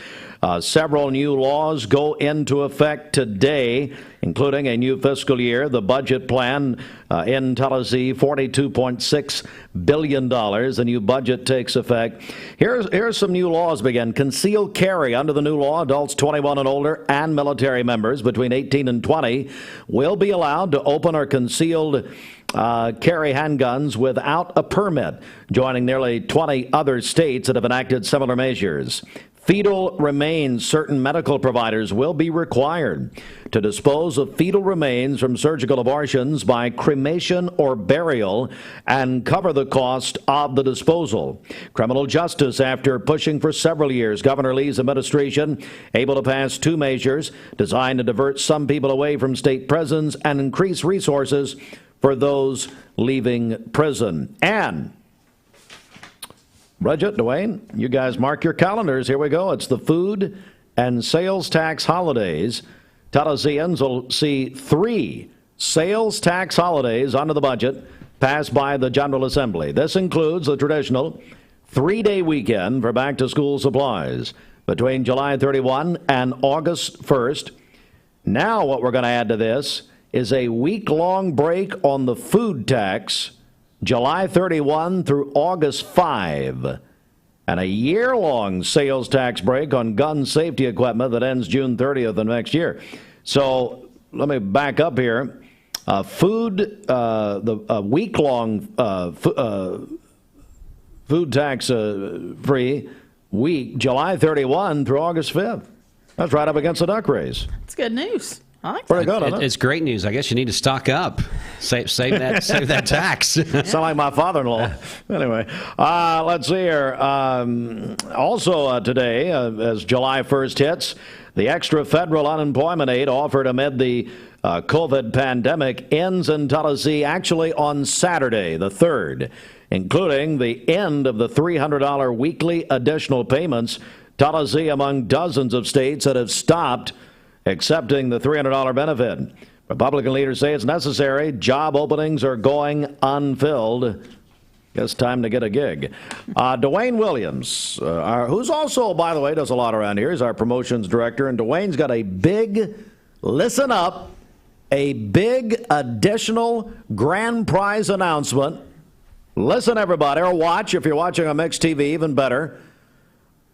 Several new laws go into effect today, including a new fiscal year, the budget plan in Tennessee, $42.6 billion. The new budget takes effect. Here's some new laws begin. Concealed carry under the new law, adults 21 and older and military members between 18 and 20 will be allowed to open or concealed carry handguns without a permit, joining nearly 20 other states that have enacted similar measures. Fetal remains, certain medical providers will be required to dispose of fetal remains from surgical abortions by cremation or burial and cover the cost of the disposal. Criminal justice, after pushing for several years, Governor Lee's administration able to pass two measures designed to divert some people away from state prisons and increase resources for those leaving prison. And Bridget, Dwayne, you guys mark your calendars. Here we go. It's the food and sales tax holidays. Tennesseans will see 3 sales tax holidays under the budget passed by the General Assembly. This includes the traditional 3-day weekend for back-to-school supplies between July 31 and August 1st. Now what we're going to add to this is a week-long break on the food tax, July 31 through August 5. and a year-long sales tax break on gun safety equipment that ends June 30th of next year. So let me back up here. The week-long food tax-free week, July 31 through August 5th. That's right up against the duck race. It's good news. I like Pretty good, isn't it? It's great news. I guess you need to stock up. Save that tax. Sound like my father-in-law. Anyway, let's see here. Also today, as July 1st hits, the extra federal unemployment aid offered amid the COVID pandemic ends in Tennessee actually on Saturday, the 3rd, including the end of the $300 weekly additional payments. Tennessee among dozens of states that have stopped accepting the $300 benefit. Republican leaders say it's necessary. Job openings are going unfilled. Guess time to get a gig. Dwayne Williams, who's also, by the way, does a lot around here. He's our promotions director. And Dwayne's got a big, listen up, a big additional grand prize announcement. Listen, everybody, or watch. If you're watching on Mix TV, even better.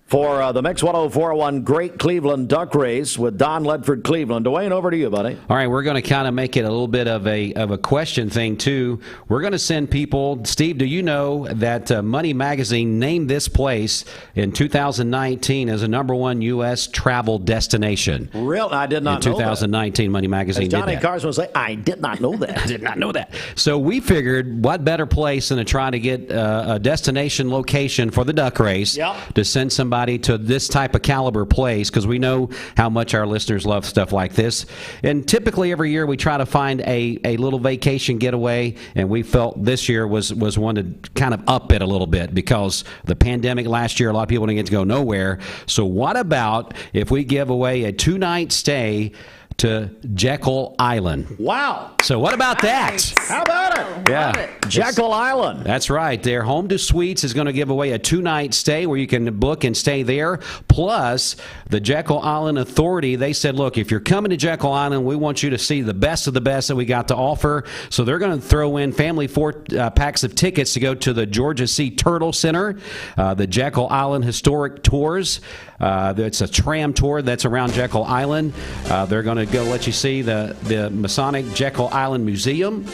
For the Mix 104.1 Great Cleveland Duck Race with Don Ledford Cleveland. Dwayne, over to you, buddy. All right, we're going to kind of make it a little bit of a question thing, too. We're going to send people. Steve, do you know that Money Magazine named this place in 2019 as a #1 U.S. travel destination? Real? I did not know that. In 2019, Money Magazine As Johnny did that. Carson would say, I did not know that. I did not know that. So we figured what better place than to try to get a destination location for the duck race to send somebody to this type of caliber place, because we know how much our listeners love stuff like this. And typically every year we try to find a little vacation getaway, and we felt this year was one to kind of up it a little bit because the pandemic last year, a lot of people didn't get to go nowhere. So what about if we give away a 2-night stay to Jekyll Island? Wow. So what about that? How about it? Yeah. Jekyll Island. That's right. Their Home to Suites is going to give away a 2-night stay where you can book and stay there. Plus, the Jekyll Island Authority, they said, look, if you're coming to Jekyll Island, we want you to see the best of the best that we got to offer. So they're going to throw in family 4 packs of tickets to go to the Georgia Sea Turtle Center, the Jekyll Island Historic Tours. It's a tram tour that's around Jekyll Island. They're going to go let you see the Masonic Jekyll Island Museum.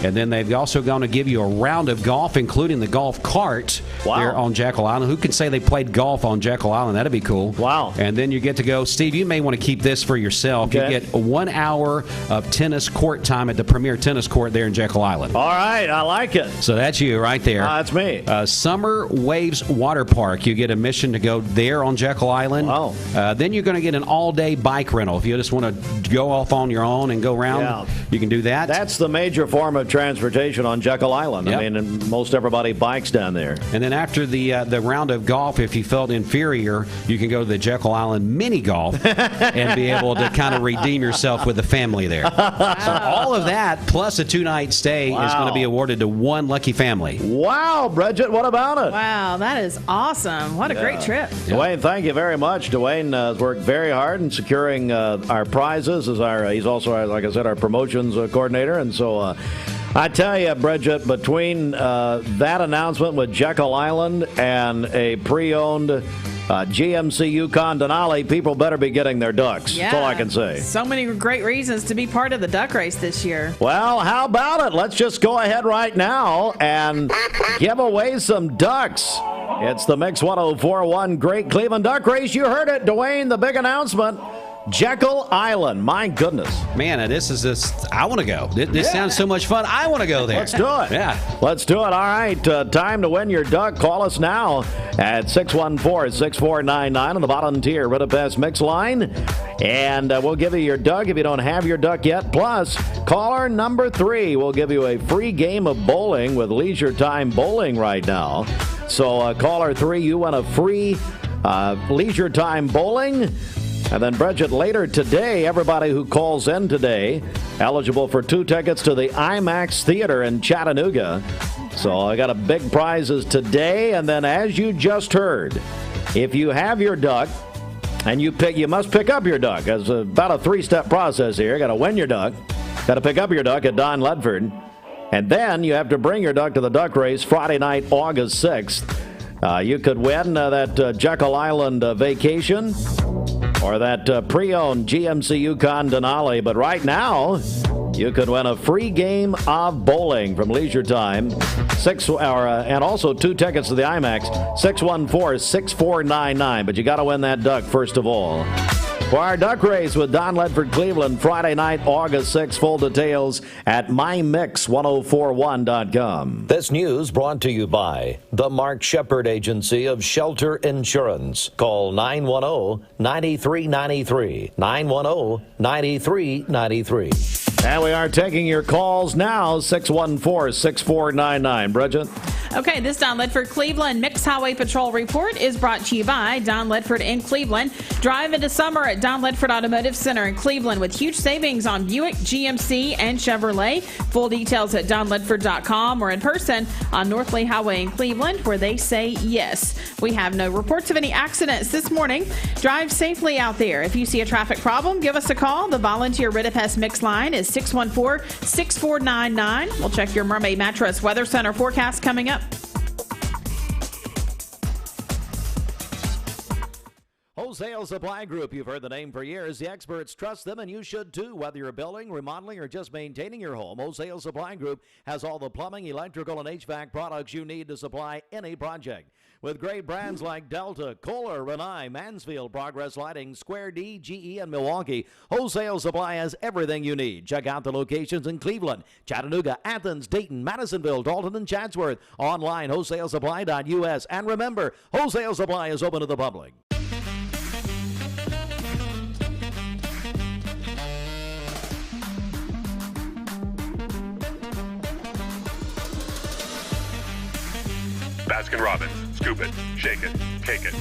And then they've also going to give you a round of golf, including the golf cart there on Jekyll Island. Who can say they played golf on Jekyll Island? That'd be cool. Wow. And then you get to go, Steve, you may want to keep this for yourself. Okay. You get 1 hour of tennis court time at the premier tennis court there in Jekyll Island. All right, I like it. So that's you right there. That's me. Summer Waves Water Park. You get admission to go there on Jekyll Island. Wow. Then you're going to get an all-day bike rental. If you just want to go off on your own and go around, you can do that. That's the major form of transportation on Jekyll Island. Yep. I mean, and most everybody bikes down there. And then after the round of golf, if you felt inferior, you can go to the Jekyll Island mini golf and be able to kind of redeem yourself with the family there. So all of that, plus a 2-night stay, is going to be awarded to one lucky family. Wow, Bridget, what about it? Wow, that is awesome. What a great trip. Dwayne, thank you very much. Dwayne has worked very hard in securing our prizes. He's also, like I said, our promotions coordinator. And so I tell you, Bridget, between that announcement with Jekyll Island and a pre-owned GMC Yukon Denali, people better be getting their ducks. Yeah. That's all I can say. So many great reasons to be part of the duck race this year. Well, how about it? Let's just go ahead right now and give away some ducks. It's the Mix 104.1 Great Cleveland Duck Race. You heard it, Dwayne, the big announcement. Jekyll Island. My goodness. Man, this is just, I want to go. This sounds so much fun. I want to go there. Let's do it. Yeah. Let's do it. All right. Time to win your duck. Call us now at 614-6499 on the bottom tier Rid of Pass Mix line. And we'll give you your duck if you don't have your duck yet. Plus, caller number 3 will give you a free game of bowling with Leisure Time Bowling right now. So caller 3, you win a free Leisure Time Bowling. And then, Bridget, later today, everybody who calls in today, eligible for 2 tickets to the IMAX Theater in Chattanooga. So I got a big prizes today. And then, as you just heard, if you have your duck, and you must pick up your duck. It's about a 3-step process here. Got to win your duck. Got to pick up your duck at Don Ledford. And then you have to bring your duck to the duck race Friday night, August 6th. You could win that Jekyll Island vacation or that pre-owned GMC Yukon Denali. But right now, you could win a free game of bowling from Leisure Time. And also 2 tickets to the IMAX, 614-6499. But you got to win that duck first of all. For our duck race with Don Ledford Cleveland, Friday night, August 6th. Full details at mymix1041.com. This news brought to you by the Mark Shepard Agency of Shelter Insurance. Call 910-9393. 910-9393. And we are taking your calls now, 614-6499. Bridget? Okay, this Don Ledford Cleveland Mixed Highway Patrol Report is brought to you by Don Ledford in Cleveland. Drive into summer at Don Ledford Automotive Center in Cleveland with huge savings on Buick, GMC, and Chevrolet. Full details at donledford.com or in person on North Lee Highway in Cleveland, where they say yes. We have no reports of any accidents this morning. Drive safely out there. If you see a traffic problem, give us a call. The volunteer Ridipest Mix line is 614-6499. We'll check your Mermaid Mattress Weather Center forecast coming up. Wholesale Supply Group. You've heard the name for years. The experts trust them, and you should too. Whether you're building, remodeling, or just maintaining your home, Wholesale Supply Group has all the plumbing, electrical, and HVAC products you need to supply any project. With great brands like Delta, Kohler, Rinnai, Mansfield, Progress Lighting, Square D, GE, and Milwaukee, Wholesale Supply has everything you need. Check out the locations in Cleveland, Chattanooga, Athens, Dayton, Madisonville, Dalton, and Chatsworth. Online, wholesalesupply.us. And remember, Wholesale Supply is open to the public. Baskin-Robbins. Scoop it, shake it, cake it.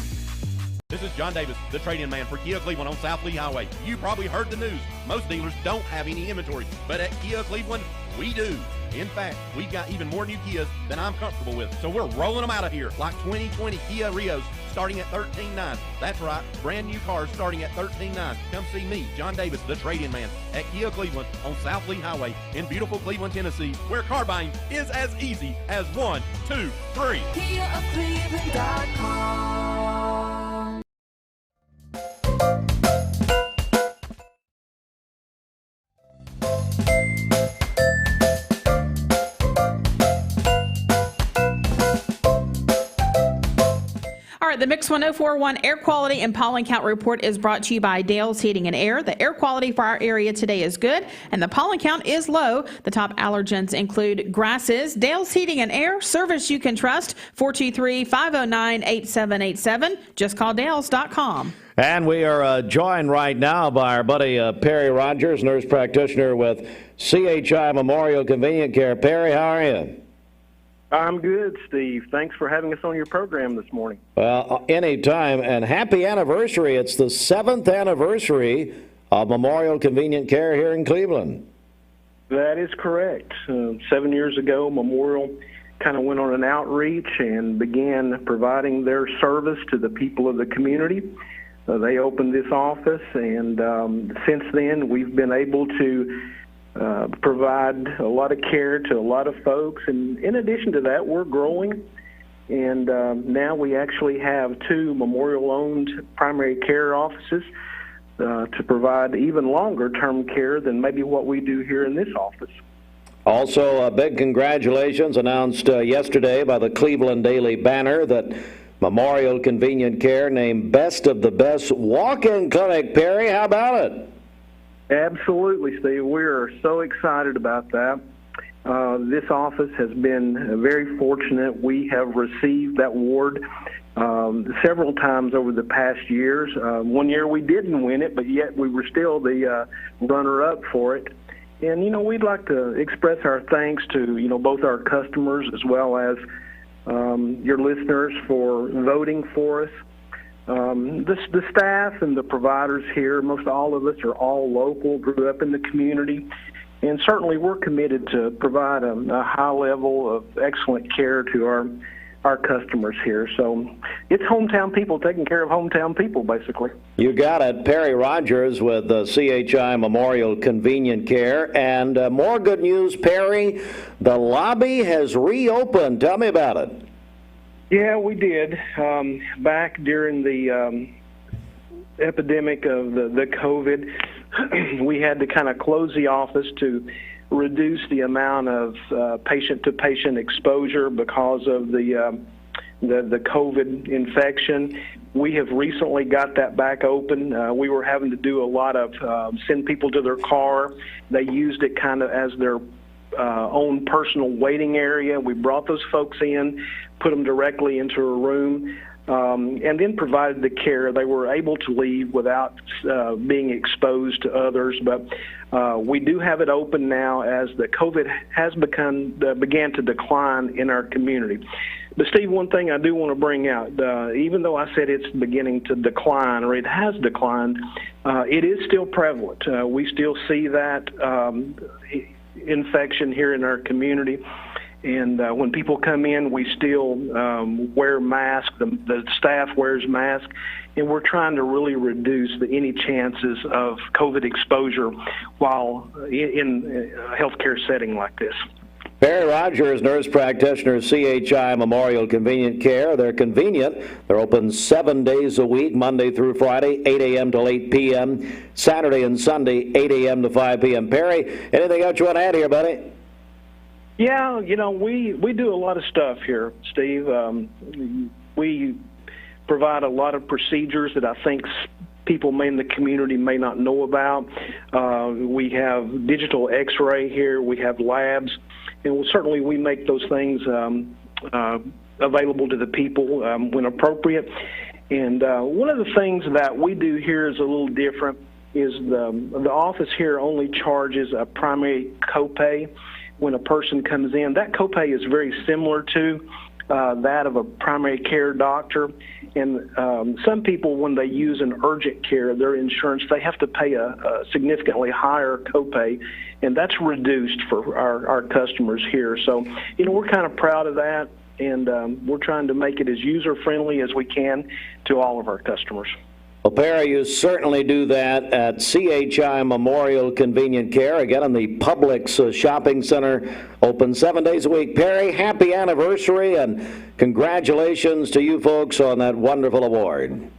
This is John Davis, the trade-in man for Kia Cleveland on South Lee Highway. You probably heard the news. Most dealers don't have any inventory, but at Kia Cleveland, we do. In fact, we've got even more new Kias than I'm comfortable with. So we're rolling them out of here, like 2020 Kia Rios starting at $13,900. That's right, brand new cars starting at $13,900. Come see me, John Davis, the trade-in man, at Kia Cleveland on South Lee Highway in beautiful Cleveland, Tennessee, where car buying is as easy as 1, 2, 3. KiaofCleveland.com. All right, the Mix 1041 Air Quality and Pollen Count Report is brought to you by Dale's Heating and Air. The air quality for our area today is good, and the pollen count is low. The top allergens include grasses. Dale's Heating and Air, service you can trust, 423-509-8787. Just call Dales.com. And we are joined right now by our buddy Perry Rogers, nurse practitioner with CHI Memorial Convenient Care. Perry, how are you? I'm good, Steve. Thanks for having us on your program this morning. Well, anytime, and happy anniversary. It's the 7th anniversary of Memorial Convenient Care here in Cleveland. That is correct. 7 years ago, Memorial kind of went on an outreach and began providing their service to the people of the community. They opened this office, and since then, we've been able to provide a lot of care to a lot of folks. And in addition to that, we're growing. And now we actually have 2 Memorial-owned primary care offices to provide even longer-term care than maybe what we do here in this office. Also, a big congratulations announced yesterday by the Cleveland Daily Banner that Memorial Convenient Care named Best of the Best Walk-In Clinic. Perry, how about it? Absolutely, Steve. We are so excited about that. This office has been very fortunate. We have received that award several times over the past years. One year we didn't win it, but yet we were still the runner-up for it. And, you know, we'd like to express our thanks to, you know, both our customers as well as your listeners for voting for us. The staff and the providers here, most all of us are all local, grew up in the community, and certainly we're committed to provide a high level of excellent care to our customers here. So it's hometown people taking care of hometown people, basically. You got it. Perry Rogers with CHI Memorial Convenient Care. And more good news, Perry, the lobby has reopened. Tell me about it. Yeah, we did. Back during the epidemic of the COVID, we had to kind of close the office to reduce the amount of patient-to-patient exposure because of the COVID infection. We have recently got that back open. We were having to do a lot of send people to their car. They used it kind of as their own personal waiting area. We brought those folks in, put them directly into a room, and then provided the care. They were able to leave without being exposed to others. But we do have it open now as the COVID has began to decline in our community. But, Steve, one thing I do want to bring out, even though I said it's beginning to decline, or it has declined, it is still prevalent. We still see that infection here in our community. And when people come in, we still wear masks. The staff wears masks. And we're trying to really reduce any chances of COVID exposure while in a healthcare setting like this. Perry Rogers, nurse practitioner, CHI Memorial Convenient Care. They're convenient. They're open 7 days a week, Monday through Friday, 8 a.m. till 8 p.m., Saturday and Sunday, 8 a.m. to 5 p.m. Perry, anything else you want to add here, buddy? Yeah, we do a lot of stuff here, Steve. We provide a lot of procedures that I think people in the community may not know about. We have digital x-ray here. We have labs. And certainly we make those things available to the people when appropriate. And one of the things that we do here is a little different is the office here only charges a primary copay when a person comes in. That copay is very similar to that of a primary care doctor. And some people, when they use an urgent care, their insurance, they have to pay a significantly higher copay, and that's reduced for our customers here. So, we're kind of proud of that, and we're trying to make it as user-friendly as we can to all of our customers. Well, Perry, you certainly do that at CHI Memorial Convenient Care, again in the Publix Shopping Center, open 7 days a week. Perry, happy anniversary, and congratulations to you folks on that wonderful award.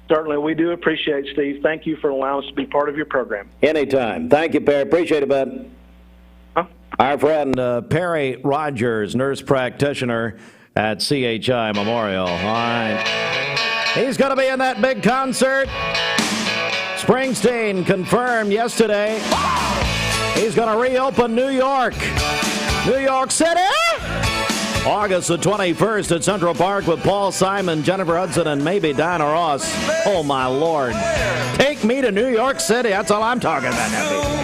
Certainly, we do appreciate it, Steve. Thank you for allowing us to be part of your program. Anytime. Thank you, Perry. Appreciate it, bud. Our friend Perry Rogers, nurse practitioner at CHI Memorial. All right. He's going to be in that big concert. Springsteen confirmed yesterday. He's going to reopen New York City. August the 21st at Central Park with Paul Simon, Jennifer Hudson, and maybe Diana Ross. Oh, my Lord. Take me to New York City. That's all I'm talking about now.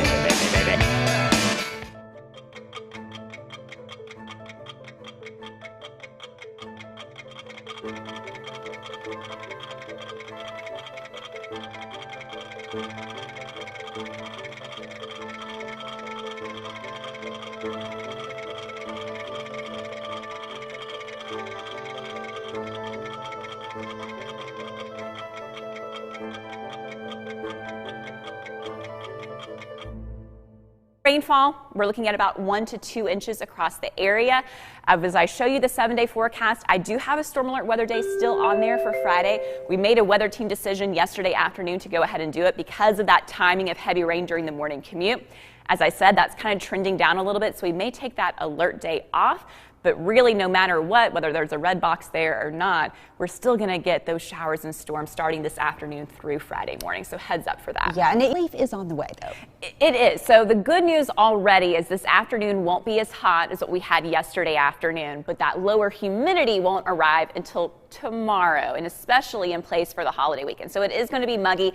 Rainfall, we're looking at about 1 to 2 inches across the area. As I show you the 7-day forecast, I do have a storm alert weather day still on there for Friday. We made a weather team decision yesterday afternoon to go ahead and do it because of that timing of heavy rain during the morning commute. As I said, that's kind of trending down a little bit, so we may take that alert day off. But really, no matter what, whether there's a red box there or not, we're still going to get those showers and storms starting this afternoon through Friday morning. So heads up for that. Yeah, and relief is on the way, though. It is. So the good news already is this afternoon won't be as hot as what we had yesterday afternoon, but that lower humidity won't arrive until tomorrow, and especially in place for the holiday weekend. So it is going to be muggy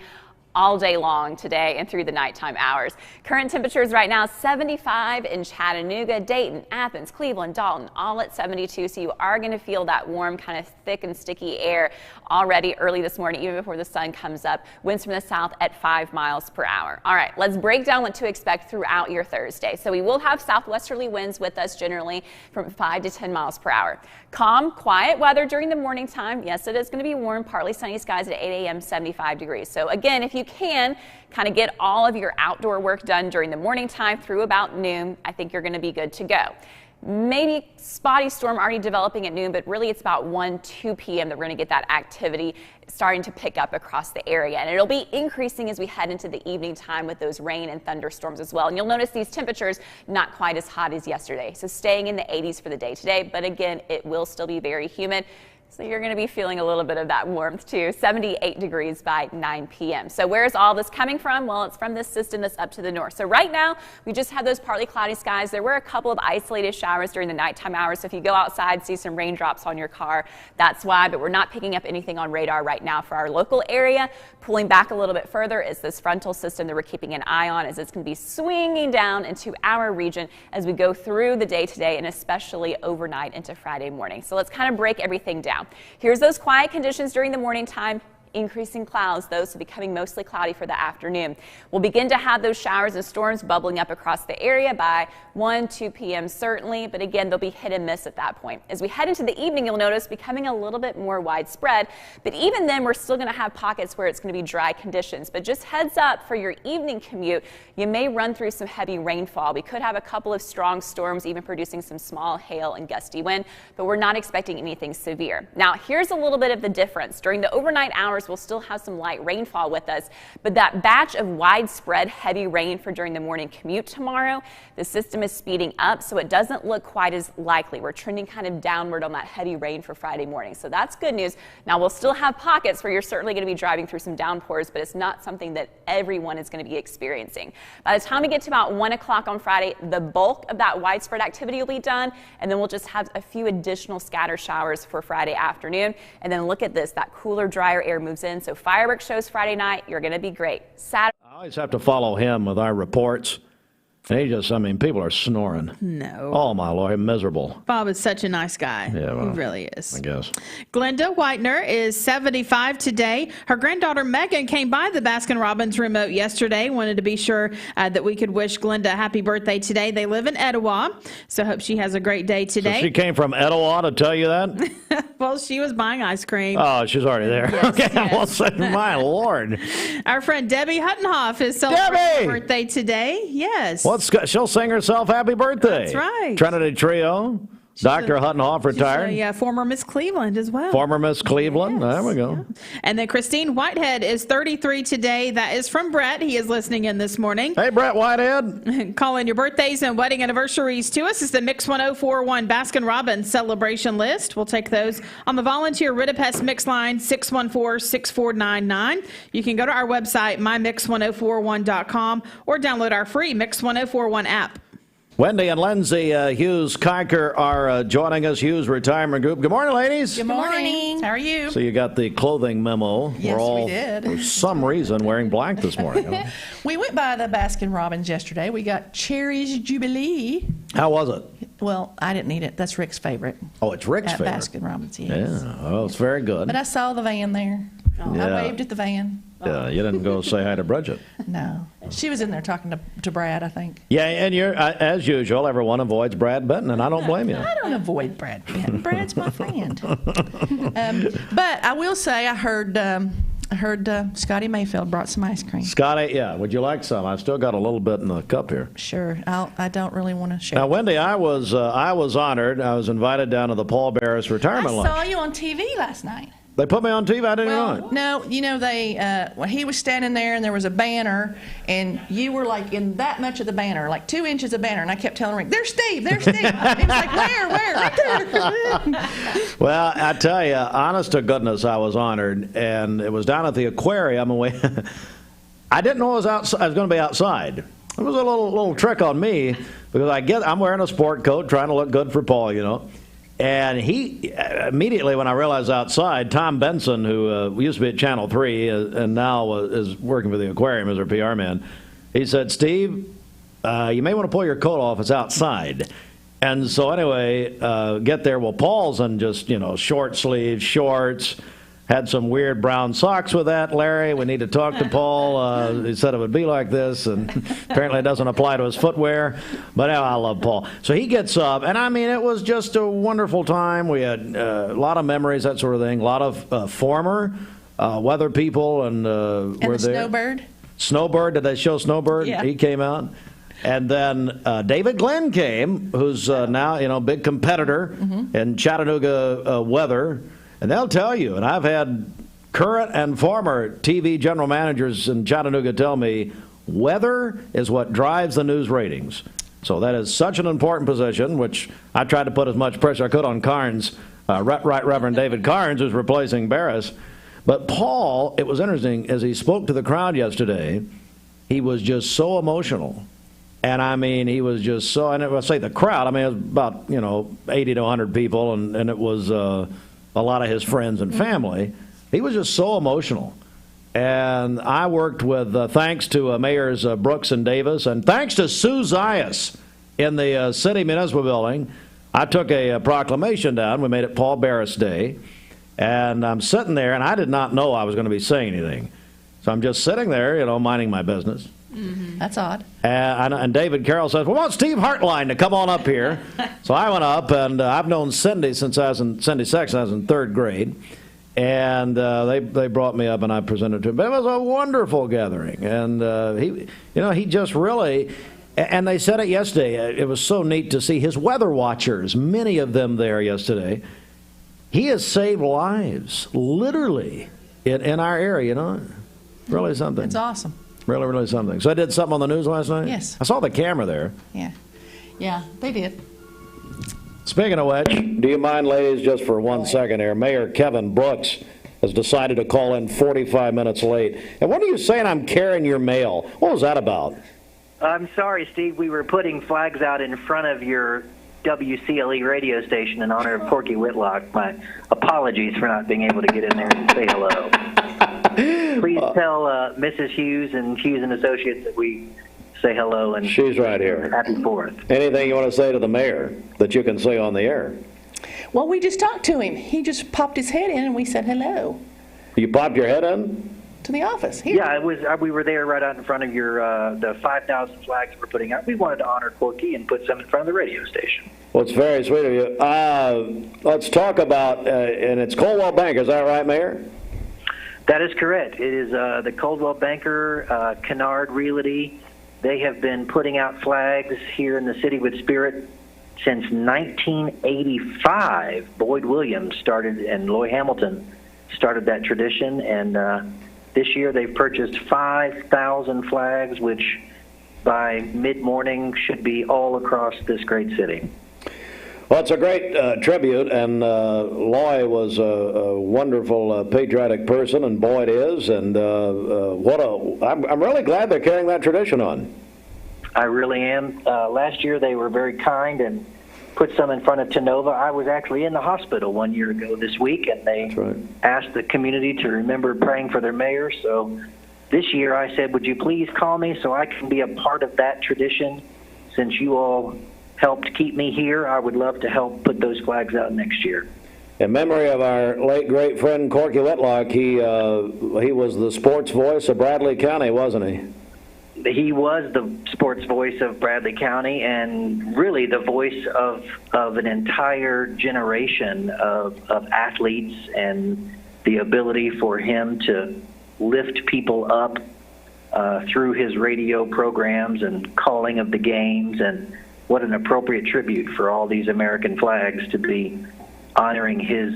all day long today and through the nighttime hours. Current temperatures right now 75 in Chattanooga, Dayton, Athens, Cleveland, Dalton, all at 72. So you are going to feel that warm, kind of thick and sticky air already early this morning, even before the sun comes up. Winds from the south at 5 miles per hour. All right, let's break down what to expect throughout your Thursday. So we will have southwesterly winds with us generally from 5 to 10 miles per hour. Calm, quiet weather during the morning time. Yes, it is going to be warm, partly sunny skies at 8 a.m., 75 degrees. So again, if you can kind of get all of your outdoor work done during the morning time through about noon, I think you're going to be good to go. Maybe spotty storm already developing at noon, but really it's about 1, 2 p.m. that we're going to get that activity starting to pick up across the area. And it'll be increasing as we head into the evening time with those rain and thunderstorms as well. And you'll notice these temperatures not quite as hot as yesterday. So staying in the 80s for the day today, but again, it will still be very humid. So you're going to be feeling a little bit of that warmth too. 78 degrees by 9 p.m. So where is all this coming from? Well, it's from this system that's up to the north. So right now, we just had those partly cloudy skies. There were a couple of isolated showers during the nighttime hours. So if you go outside, see some raindrops on your car, that's why. But we're not picking up anything on radar right now for our local area. Pulling back a little bit further is this frontal system that we're keeping an eye on, as it's going to be swinging down into our region as we go through the day today and especially overnight into Friday morning. So let's kind of break everything down. Here's those quiet conditions during the morning time. Increasing clouds, those becoming mostly cloudy for the afternoon. We'll begin to have those showers and storms bubbling up across the area by 1, 2 p.m. certainly, but again, they'll be hit and miss at that point. As we head into the evening, you'll notice becoming a little bit more widespread, but even then, we're still going to have pockets where it's going to be dry conditions. But just heads up for your evening commute, you may run through some heavy rainfall. We could have a couple of strong storms, even producing some small hail and gusty wind, but we're not expecting anything severe. Now, here's a little bit of the difference. During the overnight hours, we'll still have some light rainfall with us, but that batch of widespread heavy rain for during the morning commute tomorrow, the system is speeding up, so it doesn't look quite as likely. We're trending kind of downward on that heavy rain for Friday morning, so that's good news. Now, we'll still have pockets where you're certainly going to be driving through some downpours, but it's not something that everyone is going to be experiencing. By the time we get to about 1 o'clock on Friday, the bulk of that widespread activity will be done, and then we'll just have a few additional scatter showers for Friday afternoon. And then look at this, that cooler, drier air moves in. So fireworks shows Friday night, you're going to be great. Saturday. I always have to follow him with our reports. And he just, I mean, people are snoring. No. Oh, my Lord, miserable. Bob is such a nice guy. Yeah, well, he really is. I guess. Glenda Whitener is 75 today. Her granddaughter Megan came by the Baskin-Robbins remote yesterday. Wanted to be sure that we could wish Glenda a happy birthday today. They live in Etowah, so hope she has a great day today. So she came from Etowah to tell you that? Well, she was buying ice cream. Oh, she's already there. Yes, okay, yes. well, say, my Lord. Our friend Debbie Huttenhoff is celebrating her birthday today. Yes. She'll sing herself happy birthday. That's right. Trinity Trio. Dr. Huttenhoff retired. Yeah, former Miss Cleveland as well. Former Miss Cleveland. Yes. There we go. Yeah. And then Christine Whitehead is 33 today. That is from Brett. He is listening in this morning. Hey, Brett Whitehead. Call in your birthdays and wedding anniversaries to us. It's the Mix 1041 Baskin-Robbins celebration list. We'll take those on the volunteer Ridipest Mix line 614-6499. You can go to our website, mymix1041.com, or download our free Mix 1041 app. Wendy and Lindsay Hughes Kiker are joining us, Hughes Retirement Group. Good morning, ladies. Good morning. How are you? So you got the clothing memo. Yes, We're all, we did. For some reason, wearing black this morning. We went by the Baskin-Robbins yesterday. We got Cherry's Jubilee. How was it? Well, I didn't eat it. That's Rick's favorite. Oh, it's Rick's favorite? At Baskin-Robbins, yes. Yeah, oh, it's very good. But I saw the van there. Yeah. I waved at the van. Yeah, you didn't go say hi to Bridget. No. She was in there talking to Brad, I think. Yeah, and you're, as usual, everyone avoids Brad Benton, and I don't blame you. I don't avoid Brad Benton. Brad's my friend. But I will say I heard Scottie Mayfield brought some ice cream. Scottie, yeah. Would you like some? I've still got a little bit in the cup here. Sure. I don't really want to share. Now, Wendy, I was honored. I was invited down to the Paul Barris retirement lunch. I saw you on TV last night. They put me on TV? I didn't know it. No, you know, when he was standing there and there was a banner, and you were like in that much of the banner, like 2 inches of banner, and I kept telling Rick, there's Steve, there's Steve. He was like, where, right there. Well, I tell you, honest to goodness, I was honored, and it was down at the aquarium. I didn't know I was going to be outside. It was a little trick on me, because I'm wearing a sport coat, trying to look good for Paul, you know. And he, immediately when I realized outside, Tom Benson, who used to be at Channel 3 and now is working for the aquarium as our PR man, he said, Steve, you may want to pull your coat off. It's outside. And so anyway, get there. Well, Paul's in just, short sleeves, shorts, had some weird brown socks with that, Larry. We need to talk to Paul. He said it would be like this, and apparently it doesn't apply to his footwear. But I love Paul. So he gets up, and I mean, it was just a wonderful time. We had a lot of memories, that sort of thing. A lot of former weather people, and were there. Snowbird. Snowbird, did they show Snowbird? Yeah. He came out. And then David Glenn came, who's now, big competitor in Chattanooga weather. And they'll tell you, and I've had current and former TV general managers in Chattanooga tell me, weather is what drives the news ratings. So that is such an important position, which I tried to put as much pressure I could on Carnes, Right Reverend David Carnes, who's replacing Barris. But Paul, it was interesting, as he spoke to the crowd yesterday, he was just so emotional. And I mean, he was just so, and I say the crowd, I mean, it was about, 80 to 100 people, and it was a lot of his friends and family. He was just so emotional. And I worked with, thanks to Mayors Brooks and Davis, and thanks to Sue Zayas in the City Municipal Building, I took a proclamation down. We made it Paul Barris Day. And I'm sitting there, and I did not know I was going to be saying anything. So I'm just sitting there, minding my business. That's odd. And David Carroll says, "We want Steve Hartline to come on up here." So I went up, and I've known Cindy since Cindy Sexton, I was in third grade. And they brought me up, and I presented to him. But it was a wonderful gathering. And he just really, and they said it yesterday, it was so neat to see his weather watchers, many of them there yesterday. He has saved lives, literally, in our area, Really something. It's awesome. Really, really something. So I did something on the news last night? Yes. I saw the camera there. Yeah, they did. Speaking of which, do you mind, ladies, just for 1 second here, Mayor Kevin Brooks has decided to call in 45 minutes late. And what are you saying I'm carrying your mail? What was that about? I'm sorry, Steve. We were putting flags out in front of your WCLE radio station in honor of Corky Whitlock. My apologies for not being able to get in there and say hello. Please tell Mrs. Hughes and Hughes and Associates that we say hello. And she's right here. Happy 4th. Anything you want to say to the mayor that you can say on the air? Well, we just talked to him. He just popped his head in, and we said hello. You popped your head in? To the office. Here. Yeah, it was. We were there right out in front of your the 5,000 flags we're putting out. We wanted to honor Corky and put some in front of the radio station. Well, it's very sweet of you. Let's talk about, and it's Coldwell Banker, is that right, Mayor? That is correct. It is the Coldwell Banker, Kennard Realty. They have been putting out flags here in the city with spirit since 1985. Boyd Williams started, and Loy Hamilton started that tradition, and this year they've purchased 5,000 flags, which by mid-morning should be all across this great city. Well, it's a great tribute, and Loy was a wonderful, patriotic person, and Boyd is, and I'm really glad they're carrying that tradition on. I really am. Last year they were very kind and put some in front of Tenova. I was actually in the hospital 1 year ago this week, and they asked the community to remember praying for their mayor. So this year I said, would you please call me so I can be a part of that tradition? Since you all helped keep me here, I would love to help put those flags out next year. In memory of our late great friend Corky Whitlock, he was the sports voice of Bradley County, wasn't he? He was the sports voice of Bradley County, and really the voice of an entire generation of athletes, and the ability for him to lift people up through his radio programs and calling of the games. And what an appropriate tribute for all these American flags to be honoring his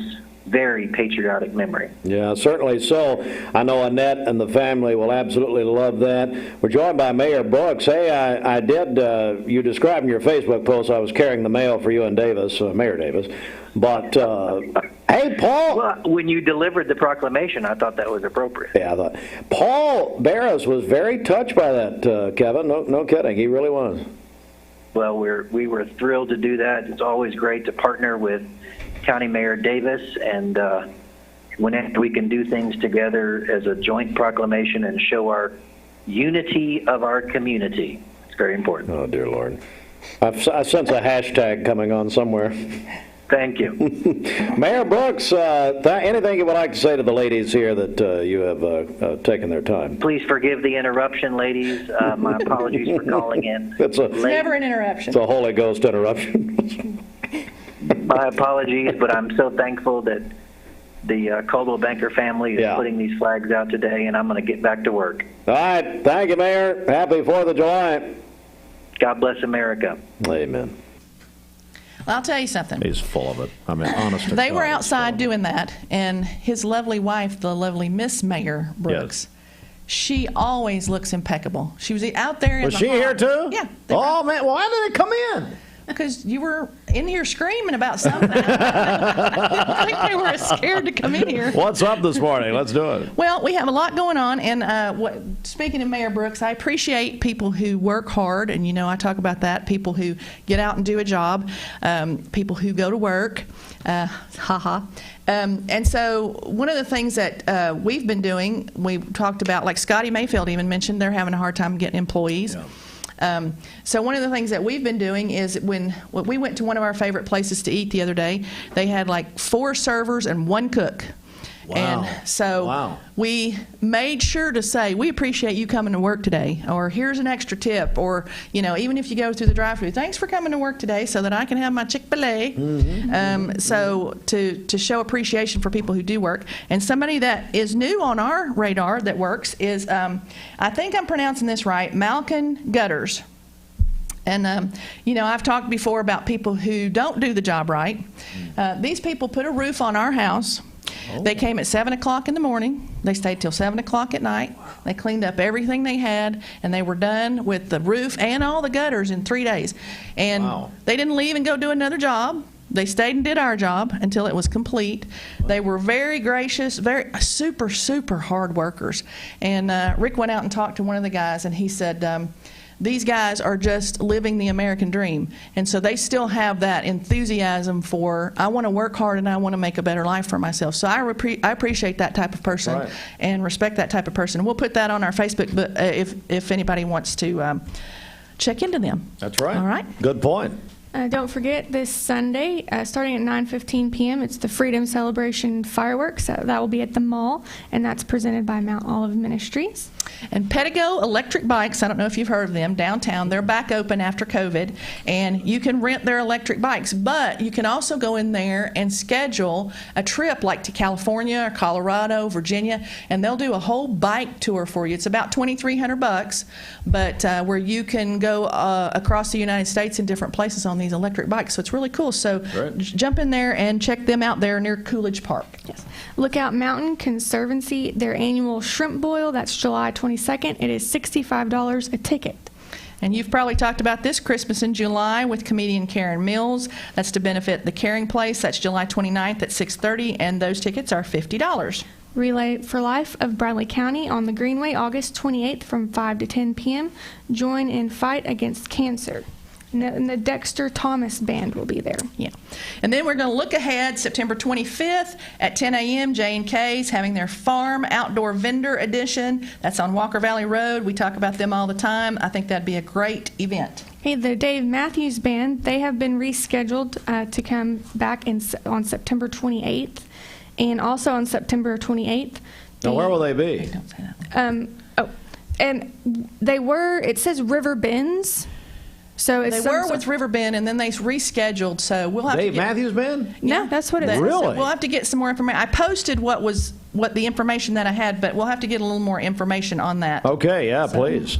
very patriotic memory. Yeah, certainly so. I know Annette and the family will absolutely love that. We're joined by Mayor Brooks. Hey, I did, you described in your Facebook post I was carrying the mail for you and Davis, Mayor Davis. But, hey, Paul. Well, when you delivered the proclamation, I thought that was appropriate. Yeah, I thought. Paul Barris was very touched by that, Kevin. No kidding. He really was. Well, we were thrilled to do that. It's always great to partner with County Mayor Davis, and whenever we can do things together as a joint proclamation and show our unity of our community, it's very important. Oh, dear Lord. I sense a hashtag coming on somewhere. Thank you. Mayor Brooks, anything you would like to say to the ladies here that you have taken their time? Please forgive the interruption, ladies. My apologies for calling in. It's never an interruption. It's a Holy Ghost interruption. My apologies, but I'm so thankful that the Coldwell Banker family is putting these flags out today, and I'm going to get back to work. All right. Thank you, Mayor. Happy 4th of July. God bless America. Amen. Well, I'll tell you something. He's full of it. I mean, honest to They God, were he's outside doing that, and his lovely wife, the lovely Miss Mayor Brooks, she always looks impeccable. She was out there in Was the she hall. here too? Yeah. Oh, man. Why did it come in? Because you were in here screaming about something. I think they were scared to come in here. What's up this morning? Let's do it. Well, we have a lot going on, and speaking of Mayor Brooks, I appreciate people who work hard, and I talk about that, people who get out and do a job, people who go to work, and so one of the things that we've been doing, we talked about, like Scottie Mayfield even mentioned, they're having a hard time getting employees. Yeah. So one of the things that we've been doing is when we went to one of our favorite places to eat the other day, they had like 4 servers and 1 cook. Wow. And so we made sure to say, we appreciate you coming to work today, or here's an extra tip, or, even if you go through the drive-thru, thanks for coming to work today so that I can have my Chick-fil-A. So to show appreciation for people who do work. And somebody that is new on our radar that works is, I think I'm pronouncing this right, Malkin Gutters. And, I've talked before about people who don't do the job right. These people put a roof on our house. They came at 7 o'clock in the morning. They stayed till 7 o'clock at night. They cleaned up everything they had, and they were done with the roof and all the gutters in 3 days. And they didn't leave and go do another job. They stayed and did our job until it was complete. They were very gracious, very super, super hard workers. And Rick went out and talked to one of the guys, and he said, these guys are just living the American dream. And so they still have that enthusiasm for, I want to work hard and I want to make a better life for myself. So I appreciate that type of person and respect that type of person. We'll put that on our Facebook if anybody wants to check into them. That's right. All right. Good point. Don't forget this Sunday, starting at 9:15 p.m., it's the Freedom Celebration Fireworks. That will be at the mall, and that's presented by Mount Olive Ministries. And Pedigo Electric Bikes, I don't know if you've heard of them, downtown, they're back open after COVID, and you can rent their electric bikes, but you can also go in there and schedule a trip like to California or Colorado, Virginia, and they'll do a whole bike tour for you. It's about $2,300, but where you can go across the United States in different places on these electric bikes. So it's really cool. So jump in there and check them out there near Coolidge Park. Yes. Lookout Mountain Conservancy, their annual shrimp boil, that's July 22nd. It is $65 a ticket. And you've probably talked about this Christmas in July with comedian Karen Mills. That's to benefit the Caring Place. That's July 29th at 6:30, and those tickets are $50. Relay for Life of Bradley County on the Greenway, August 28th from 5 to 10 p.m. Join in fight against cancer. And the Dexter Thomas Band will be there. Yeah. And then we're going to look ahead, September 25th at 10 a.m., J&K's having their Farm Outdoor Vendor Edition. That's on Walker Valley Road. We talk about them all the time. I think that'd be a great event. Hey, the Dave Matthews Band, they have been rescheduled to come back on September 28th. And also on September 28th. Now, where will they be? Don't say that. And they were, it says River Bends. So it's they were with River Bend, and then they rescheduled. So we'll have Dave to get, Matthews Band? No, that's what it is. Really? So we'll have to get some more information. I posted what the information that I had, but we'll have to get a little more information on that. Okay, yeah, please.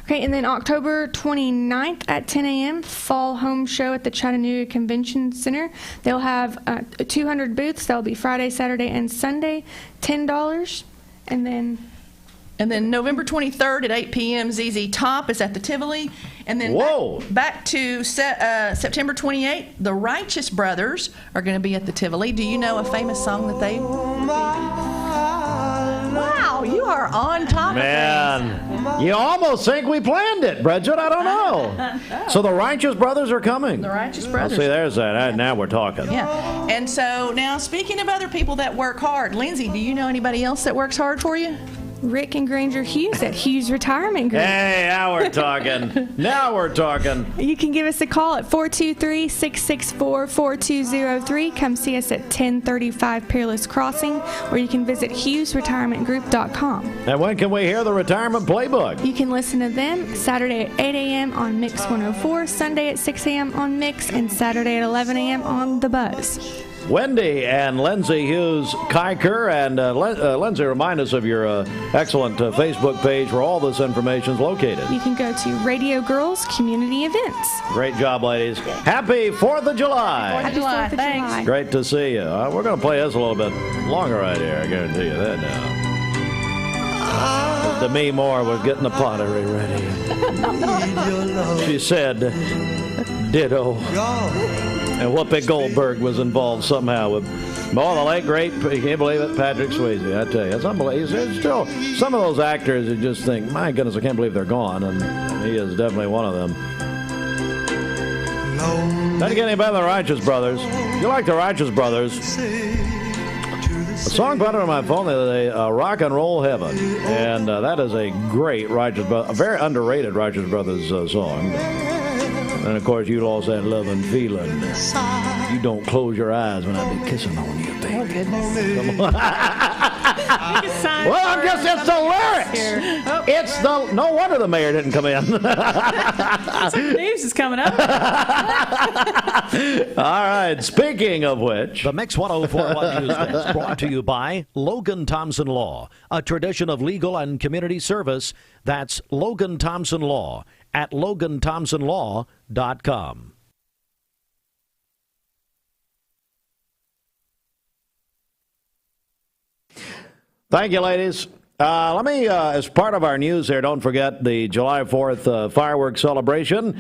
Okay, and then October 29th at 10 a.m., Fall Home Show at the Chattanooga Convention Center. They'll have 200 booths. That'll be Friday, Saturday, and Sunday, $10. And then November 23rd at 8 p.m., ZZ Top is at the Tivoli. And then back to September 28th, the Righteous Brothers are going to be at the Tivoli. Do you know a famous song that they... Wow, you are on top of things. Man, you almost think we planned it, Bridget. I don't know. So the Righteous Brothers are coming. The Righteous Brothers. See, there's that. Now we're talking. Yeah. And so now, speaking of other people that work hard, Lindsay, do you know anybody else that works hard for you? Rick and Granger Hughes at Hughes Retirement Group. Hey, now we're talking. Now we're talking. You can give us a call at 423-664-4203. Come see us at 1035 Peerless Crossing, or you can visit HughesRetirementGroup.com. And when can we hear the Retirement Playbook? You can listen to them Saturday at 8 a.m. on Mix 104, Sunday at 6 a.m. on Mix, and Saturday at 11 a.m. on The Buzz. Wendy and Lindsay Hughes Kiker. And Lindsay, remind us of your excellent Facebook page where all this information is located. You can go to Radio Girls Community Events. Great job, ladies. Happy 4th of July. Happy 4th of July. Great to see you. We're going to play this a little bit longer right here. I guarantee you that now. Demi Moore was getting the pottery ready. She said, ditto. And Whoopi Goldberg was involved somehow with the late, great, you can't believe it, Patrick Swayze. I tell you, it's unbelievable. It's still some of those actors you just think, my goodness, I can't believe they're gone. And he is definitely one of them. Doesn't get any better than the Righteous Brothers. If you like the Righteous Brothers, a song put on my phone the other day, Rock and Roll Heaven. And that is a great Righteous Brothers, a very underrated Righteous Brothers song. And, of course, you'd all say love and feeling. You don't close your eyes when I be kissing on you, baby. Oh, goodness. Come on. Well, I guess it's the lyrics. It's the, no wonder the mayor didn't come in. Some news is coming up. All right, speaking of which. The Mix 104.1 News Desk brought to you by Logan Thompson Law, a tradition of legal and community service. That's Logan Thompson Law at LoganThompsonLaw.com. Thank you, ladies. Let me, as part of our news here, don't forget the July 4th fireworks celebration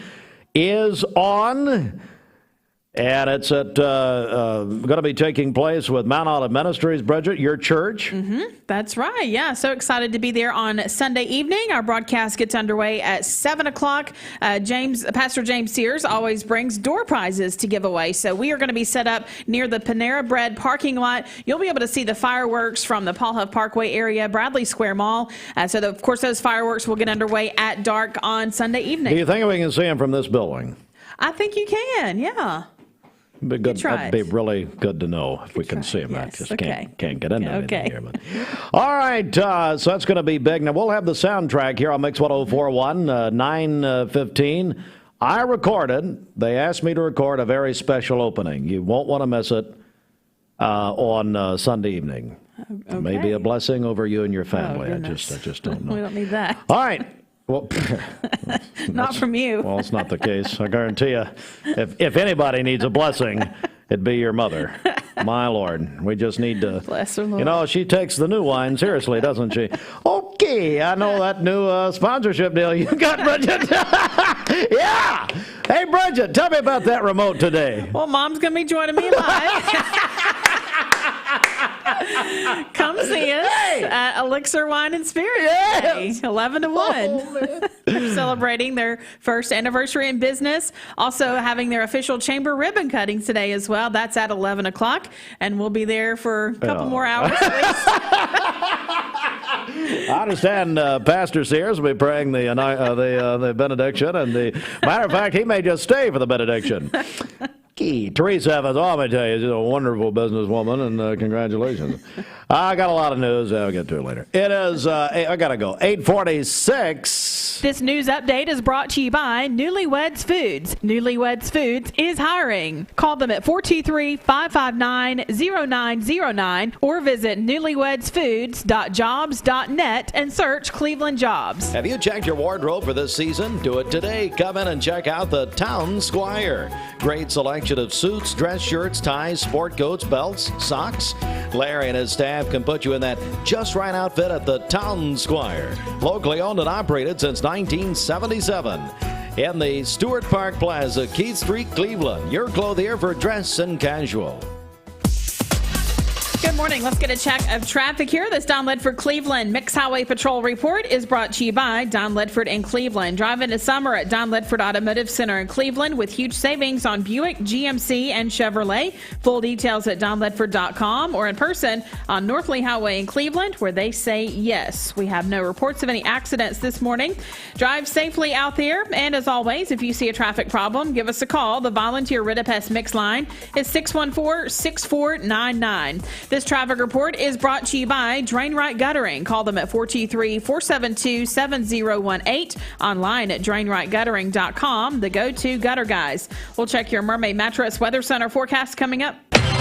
is on. And it's going to be taking place with Mount Olive Ministries, Bridget, your church. That's right. Yeah, so excited to be there on Sunday evening. Our broadcast gets underway at 7 o'clock. Pastor James Sears always brings door prizes to give away. So we are going to be set up near the Panera Bread parking lot. You'll be able to see the fireworks from the Paul Huff Parkway area, Bradley Square Mall. Of course, those fireworks will get underway at dark on Sunday evening. Do you think we can see them from this building? I think you can, yeah. Be good. That'd be really good to know if we can see them. Yes. I just Okay. can't get into anything Okay. here. But. All right, so that's going to be big. Now, we'll have the soundtrack here on Mix 104.1, 9:15. I recorded. They asked me to record a very special opening. You won't want to miss it on Sunday evening. Okay. Maybe a blessing over you and your family. I just don't know. We don't need that. All right. Well, Not from you. Well, it's not the case. I guarantee you, if anybody needs a blessing, it'd be your mother. My Lord. We just need to. Bless her, Lord. You know, she takes the new wine seriously, doesn't she? Okay, I know that new sponsorship deal you got, Bridget. Yeah. Hey, Bridget, tell me about that remote today. Well, Mom's going to be joining me live. Come see us at Elixir Wine and Spirits today, 11 to 1. They're celebrating their first anniversary in business. Also having their official chamber ribbon cutting today as well. That's at 11 o'clock, and we'll be there for a couple more hours at least. I understand Pastor Sears will be praying the benediction, and matter of fact, he may just stay for the benediction. Teresa Evans, let me tell you, she's a wonderful businesswoman, and congratulations. I got a lot of news. I'll get to it later. It is, I got to go, 8:46. This news update is brought to you by Newlyweds Foods. Newlyweds Foods is hiring. Call them at 423-559-0909 or visit newlywedsfoods.jobs.net and search Cleveland Jobs. Have you checked your wardrobe for this season? Do it today. Come in and check out the Town Squire. Great selection of suits, dress shirts, ties, sport coats, belts, socks. Larry and his staff can put you in that just right outfit at the Town Squire. Locally owned and operated since 1977. In the Stewart Park Plaza, Keith Street, Cleveland. Your clothier for dress and casual. Good morning. Let's get a check of traffic here. This Don Ledford Cleveland Mix Highway Patrol report is brought to you by Don Ledford in Cleveland. Drive into summer at Don Ledford Automotive Center in Cleveland with huge savings on Buick, GMC, and Chevrolet. Full details at donledford.com or in person on North Lee Highway in Cleveland, where they say yes. We have no reports of any accidents this morning. Drive safely out there. And as always, if you see a traffic problem, give us a call. The volunteer Ridipest Mix line is 614-6499. This traffic report is brought to you by Drain Right Guttering. Call them at 423-472-7018. Online at drainrightguttering.com, the go-to gutter guys. We'll check your Mermaid Mattress Weather Center forecast coming up.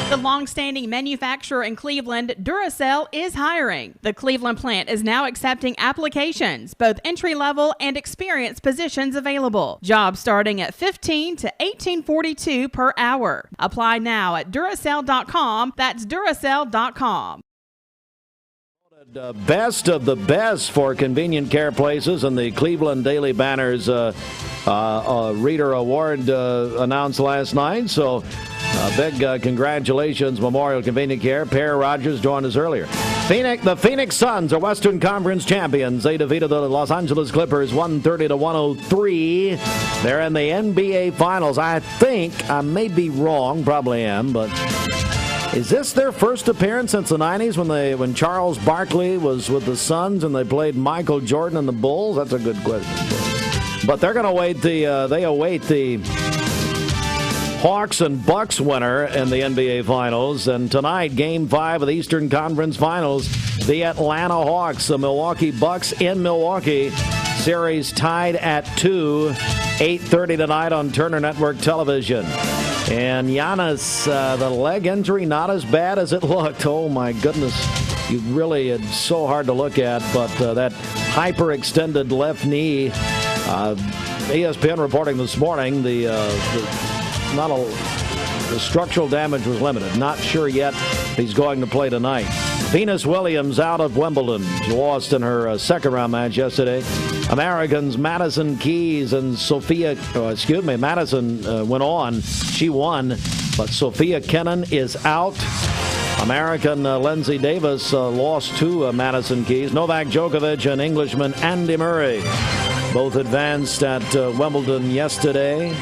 The long-standing manufacturer in Cleveland, Duracell, is hiring. The Cleveland plant is now accepting applications, both entry-level and experienced positions available. Jobs starting at $15 to $18.42 per hour. Apply now at Duracell.com. That's Duracell.com. Best of the best for convenient care places, and the Cleveland Daily Banner's Reader Award announced last night. So big congratulations, Memorial Convenient Care. Pear Rogers joined us earlier. The Phoenix Suns are Western Conference champions. They defeated the Los Angeles Clippers 130 to 103. They're in the NBA Finals. I think, I may be wrong, probably am, but is this their first appearance since the 90s when Charles Barkley was with the Suns and they played Michael Jordan and the Bulls? That's a good question. But they're going to await the Hawks and Bucks winner in the NBA Finals. And tonight, Game 5 of the Eastern Conference Finals, the Atlanta Hawks, the Milwaukee Bucks in Milwaukee. Series tied at 2, 8:30 tonight on Turner Network Television. And Giannis, the leg injury, not as bad as it looked. Oh, my goodness. It's so hard to look at, but that hyperextended left knee. ESPN reporting this morning the structural damage was limited. Not sure yet if he's going to play tonight. Venus Williams out of Wimbledon. Lost in her second-round match yesterday. Americans Madison Keys and Madison went on. She won, but Sophia Kenin is out. American Lindsay Davis lost to Madison Keys. Novak Djokovic and Englishman Andy Murray both advanced at Wimbledon yesterday.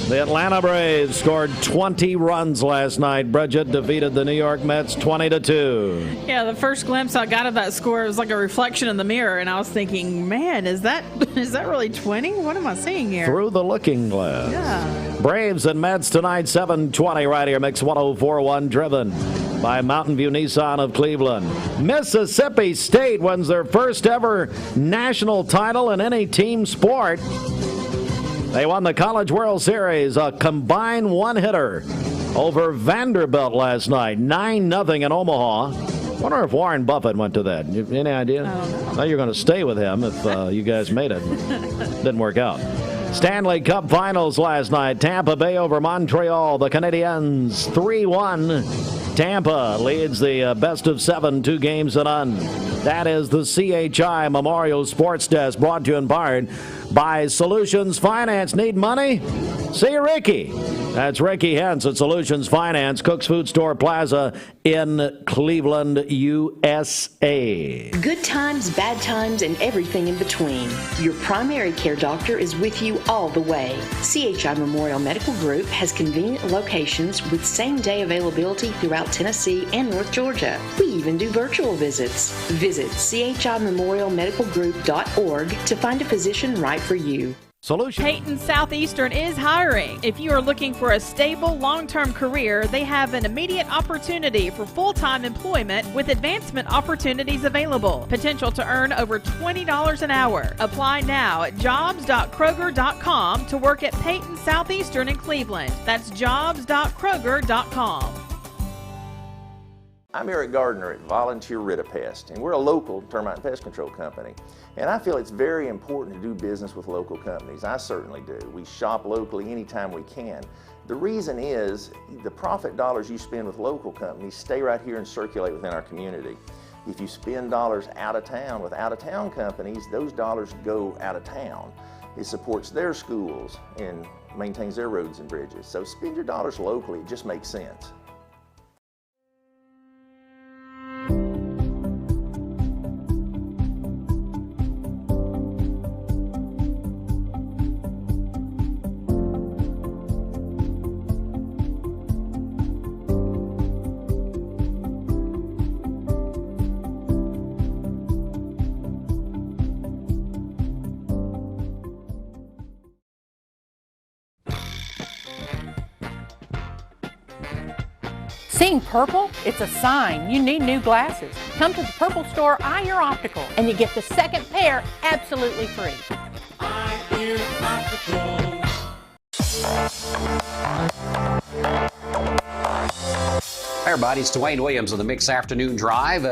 The Atlanta Braves scored 20 runs last night. Bridget defeated the New York Mets 20-2. Yeah, the first glimpse I got of that score was like a reflection in the mirror, and I was thinking, man, is that really 20? What am I seeing here? Through the looking glass. Yeah. Braves and Mets tonight, 7:20 right here. Mix 104.1, driven by Mountain View Nissan of Cleveland. Mississippi State wins their first ever national title in any team sport. They won the College World Series, a combined one-hitter over Vanderbilt last night, 9-0 in Omaha. Wonder if Warren Buffett went to that. Any idea? I don't know. Well, you're going to stay with him if you guys made it. Didn't work out. Stanley Cup Finals last night. Tampa Bay over Montreal. The Canadiens 3-1. Tampa leads the best of 7, 2 games to none. That is the CHI Memorial Sports Desk, brought to you in part by Solutions Finance. Need money? See Ricky. That's Ricky Hentz at Solutions Finance, Cook's Food Store Plaza in Cleveland, USA. Good times, bad times, and everything in between. Your primary care doctor is with you all the way. CHI Memorial Medical Group has convenient locations with same-day availability throughout Tennessee and North Georgia. We even do virtual visits. Visit chimemorialmedicalgroup.org to find a physician right for you. Solution. Peyton Southeastern is hiring. If you are looking for a stable, long-term career, they have an immediate opportunity for full-time employment with advancement opportunities available. Potential to earn over $20 an hour. Apply now at jobs.kroger.com to work at Peyton Southeastern in Cleveland. That's jobs.kroger.com. I'm Eric Gardner at Volunteer Rid-A-Pest, and we're a local termite and pest control company. And I feel it's very important to do business with local companies. I certainly do. We shop locally anytime we can. The reason is the profit dollars you spend with local companies stay right here and circulate within our community. If you spend dollars out of town with out-of-town companies, those dollars go out of town. It supports their schools and maintains their roads and bridges. So spend your dollars locally. It just makes sense. Seeing purple? It's a sign you need new glasses. Come to the Purple Store, Eye Ear Optical, and you get the second pair absolutely free. Eye Ear Optical. Hi, everybody. It's Dwayne Williams of the Mix Afternoon Drive.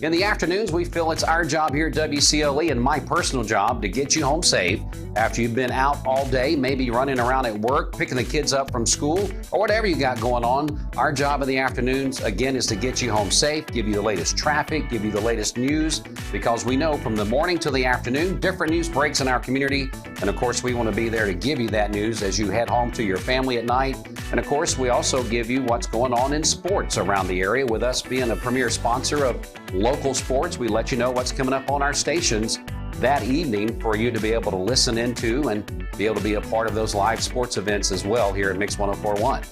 In the afternoons, we feel it's our job here at WCLE and my personal job to get you home safe after you've been out all day, maybe running around at work, picking the kids up from school, or whatever you got going on. Our job in the afternoons, again, is to get you home safe, give you the latest traffic, give you the latest news, because we know from the morning to the afternoon, different news breaks in our community. And of course, we want to be there to give you that news as you head home to your family at night. And of course, we also give you what's going on in sports around the area. With us being a premier sponsor of local sports, we let you know what's coming up on our stations that evening for you to be able to listen into and be able to be a part of those live sports events as well here at Mix 104.1.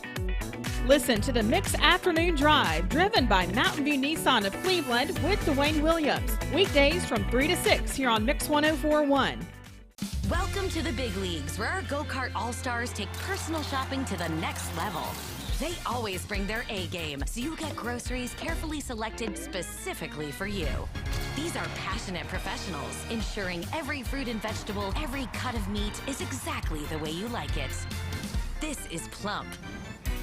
Listen to the Mix Afternoon Drive, driven by Mountain View Nissan of Cleveland with Dwayne Williams. Weekdays from 3 to 6 here on Mix 104.1. Welcome to the big leagues, where our go-kart all-stars take personal shopping to the next level. They always bring their A game, so you get groceries carefully selected specifically for you. These are passionate professionals, ensuring every fruit and vegetable, every cut of meat is exactly the way you like it. This is plump.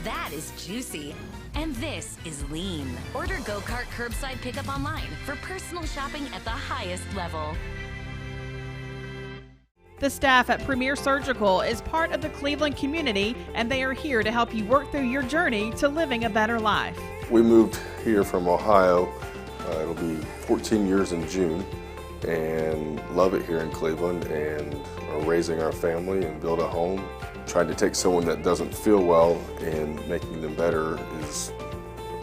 That is juicy. And this is lean. Order go-kart curbside pickup online for personal shopping at the highest level. The staff at Premier Surgical is part of the Cleveland community, and they are here to help you work through your journey to living a better life. We moved here from Ohio. It'll be 14 years in June, and love it here in Cleveland, and are raising our family and build a home. Trying to take someone that doesn't feel well and making them better is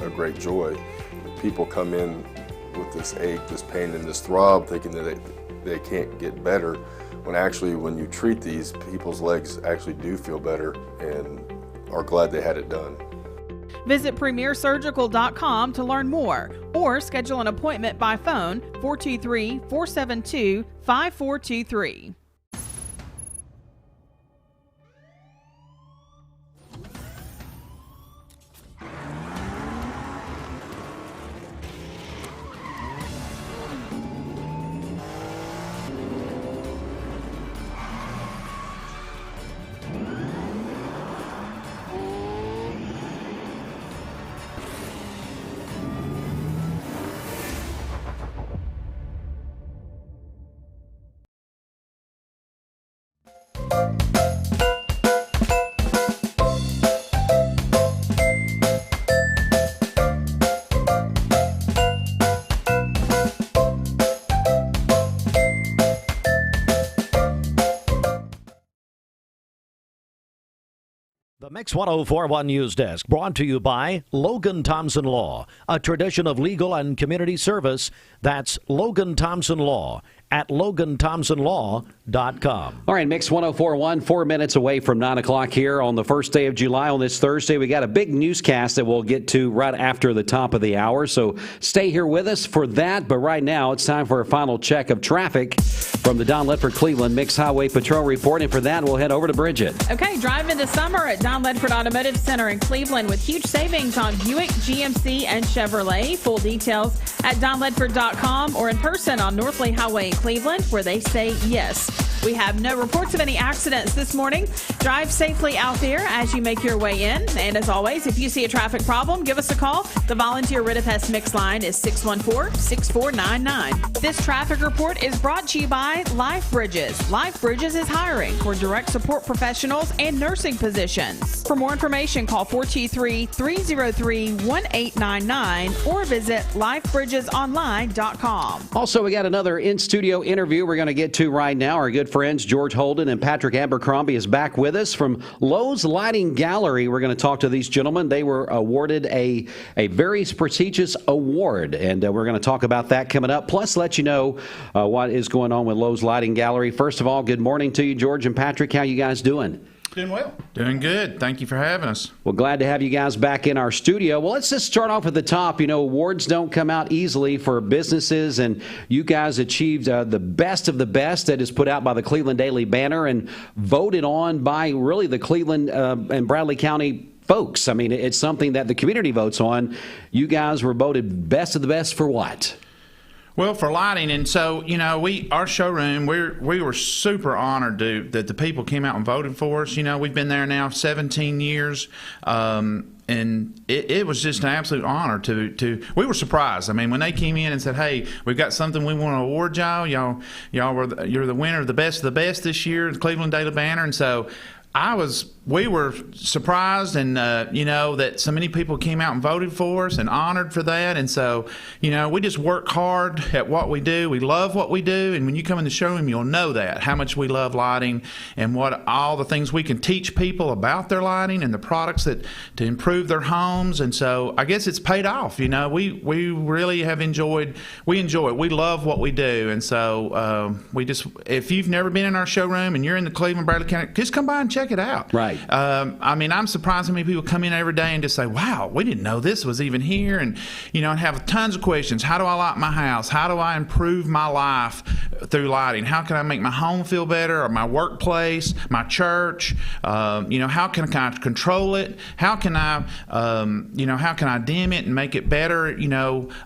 a great joy. People come in with this ache, this pain, and this throb, thinking that they can't get better, when actually when you treat these, people's legs actually do feel better and are glad they had it done. Visit premiersurgical.com to learn more or schedule an appointment by phone 423-472-5423. The Mix 104.1 News Desk, brought to you by Logan Thompson Law, a tradition of legal and community service. That's Logan Thompson Law at LoganThompsonLaw.com. All right, Mix 104.1, 4 minutes away from 9 o'clock here on the first day of July. On this Thursday, we got a big newscast that we'll get to right after the top of the hour, so stay here with us for that. But right now, it's time for a final check of traffic from the Don Ledford Cleveland Mix Highway Patrol Report, and for that, we'll head over to Bridget. Okay, drive into summer at Don Ledford Automotive Center in Cleveland with huge savings on Buick, GMC, and Chevrolet. Full details at donledford.com or in person on North Lee Highway in Cleveland, where they say yes. We have no reports of any accidents this morning. Drive safely out there as you make your way in. And as always, if you see a traffic problem, give us a call. The volunteer Rid of Pest Mix line is 614-6499. This traffic report is brought to you by Life Bridges. Life Bridges is hiring for direct support professionals and nursing positions. For more information, call 423-303-1899 or visit lifebridgesonline.com. Also, we got another in-studio interview we're going to get to right now. Our good friends George Holden and Patrick Abercrombie is back with us from Lowe's Lighting Gallery. We're going to talk to these gentlemen. They were awarded a very prestigious award, and we're going to talk about that coming up, plus let you know what is going on with Lowe's Lighting Gallery. First of all, good morning to you, George and Patrick. How you guys doing? Doing well. Doing good. Thank you for having us. Well, glad to have you guys back in our studio. Well, let's just start off at the top. You know, awards don't come out easily for businesses, and you guys achieved the best of the best that is put out by the Cleveland Daily Banner and voted on by really the Cleveland and Bradley County folks. I mean, it's something that the community votes on. You guys were voted best of the best for what? Well, for lighting, and so, you know, our showroom, we were super honored that the people came out and voted for us. You know, we've been there now 17 years. it was just an absolute honor to. We were surprised. I mean, when they came in and said, "Hey, we've got something we want to award y'all. You're the winner of the best this year, the Cleveland Daily Banner," and so. We were surprised and, that so many people came out and voted for us and honored for that. And so, we just work hard at what we do. We love what we do. And when you come in the showroom, you'll know that, how much we love lighting and what all the things we can teach people about their lighting and the products to improve their homes. And so I guess it's paid off. We really have enjoy it. We love what we do. And so if you've never been in our showroom and you're in the Cleveland, Bradley County, just come by and check it out. Right. I'm surprised how many people come in every day and just say, wow, we didn't know this was even here. And, and have tons of questions. How do I light my house? How do I improve my life through lighting? How can I make my home feel better, or my workplace, my church? How can I control it? How can I dim it and make it better?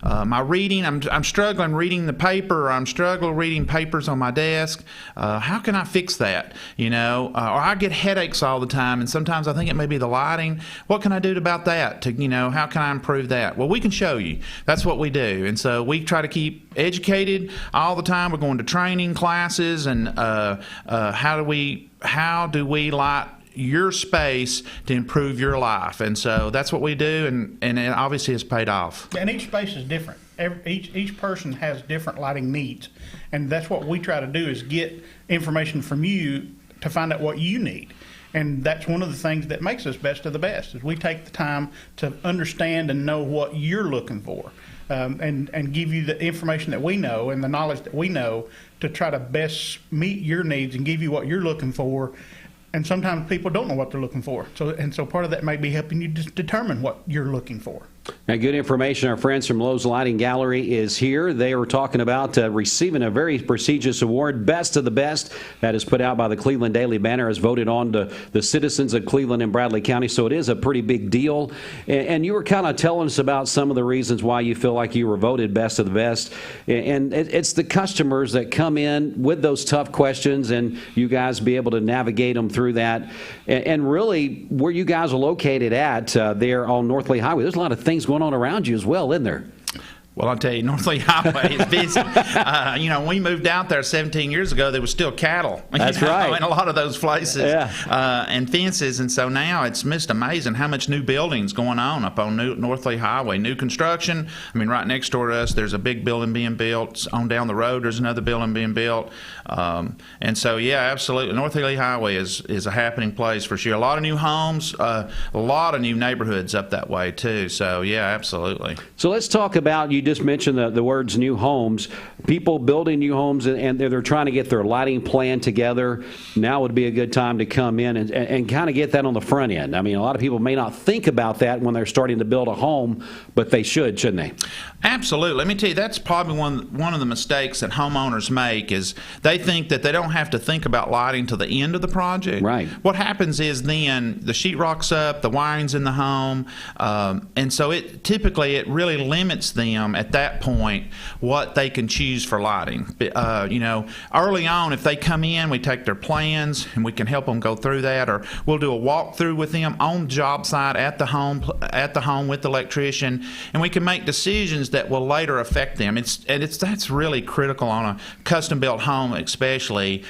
My reading, I'm struggling reading the paper, or I'm struggling reading papers on my desk. How can I fix that? Or I get headaches all the time, and sometimes I think it may be the lighting. What can I do about that? How can I improve that? Well, we can show you. That's what we do, and so we try to keep educated all the time. We're going to training classes, and how do we light your space to improve your life? And so that's what we do, and it obviously has paid off. And each space is different. Each person has different lighting needs, and that's what we try to do, is get information from you to find out what you need. And that's one of the things that makes us best of the best, is we take the time to understand and know what you're looking for, and give you the information that we know and the knowledge that we know to try to best meet your needs and give you what you're looking for. And sometimes people don't know what they're looking for. So part of that may be helping you determine what you're looking for. Now, good information. Our friends from Lowe's Lighting Gallery is here. They were talking about receiving a very prestigious award, Best of the Best, that is put out by the Cleveland Daily Banner, as voted on to the citizens of Cleveland and Bradley County. So it is a pretty big deal. And you were kind of telling us about some of the reasons why you feel like you were voted Best of the Best. And it's the customers that come in with those tough questions, and you guys be able to navigate them through that. And really, where you guys are located at there on North Lee Highway, there's a lot of things going on around you as well, isn't there? Well, I'll tell you, North Lee Highway is busy. When we moved out there 17 years ago, there was still cattle. That's right. In a lot of those places, and fences. And so now it's just amazing how much new buildings going on up on North Lee Highway. New construction. I mean, right next door to us, there's a big building being built. On down the road, there's another building being built. And so, yeah, absolutely. North Lee Highway is a happening place for sure. A lot of new homes, a lot of new neighborhoods up that way, too. So, yeah, absolutely. So let's talk about, you just mentioned the words new homes. People building new homes, and they're trying to get their lighting plan together. Now would be a good time to come in and kind of get that on the front end. I mean, a lot of people may not think about that when they're starting to build a home, but they should, shouldn't they? Absolutely. Let me tell you, that's probably one of the mistakes that homeowners make, is they think that they don't have to think about lighting till the end of the project. Right. What happens is then the sheetrock's up, the wiring's in the home, and so it really limits them at that point what they can choose for lighting. Early on, if they come in, we take their plans and we can help them go through that, or we'll do a walkthrough with them on the job site at the home with the electrician, and we can make decisions that will later affect them. That's really critical on a custom built home, especially.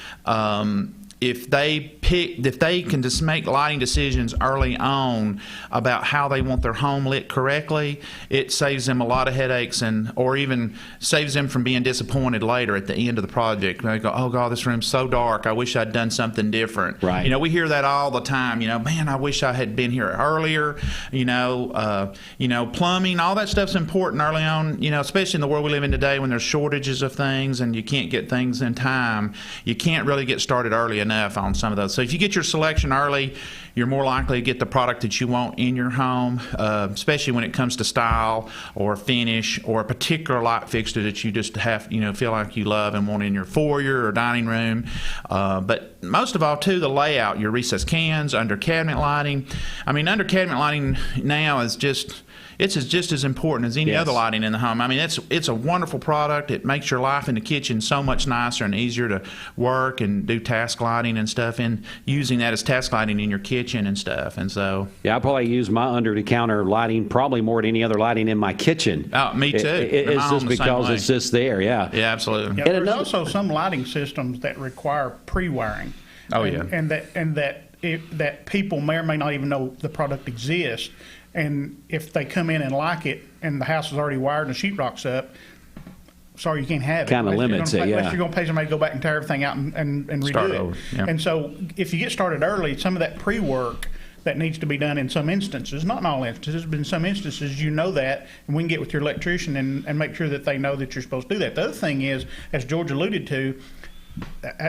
If they can just make lighting decisions early on about how they want their home lit correctly, it saves them a lot of headaches, or even saves them from being disappointed later at the end of the project. They go, oh God, this room's so dark, I wish I'd done something different. Right. We hear that all the time. Man, I wish I had been here earlier. Plumbing, all that stuff's important early on. Especially in the world we live in today, when there's shortages of things and you can't get things in time. You can't really get started early enough on some of those. So if you get your selection early, you're more likely to get the product that you want in your home, especially when it comes to style or finish or a particular light fixture that you just have, feel like you love and want in your foyer or dining room. But most of all, too, the layout, your recessed cans, under cabinet lighting. I mean, under cabinet lighting now is just as important as any other lighting in the home. I mean, it's a wonderful product. It makes your life in the kitchen so much nicer and easier to work and do task lighting and stuff, and using that as task lighting in your kitchen. kitchen and stuff. And so, yeah, I probably use my under-the-counter lighting probably more than any other lighting in my kitchen. Oh, me too. It's just because it's just there. Yeah. Yeah, absolutely. Yeah, there's also some lighting systems that require pre-wiring. Oh, yeah. And that people may or may not even know the product exists. And if they come in and like it, and the house is already wired and the sheetrock's up, sorry, you can't have it. Kind of limits it, yeah. Unless you're going to pay somebody to go back and tear everything out and redo it. Over, yeah. And so if you get started early, some of that pre-work that needs to be done in some instances, not in all instances, but in some instances, you know that, and we can get with your electrician and make sure that they know that you're supposed to do that. The other thing is, as George alluded to,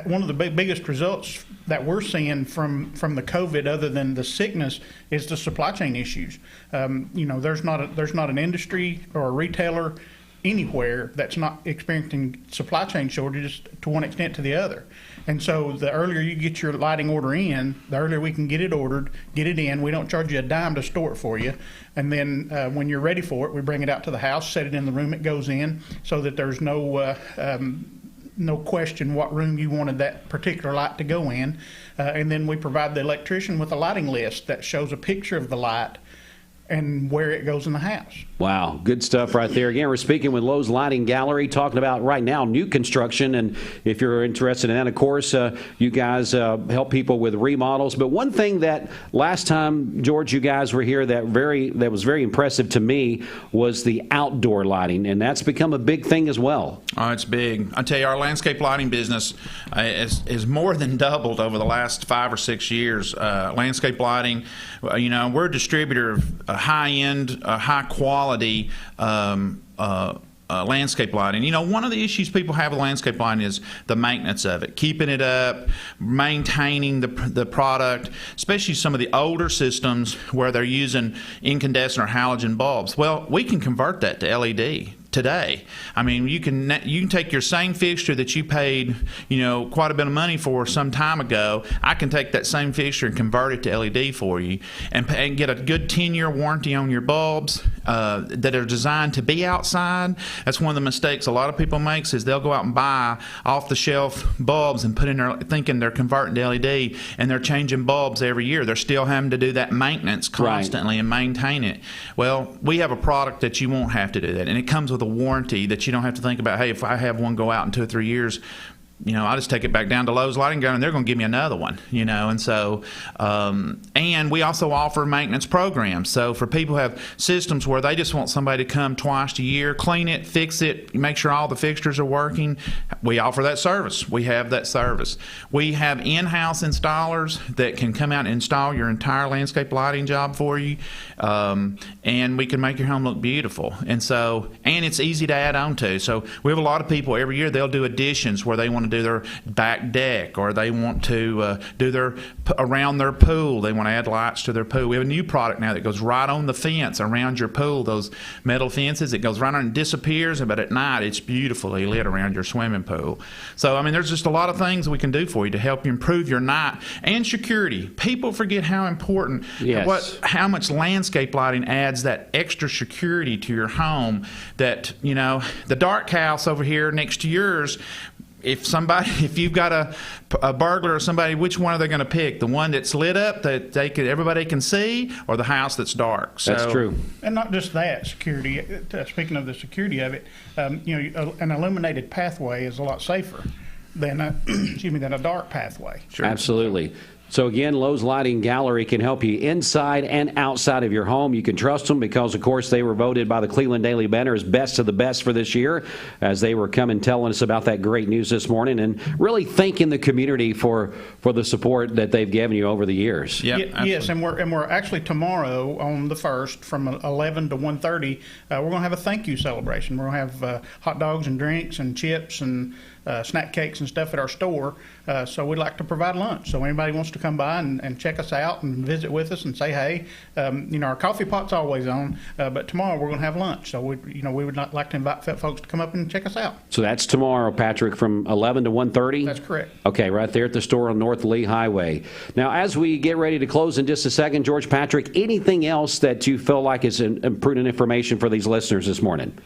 one of the biggest results that we're seeing from the COVID, other than the sickness, is the supply chain issues. There's not an industry or a retailer anywhere that's not experiencing supply chain shortages to one extent to the other. And so the earlier you get your lighting order in, the earlier we can get it ordered, get it in. We don't charge you a dime to store it for you. And then when you're ready for it, we bring it out to the house, set it in the room it goes in, so that there's no question what room you wanted that particular light to go in. And then we provide the electrician with a lighting list that shows a picture of the light and where it goes in the house. Wow, good stuff right there. Again, we're speaking with Lowe's Lighting Gallery, talking about right now new construction. And if you're interested in that, of course, you guys help people with remodels. But one thing that last time, George, you guys were here that was very impressive to me was the outdoor lighting, and that's become a big thing as well. Oh, it's big. I tell you, our landscape lighting business is more than doubled over the last 5 or 6 years. Landscape lighting, we're a distributor of high-end, high-quality landscape lighting. One of the issues people have with landscape lighting is the maintenance of it, keeping it up, maintaining the product, especially some of the older systems where they're using incandescent or halogen bulbs. Well, we can convert that to LED today. I mean, you can take your same fixture that you paid, quite a bit of money for some time ago. I can take that same fixture and convert it to LED for you, and get a good 10-year warranty on your bulbs that are designed to be outside. That's one of the mistakes a lot of people make, is they'll go out and buy off-the-shelf bulbs and put in there thinking they're converting to LED, and they're changing bulbs every year. They're still having to do that maintenance constantly and maintain it. Well, we have a product that you won't have to do that, and it comes with a warranty that you don't have to think about, hey, if I have one go out in 2 or 3 years, I just take it back down to Lowe's Lighting Gun, and they're going to give me another one, and so, and we also offer maintenance programs. So for people who have systems where they just want somebody to come twice a year, clean it, fix it, make sure all the fixtures are working, we offer that service. We have that service. We have in-house installers that can come out and install your entire landscape lighting job for you, and we can make your home look beautiful. And so, and it's easy to add on to. So we have a lot of people every year, they'll do additions where they want to do their back deck, or they want to do their around their pool. They want to add lights to their pool. We have a new product now that goes right on the fence around your pool, those metal fences. It goes right on and disappears, but at night it's beautifully lit around your swimming pool. So, I mean, there's just a lot of things we can do for you to help you improve your night. And security. People forget how important, how much landscape lighting adds that extra security to your home. That, the dark house over here next to yours, if you've got a burglar or somebody, which one are they going to pick? The one that's lit up that everybody can see, or the house that's dark? So, that's true. And not just that, security. Speaking of the security of it, an illuminated pathway is a lot safer than a dark pathway. Sure. Absolutely. So again, Lowe's Lighting Gallery can help you inside and outside of your home. You can trust them because, of course, they were voted by the Cleveland Daily Banner as best of the best for this year, as they were coming telling us about that great news this morning, and really thanking the community for the support that they've given you over the years. Yes, and we're actually tomorrow on the 1st from 11 to 1:30. We're going to have a thank you celebration. We're going to have hot dogs and drinks and chips and snack cakes and stuff at our store. So we'd like to provide lunch. So anybody wants to come by and check us out and visit with us and say hey. Our coffee pot's always on, but tomorrow we're going to have lunch. So we would like to invite folks to come up and check us out. So that's tomorrow, Patrick, from 11 to 1:30? That's correct. Okay, right there at the store on North Lee Highway. Now, as we get ready to close in just a second, George, Patrick, anything else that you feel like is prudent information for these listeners this morning?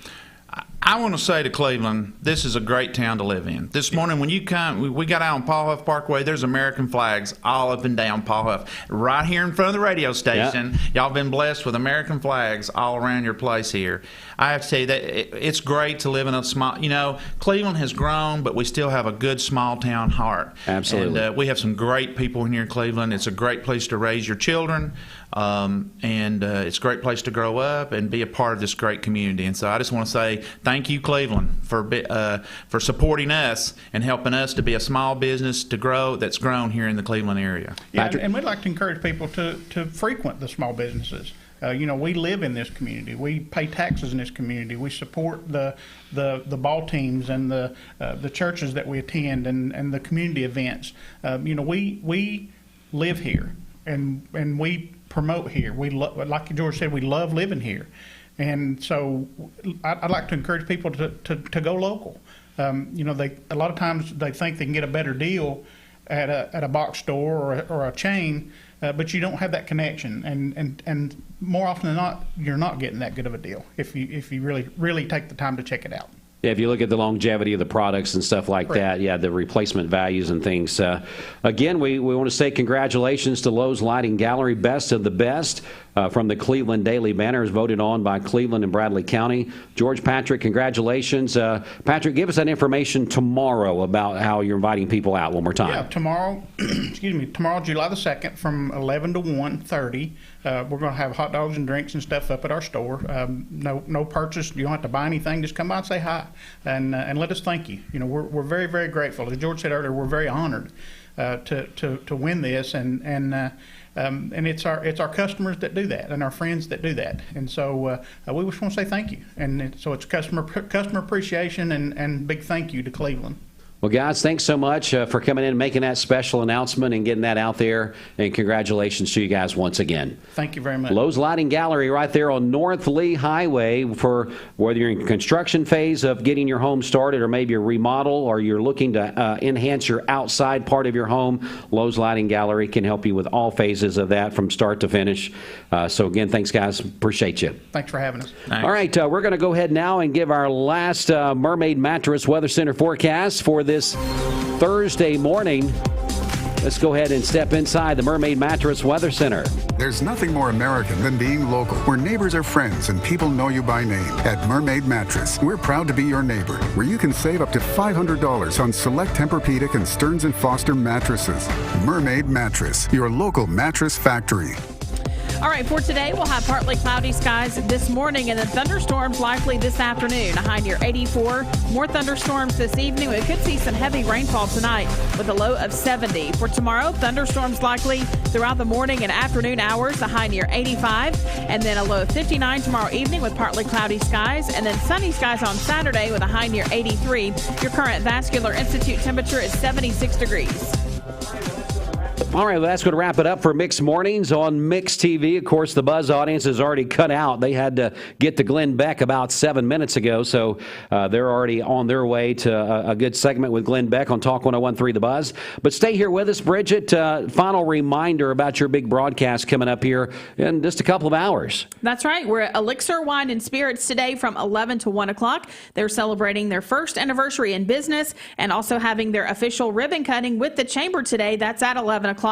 I want to say to Cleveland, this is a great town to live in. This morning when you come, we got out on Paul Huff Parkway, there's American flags all up and down Paul Huff. Right here in front of the radio station, y'all been blessed with American flags all around your place here. I have to tell you that it's great to live in a small, Cleveland has grown, but we still have a good small town heart. Absolutely. And we have some great people here in Cleveland. It's a great place to raise your children. And it's a great place to grow up and be a part of this great community. And so I just want to say thank you, Cleveland, for supporting us and helping us to be a small business to grow that's grown here in the Cleveland area. Yeah, and we'd like to encourage people to frequent the small businesses. We live in this community. We pay taxes in this community. We support the ball teams and the churches that we attend and the community events. We live here and we promote here. Like George said, we love living here, and so I'd like to encourage people to go local. A lot of times they think they can get a better deal at a box store or a chain, but you don't have that connection, and more often than not, you're not getting that good of a deal if you really take the time to check it out. Yeah, if you look at the longevity of the products and stuff like that, the replacement values and things. Again, we want to say congratulations to Lowe's Lighting Gallery, best of the best from the Cleveland Daily Banner, is voted on by Cleveland and Bradley County. George, Patrick, congratulations. Patrick, give us that information tomorrow about how you're inviting people out one more time. Yeah, tomorrow, tomorrow, July the 2nd, from 11 to 1:30. We're going to have hot dogs and drinks and stuff up at our store. No purchase. You don't have to buy anything. Just come by and say hi and let us thank you. We're very, very grateful. As George said earlier, we're very honored to win this, and it's our customers that do that and our friends that do that. And so we just want to say thank you. And so it's customer appreciation and big thank you to Cleveland. Well, guys, thanks so much for coming in and making that special announcement and getting that out there. And congratulations to you guys once again. Thank you very much. Lowe's Lighting Gallery right there on North Lee Highway, for whether you're in construction phase of getting your home started or maybe a remodel, or you're looking to enhance your outside part of your home. Lowe's Lighting Gallery can help you with all phases of that from start to finish. So again, thanks, guys. Appreciate you. Thanks for having us. Thanks. All right, we're going to go ahead now and give our last Mermaid Mattress Weather Center forecast for this Thursday morning. Let's go ahead and step inside the Mermaid Mattress Weather Center. There's nothing more American than being local, where neighbors are friends and people know you by name. At Mermaid Mattress, we're proud to be your neighbor, where you can save up to $500 on select Tempur-Pedic and Stearns & Foster mattresses. Mermaid Mattress, your local mattress factory. All right, for today, we'll have partly cloudy skies this morning and then thunderstorms likely this afternoon. A high near 84. More thunderstorms this evening. We could see some heavy rainfall tonight with a low of 70. For tomorrow, thunderstorms likely throughout the morning and afternoon hours. A high near 85. And then a low of 59 tomorrow evening with partly cloudy skies. And then sunny skies on Saturday with a high near 83. Your current Vascular Institute temperature is 76 degrees. All right, well, that's going to wrap it up for Mix Mornings on Mix TV. Of course, the Buzz audience is already cut out. They had to get to Glenn Beck about 7 minutes ago, so they're already on their way to a good segment with Glenn Beck on Talk 101.3 The Buzz. But stay here with us, Bridget. Final reminder about your big broadcast coming up here in just a couple of hours. That's right. We're at Elixir Wine and Spirits today from 11 to 1 o'clock. They're celebrating their first anniversary in business and also having their official ribbon cutting with the Chamber today. That's at 11 o'clock.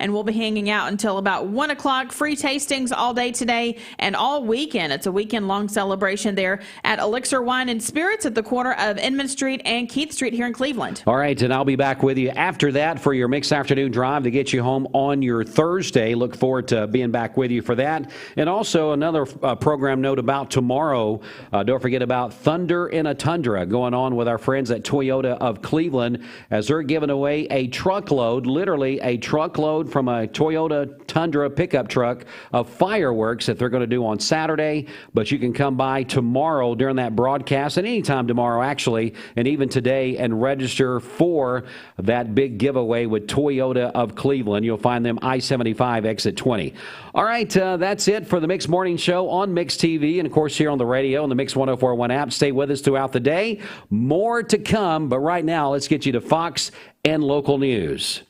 And we'll be hanging out until about 1 o'clock. Free tastings all day today and all weekend. It's a weekend-long celebration there at Elixir Wine and Spirits at the corner of Inman Street and Keith Street here in Cleveland. All right, and I'll be back with you after that for your Mix Afternoon Drive to get you home on your Thursday. Look forward to being back with you for that. And also another program note about tomorrow. Don't forget about Thunder in a Tundra going on with our friends at Toyota of Cleveland, as they're giving away a truckload, literally a truckload from a Toyota Tundra pickup truck of fireworks that they're going to do on Saturday. But you can come by tomorrow during that broadcast, and anytime tomorrow actually, and even today, and register for that big giveaway with Toyota of Cleveland. You'll find them I-75 exit 20. All right, that's it for the Mix Morning Show on Mix TV and of course here on the radio on the Mix 104.1 app. Stay with us throughout the day. More to come, but right now let's get you to Fox and local news.